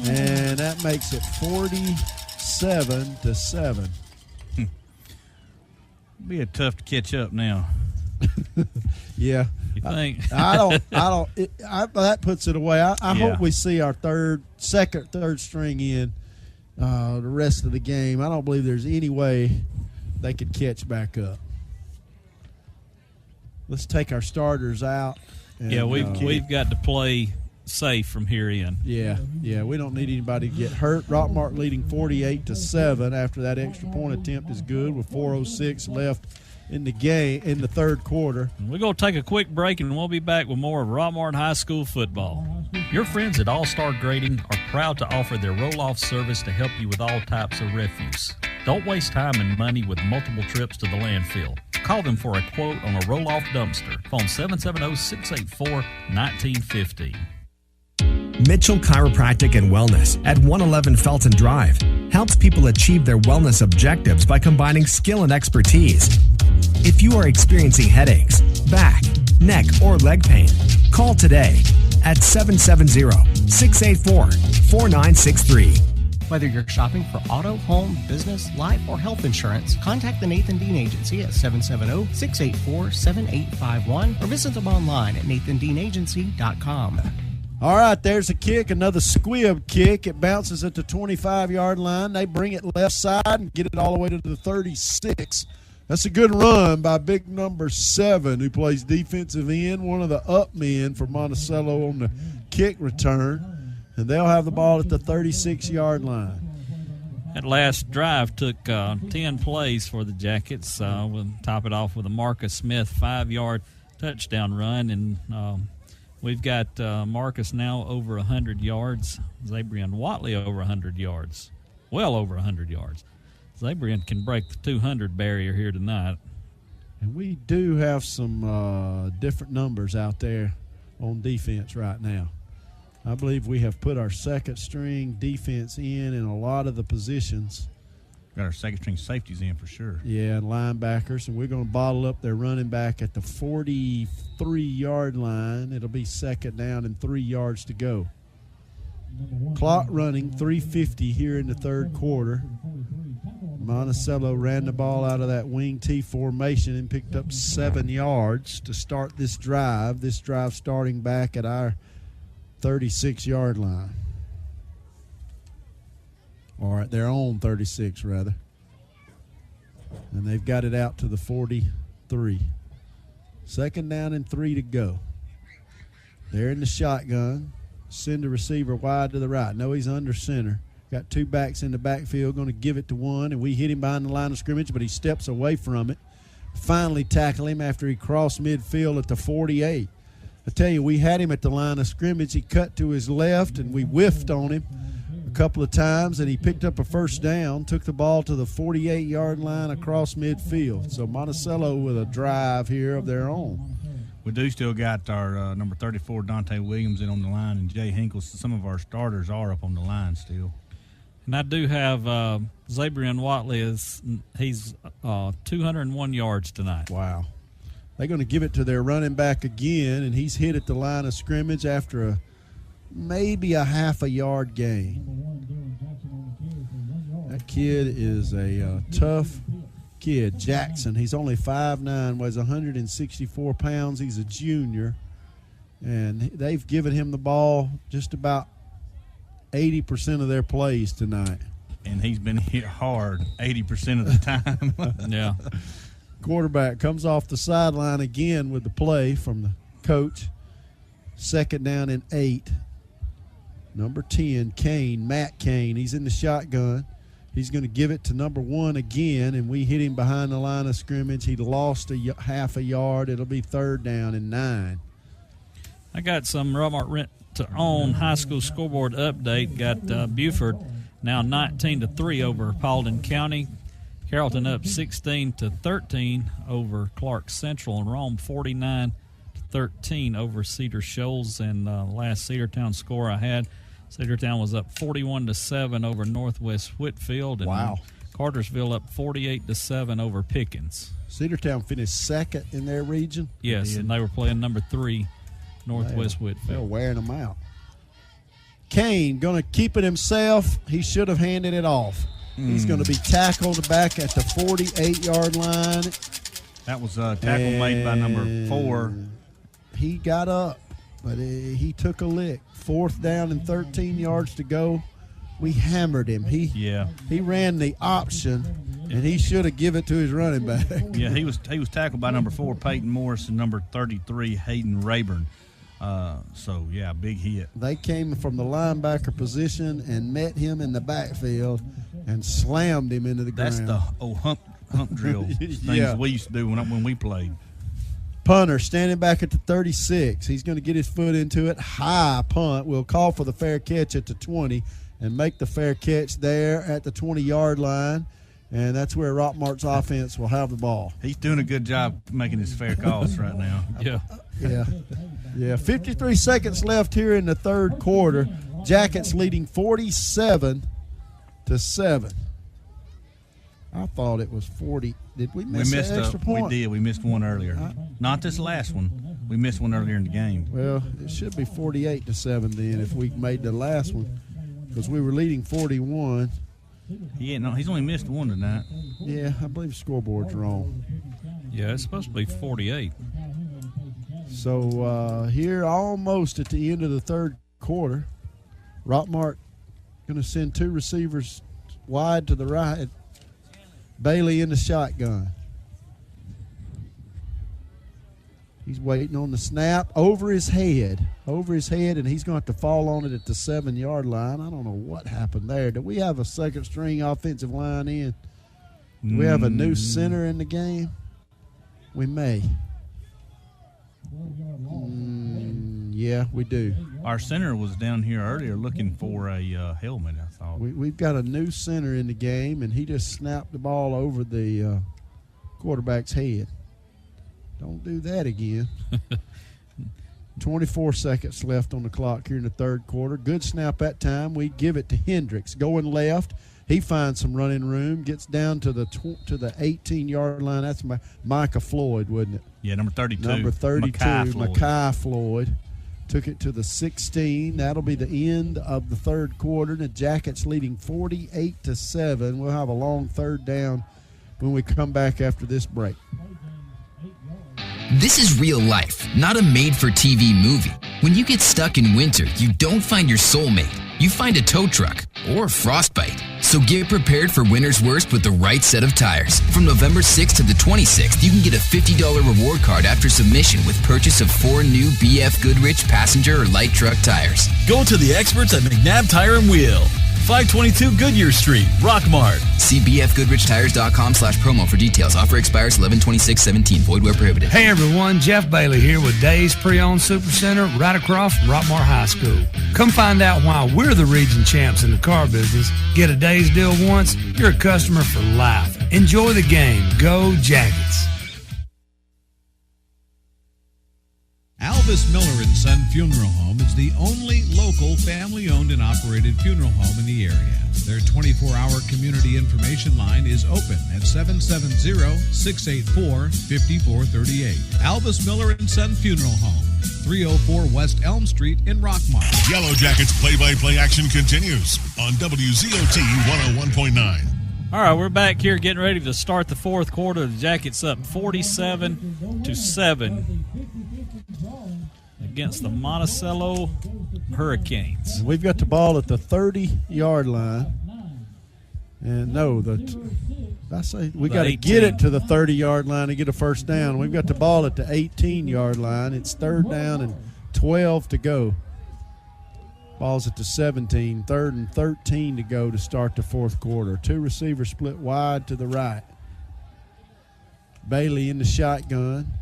and that makes it 47-7. Be a tough to catch up now. Yeah. You think? That puts it away. I hope we see our third string in the rest of the game. I don't believe there's any way they could catch back up. Let's take our starters out. And, we've got to play safe from here in. Yeah, we don't need anybody to get hurt. Rockmart leading 48-7 after that extra point attempt is good with 4:06 left in the game in the third quarter. We're going to take a quick break, and we'll be back with more of Rockmart High School football. Your friends at All-Star Grading are proud to offer their roll-off service to help you with all types of refuse. Don't waste time and money with multiple trips to the landfill. Call them for a quote on a roll-off dumpster. Phone 770-684-1915. Mitchell Chiropractic and Wellness at 111 Felton Drive helps people achieve their wellness objectives by combining skill and expertise. If you are experiencing headaches, back, neck, or leg pain, call today at 770-684-4963. Whether you're shopping for auto, home, business, life, or health insurance, contact the Nathan Dean Agency at 770-684-7851 or visit them online at nathandeanagency.com. All right, there's a kick, another squib kick. It bounces at the 25-yard line. They bring it left side and get it all the way to the 36. That's a good run by big number 7, who plays defensive end, one of the up men for Monticello on the kick return. And they'll have the ball at the 36-yard line. That last drive took 10 plays for the Jackets. We'll top it off with a Marcus Smith 5-yard touchdown run. And we've got Marcus now over 100 yards. Zabrian Watley over 100 yards. Well over 100 yards. Zabrian can break the 200 barrier here tonight. And we do have some different numbers out there on defense right now. I believe we have put our second-string defense in a lot of the positions. Got our second-string safeties in for sure. Yeah, and linebackers. And we're going to bottle up their running back at the 43-yard line. It'll be second down and 3 yards to go. Clock running, 3:50 here in the third quarter. Monticello ran the ball out of that wing T formation and picked up 7 yards to start this drive. This drive starting back at our 36-yard line. All right, their own 36, rather. And they've got it out to the 43. Second down and 3 to go. They're in the shotgun. Send the receiver wide to the right. No, he's under center. Got 2 backs in the backfield, going to give it to one, and we hit him behind the line of scrimmage, but he steps away from it. Finally tackle him after he crossed midfield at the 48. I tell you, we had him at the line of scrimmage. He cut to his left, and we whiffed on him a couple of times, and he picked up a first down, took the ball to the 48-yard line across midfield. So Monticello with a drive here of their own. We do still got our number 34, Dante Williams, in on the line, and Jay Hinkle. Some of our starters are up on the line still. And I do have Zabrian Watley. He's 201 yards tonight. Wow. They're going to give it to their running back again, and he's hit at the line of scrimmage after maybe a half a yard gain. That kid is a tough kid, Jackson. He's only 5'9", weighs 164 pounds. He's a junior, and they've given him the ball just about 80% of their plays tonight. And he's been hit hard 80% of the time. Yeah. Quarterback comes off the sideline again with the play from the coach. Second down and 8. Number 10, Kane, Matt Kane. He's in the shotgun. He's going to give it to number 1 again, and we hit him behind the line of scrimmage. He lost half a yard. It'll be third down and 9. I got some Rockmart rent-to-own high school scoreboard update. Got Buford now 19-3 over Paulding County. Carrollton up 16-13 over Clark Central, and Rome 49-13 over Cedar Shoals. And last Cedartown score I had, Cedartown was up 41-7 over Northwest Whitfield, and wow. Cartersville up 48-7 over Pickens. Cedartown finished second in their region. Yes, and they were playing number 3, Northwest Whitfield. They're wearing them out. Kane going to keep it himself. He should have handed it off. He's going to be tackled back at the 48-yard line. That was a tackle made by number 4. He got up, but he took a lick. Fourth down and 13 yards to go. We hammered him. He ran the option, and he should have given it to his running back. Yeah, he was tackled by number 4, Peyton Morris, and number 33, Hayden Rayburn. Big hit. They came from the linebacker position and met him in the backfield and slammed him into the ground. That's the old hump drill things we used to do when we played. Punter standing back at the 36. He's going to get his foot into it. High punt. We'll call for the fair catch at the 20 and make the fair catch there at the 20-yard line. And that's where Rockmart's offense will have the ball. He's doing a good job making his fair calls right now. Yeah, 53 seconds left here in the third quarter. Jackets leading 47-7. I thought it was 40. Did we miss an extra point? We did. We missed one earlier. Not this last one. We missed one earlier in the game. Well, it should be 48-7 then if we made the last one, because we were leading 41. He's only missed one tonight. Yeah, I believe the scoreboard's wrong. Yeah, it's supposed to be 48. So here almost at the end of the third quarter. Rockmart going to send 2 receivers wide to the right. Bailey in the shotgun. He's waiting on the snap over his head, and he's going to have to fall on it at the 7-yard line. I don't know what happened there. Do we have a second-string offensive line in? Do we have a new center in the game? We may. Yeah, we do. Our center was down here earlier looking for a helmet, I thought. We've got a new center in the game, and he just snapped the ball over the quarterback's head. Don't do that again. 24 seconds left on the clock here in the third quarter. Good snap that time. We give it to Hendricks. Going left. He finds some running room, gets down to the 18-yard line. That's Micah Floyd, wasn't it? Yeah, number 32. Number 32, Makai Floyd. Took it to the 16. That'll be the end of the third quarter. The Jackets leading 48-7. We'll have a long third down when we come back after this break. This is real life, not a made-for-TV movie. When you get stuck in winter, you don't find your soulmate. You find a tow truck or frostbite. So get prepared for winter's worst with the right set of tires. From November 6th to the 26th, you can get a $50 reward card after submission with purchase of 4 new BF Goodrich passenger or light truck tires. Go to the experts at McNabb Tire and Wheel. 522 Goodyear Street, Rockmart. See bfgoodrichtires.com/promo for details. Offer expires 11/26/17. Void where prohibited. Hey everyone, Jeff Bailey here with Days Pre-Owned Supercenter right across from Rockmart High School. Come find out why we're the region champs in the car business. Get a Days deal once, you're a customer for life. Enjoy the game. Go Jackets. Alvis Miller & Son Funeral Home is the only local family-owned and operated funeral home in the area. Their 24-hour community information line is open at 770-684-5438. Alvis Miller & Son Funeral Home, 304 West Elm Street in Rockmart. Yellow Jackets play-by-play action continues on WZOT 101.9. All right, we're back here getting ready to start the fourth quarter. The Jackets up 47-7 against the Monticello Hurricanes. We've got the ball at the 30-yard line. And we got to get it to the 30-yard line to get a first down. We've got the ball at the 18-yard line. It's third down and 12 to go. Ball's at the 17, third and 13 to go to start the fourth quarter. 2 receivers split wide to the right. Bailey in the shotgun.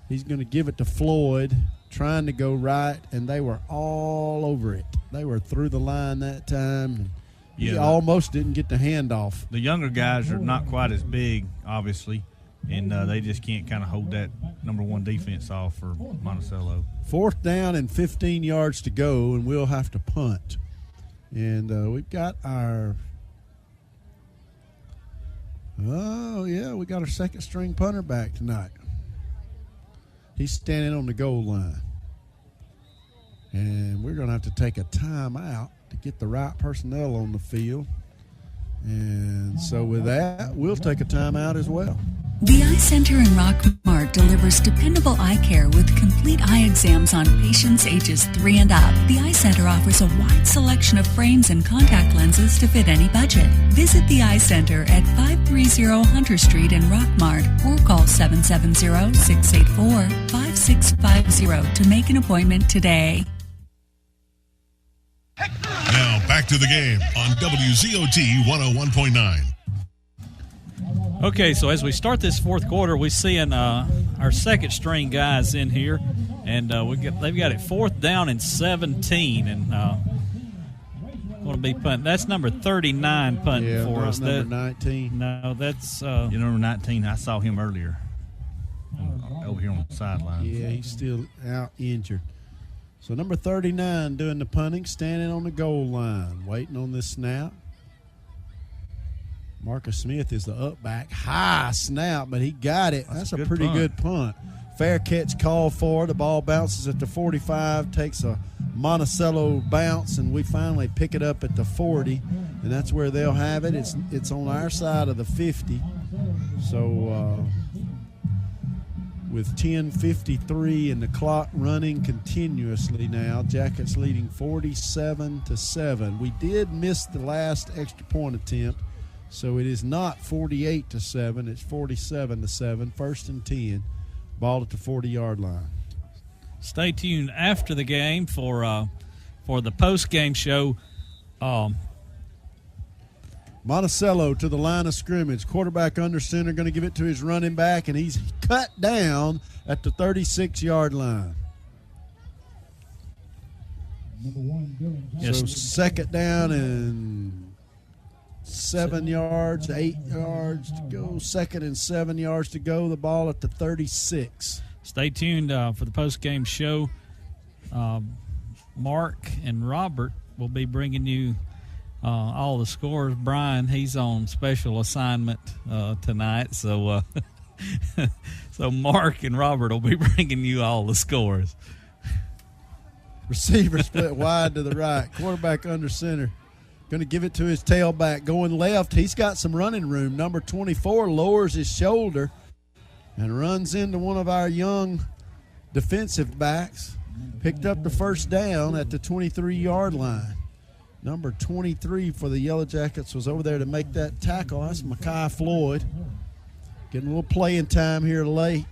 He's going to give it to Floyd, trying to go right, and they were all over it. They were through the line that time. He almost didn't get the handoff. The younger guys are not quite as big, obviously, and they just can't kind of hold that number 1 defense off for Monticello. Fourth down and 15 yards to go, and we'll have to punt. And we've got our we got our second-string punter back tonight. He's standing on the goal line. And we're going to have to take a timeout to get the right personnel on the field. And so with that, we'll take a timeout as well. The Eye Center in Rockmart delivers dependable eye care with complete eye exams on patients ages 3 and up. The Eye Center offers a wide selection of frames and contact lenses to fit any budget. Visit the Eye Center at 530 Hunter Street in Rockmart or call 770-684-5650 to make an appointment today. Now back to the game on WZOT 101.9. Okay, so as we start this fourth quarter, we're seeing our second-string guys in here, and they've got it 4th down and 17, and going to be punting. That's number 39 punting for us. Number 19. No, that's number 19. I saw him earlier over here on the sideline. Yeah, he's still out injured. So number 39 doing the punting, standing on the goal line, waiting on this snap. Marcus Smith is the up back. High snap, but he got it. That's a pretty good punt. Fair catch called for. The ball bounces at the 45, takes a Monticello bounce, and we finally pick it up at the 40, and that's where they'll have it. It's on our side of the 50. So with 10:53 and the clock running continuously now. Jackets leading 47-7. We did miss the last extra point attempt, so it is not 48-7. It's 47-7. 1st and 10. Ball at the 40-yard line. Stay tuned after the game for the post-game show. Monticello to the line of scrimmage. Quarterback under center, going to give it to his running back, and he's cut down at the 36-yard line. So 2nd down and 7 yards, 8 yards to go. 2nd and 7 yards to go. The ball at the 36. Stay tuned for the post-game show. Mark and Robert will be bringing you all the scores. Brian, he's on special assignment tonight, so so Mark and Robert will be bringing you all the scores. Receiver split wide to the right. Quarterback under center. Going to give it to his tailback. Going left. He's got some running room. Number 24 lowers his shoulder and runs into one of our young defensive backs. Picked up the 1st down at the 23-yard line. Number 23 for the Yellow Jackets was over there to make that tackle. That's Mekhi Floyd. Getting a little playing time here late.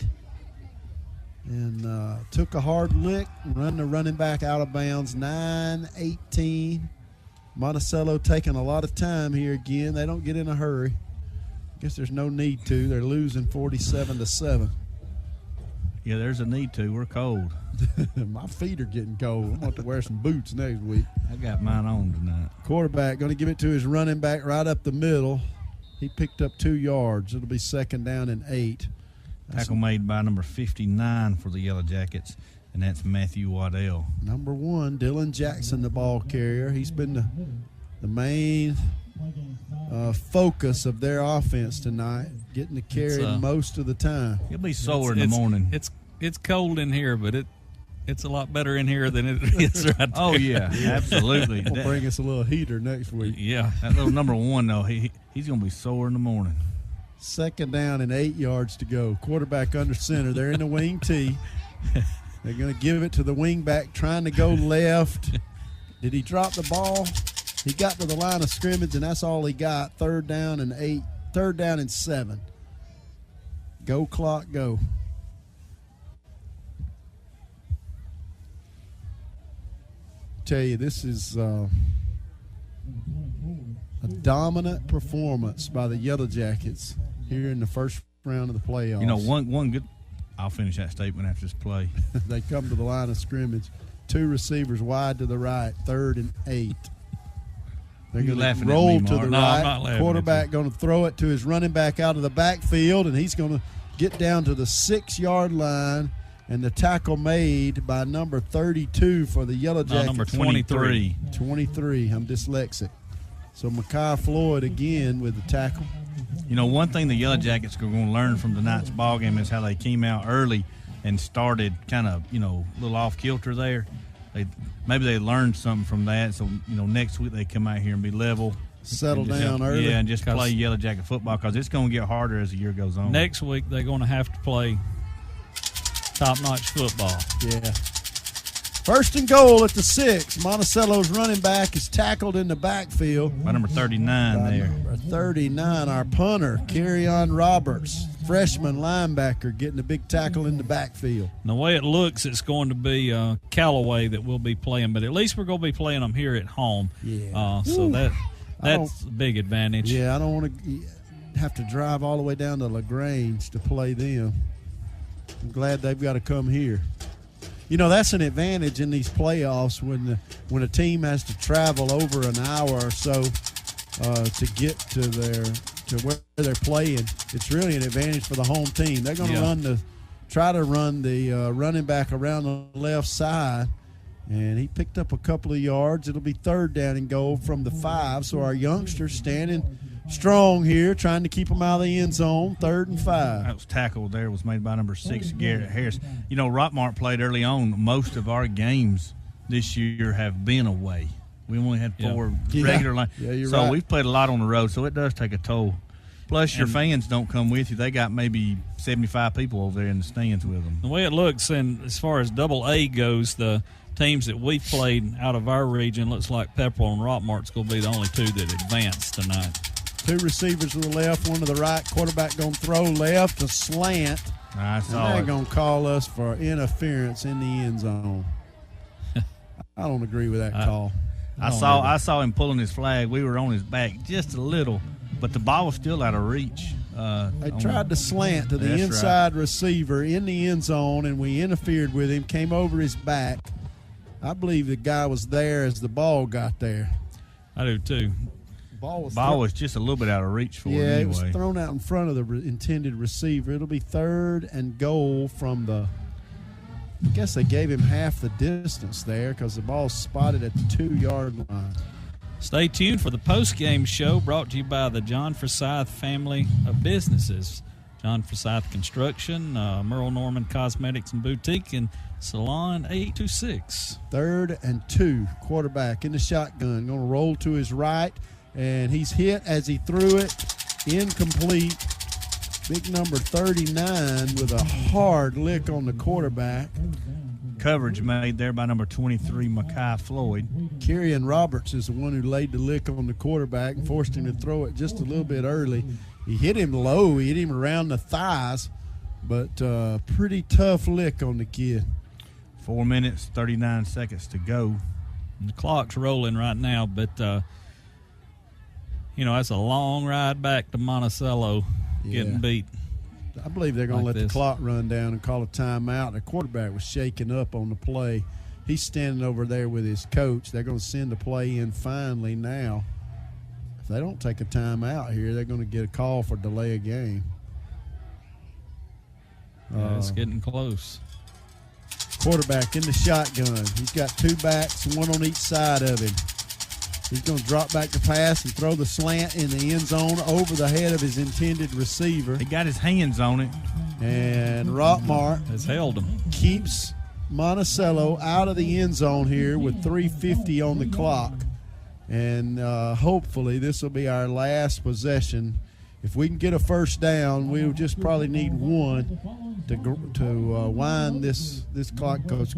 And took a hard lick, run the running back out of bounds. 9-18. Monticello taking a lot of time here again. They don't get in a hurry. Guess there's no need to. They're losing 47-7. Yeah, there's a need to. We're cold. My feet are getting cold. I'm going to have to wear some boots next week. I got mine on tonight. Quarterback going to give it to his running back right up the middle. He picked up 2 yards. It'll be 2nd down and 8. Tackle made by number 59 for the Yellow Jackets, and that's Matthew Waddell. Number 1, Dylan Jackson, the ball carrier. He's been the main focus of their offense tonight, getting the carry most of the time. He'll be sore in the morning. It's cold in here, but it's a lot better in here than it is right there. Oh, yeah, absolutely. We'll bring us a little heater next week. Yeah. That little number 1, though, he's going to be sore in the morning. 2nd down and 8 yards to go. Quarterback under center. They're in the wing tee. They're going to give it to the wing back, trying to go left. Did he drop the ball? He got to the line of scrimmage, and that's all he got. 3rd down and 8. 3rd down and 7. Go clock, go. Tell you, this is a dominant performance by the Yellow Jackets here in the first round of the playoffs. You know, one good – I'll finish that statement after this play. They come to the line of scrimmage. 2 receivers wide to the right, 3rd and 8. They're going to roll to the right. Quarterback going to throw it to his running back out of the backfield, and he's going to get down to the 6-yard line. And the tackle made by number 32 for the Yellow Jackets. Number 23. 23. I'm dyslexic. So Mekhi Floyd again with the tackle. You know, one thing the Yellow Jackets are going to learn from tonight's ball game is how they came out early and started kind of, a little off kilter there. Maybe they learned something from that. So, next week they come out here and be level. Settle down early. Yeah, and just play Yellow Jacket football because it's going to get harder as the year goes on. Next week they're going to have to play top-notch football. Yeah. 1st and goal at the 6. Monticello's running back is tackled in the backfield. By number 39 there. Number 39, our punter, Kerryon Roberts, freshman linebacker, getting a big tackle in the backfield. And the way it looks, it's going to be Callaway that we'll be playing, but at least we're going to be playing them here at home. Yeah. So that's a big advantage. Yeah, I don't want to have to drive all the way down to LaGrange to play them. I'm glad they've got to come here. That's an advantage in these playoffs when a team has to travel over an hour or so to get to where they're playing. It's really an advantage for the home team. They're going to try to run the running back around the left side, and he picked up a couple of yards. It'll be 3rd down and goal from the 5. So our youngsters standing strong here, trying to keep them out of the end zone. 3rd and 5. That was tackled there, was made by number 6, Garrett Harris. Rockmart played early on. Most of our games this year have been away. We only had 4 regular lines. Yeah, you're so right. we've played a lot on the road, so it does take a toll. Plus, your fans don't come with you. They got maybe 75 people over there in the stands with them. The way it looks, and as far as Double A goes, the teams that we've played out of our region looks like Pepperell and Rockmart's going to be the only two that advance tonight. 2 receivers to the left, 1 to the right. Quarterback going to throw left to slant. I saw and they're it. going to call us for interference in the end zone. I don't agree with that call. I saw him pulling his flag. We were on his back just a little, but the ball was still out of reach. They tried to slant to the inside receiver in the end zone, and we interfered with him, came over his back. I believe the guy was there as the ball got there. I do too. Ball was just a little bit out of reach for him anyway. Yeah, it was thrown out in front of the intended receiver. It'll be 3rd and goal from the – I guess they gave him half the distance there because the ball's spotted at the 2-yard line. Stay tuned for the post-game show brought to you by the John Forsyth family of businesses. John Forsyth Construction, Merle Norman Cosmetics and Boutique, and Salon 826. 3rd and 2. Quarterback in the shotgun. Going to roll to his right, and he's hit as he threw it. Incomplete. Big number 39 with a hard lick on the quarterback. Coverage made there by number 23, Makai Floyd. Kieran Roberts is the one who laid the lick on the quarterback and forced him to throw it just a little bit early. He hit him low. He hit him around the thighs, but pretty tough lick on the kid. 4 minutes, 39 seconds to go. And the clock's rolling right now, but, that's a long ride back to Monticello. Getting beat. I believe they're going to let the clock run down and call a timeout. The quarterback was shaking up on the play. He's standing over there with his coach. They're going to send the play in finally now. If they don't take a timeout here, they're going to get a call for delay of game. It's getting close. Quarterback in the shotgun. He's got 2 backs, 1 on each side of him. He's going to drop back the pass and throw the slant in the end zone over the head of his intended receiver. He got his hands on it. And Rockmart has held him. Keeps Monticello out of the end zone here with 3:50 on the clock. And hopefully this will be our last possession. If we can get a first down, we'll just probably need 1 to wind this clock, because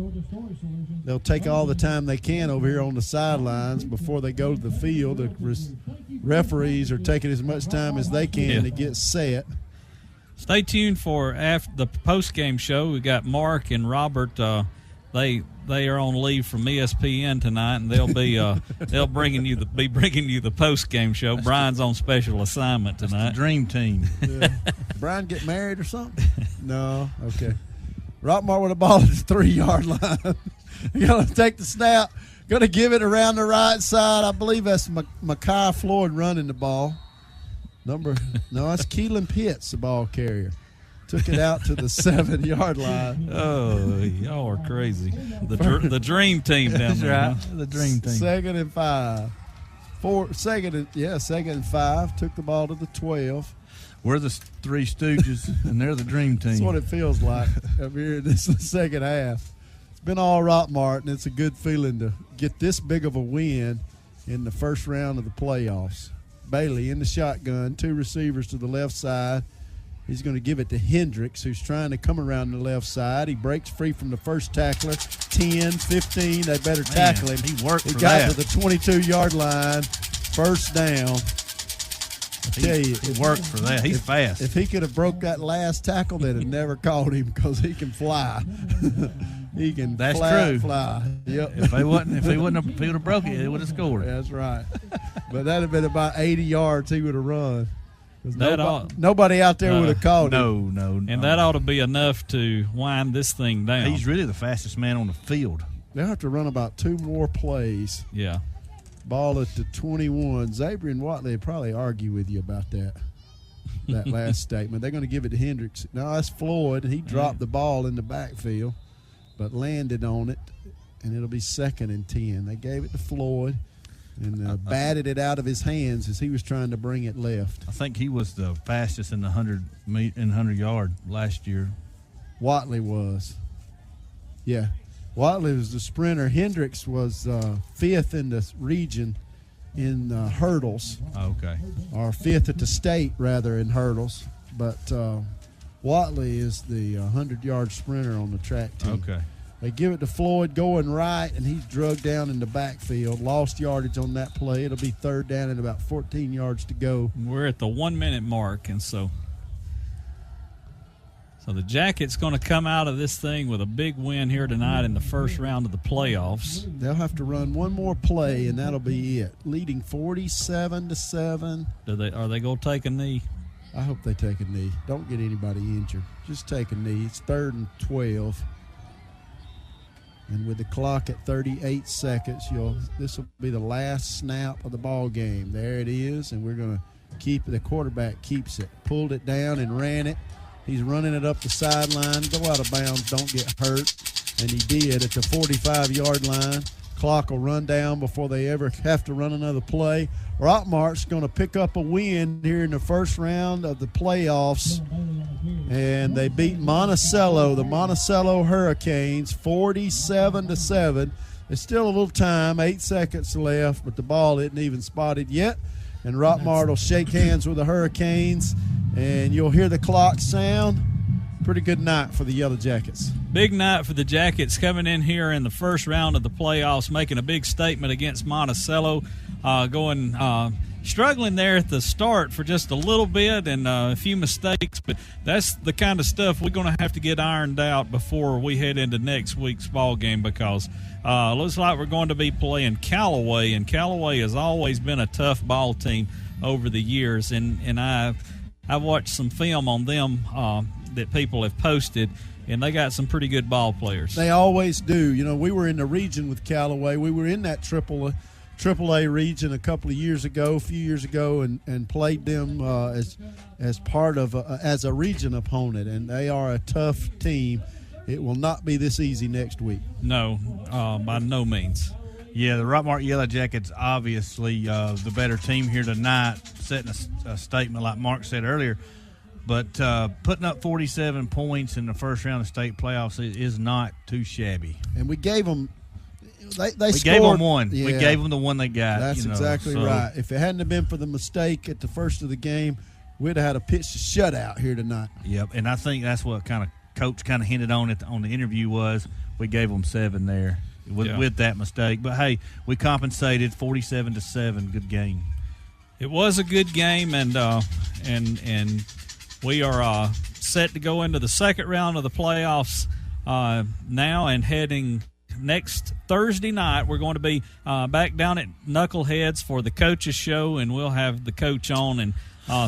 they'll take all the time they can over here on the sidelines before they go to the field. The referees are taking as much time as they can to get set. Stay tuned for after the post-game show. We got Mark and Robert. They are on leave from ESPN tonight, and they'll be bringing you the post-game show. Brian's on special assignment tonight. That's the dream team. Yeah. Brian get married or something? No. Okay. Rockmart with the ball at the 3-yard line. Going to take the snap. Going to give it around the right side. I believe that's Makai Floyd running the ball. No, that's Keelan Pitts, the ball carrier. Took it out to the 7-yard line. Oh, y'all are crazy. The dream team down there. Right. The dream team. 2nd and 5. Second and 5. Took the ball to the 12. We're the Three Stooges, and they're the dream team. That's what it feels like up here in this second half. It's been all Rockmart, and it's a good feeling to get this big of a win in the first round of the playoffs. Bailey in the shotgun, 2 receivers to the left side. He's going to give it to Hendricks, who's trying to come around the left side. He breaks free from the first tackler. 10, 15, they better tackle him. He worked for got that. to the 22-yard line. First down. I tell you, He worked for that. He's fast. If he could have broke that last tackle, they'd have never caught him, because he can fly. He can That's flat true. fly. Yep. If he would have broke it, he would have scored. That's right. But that'd have been about 80 yards he would have run. That Nobody out there would have caught No. him. And that ought to be enough to wind this thing down. He's really the fastest man on the field. They'll have to run about 2 more plays. Yeah. Ball at the 21. Xavier and Watley would probably argue with you about that last statement. They're going to give it to Hendricks. No, that's Floyd. He dropped the ball in the backfield, but landed on it, and it'll be 2nd and 10. They gave it to Floyd and batted it out of his hands as he was trying to bring it left. I think he was the fastest in the 100-yard last year. Watley was. Yeah. Watley was the sprinter. Hendricks was 5th in the region in hurdles. Okay. Or 5th at the state, rather, in hurdles. But Watley is the 100-yard sprinter on the track team. Okay. They give it to Floyd going right, and he's drugged down in the backfield. Lost yardage on that play. It'll be 3rd down and about 14 yards to go. We're at the 1-minute mark, and so the Jackets going to come out of this thing with a big win here tonight in the first round of the playoffs. They'll have to run one more play, and that'll be it. Leading 47-7. Are they going to take a knee? I hope they take a knee. Don't get anybody injured. Just take a knee. It's 3rd and 12. And with the clock at 38 seconds, this will be the last snap of the ball game. There it is, and we're going to keep it. The quarterback keeps it. Pulled it down and ran it. He's running it up the sideline. Go out of bounds. Don't get hurt. And he did at the 45-yard line. Clock will run down before they ever have to run another play. Rockmart's going to pick up a win here in the first round of the playoffs. And they beat Monticello, the Monticello Hurricanes, 47-7. There's still a little time, 8 seconds left, but the ball isn't even spotted yet. And Rockmart will shake hands with the Hurricanes, and you'll hear the clock sound. Pretty good night for the Yellow Jackets. Big night for the Jackets coming in here in the first round of the playoffs, making a big statement against Monticello, struggling there at the start for just a little bit and a few mistakes, but that's the kind of stuff we're going to have to get ironed out before we head into next week's ball game, because looks like we're going to be playing Callaway, and Callaway has always been a tough ball team over the years, and I've watched some film on them that people have posted, and they got some pretty good ball players. They always do. You know, we were in the region with Callaway. We were in that AAA region a few years ago, and played them as part of as a region opponent, and they are a tough team. It will not be this easy next week. No, by no means. Yeah, the Rockmart Yellow Jackets, obviously the better team here tonight, setting a statement like Mark said earlier. But putting up 47 points in the first round of state playoffs is not too shabby. And we gave them we gave them one. Yeah, we gave them the one they got. That's exactly right. If it hadn't have been for the mistake at the first of the game, we'd have had a pitch to shutout here tonight. Yep, and I think that's what Coach hinted on on the interview was we gave them 7 there with that mistake. But, hey, we compensated 47-7. Good game. It was a good game, and we are set to go into the second round of the playoffs now, and heading next Thursday night. We're going to be back down at Knuckleheads for the coaches show, and we'll have the coach on and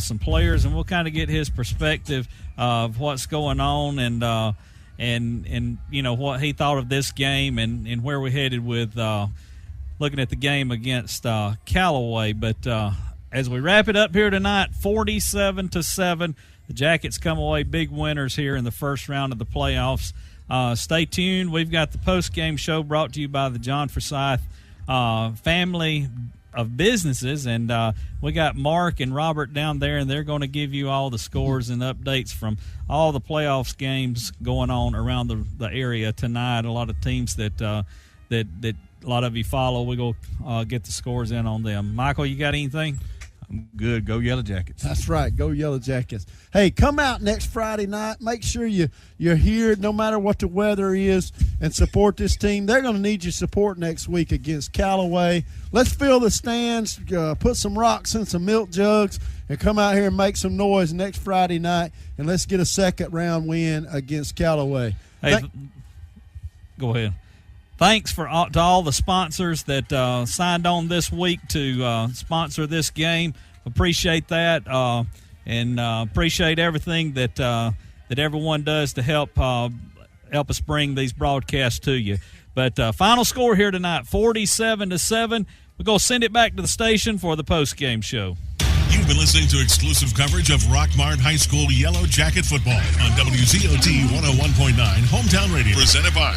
some players, and we'll kind of get his perspective of what's going on and you know what he thought of this game and where we headed with looking at the game against Callaway. But as we wrap it up here tonight, 47-7. The Jackets come away big winners here in the first round of the playoffs. Stay tuned. We've got the post-game show brought to you by the John Forsyth family of businesses, and we got Mark and Robert down there, and they're going to give you all the scores and updates from all the playoffs games going on around the area tonight. A lot of teams that a lot of you follow. We go get the scores in on them. Michael, you got anything? I'm good. Go Yellow Jackets. That's right. Go Yellow Jackets. Hey, come out next Friday night. Make sure you're here no matter what the weather is, and support this team. They're going to need your support next week against Callaway. Let's fill the stands, put some rocks in some milk jugs, and come out here and make some noise next Friday night, and let's get a second-round win against Callaway. Hey, go ahead. Thanks to all the sponsors that signed on this week to sponsor this game. Appreciate that, and appreciate everything that everyone does to help us bring these broadcasts to you. But final score here tonight, 47-7. We're going to send it back to the station for the post-game show. You've been listening to exclusive coverage of Rockmart High School Yellow Jacket football on WZOT 101.9 Hometown Radio, presented by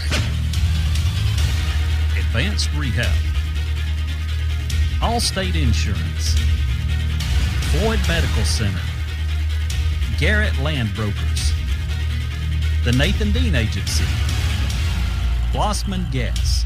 Advanced Rehab, Allstate Insurance, Floyd Medical Center, Garrett Land Brokers, the Nathan Dean Agency, Blossman Gas,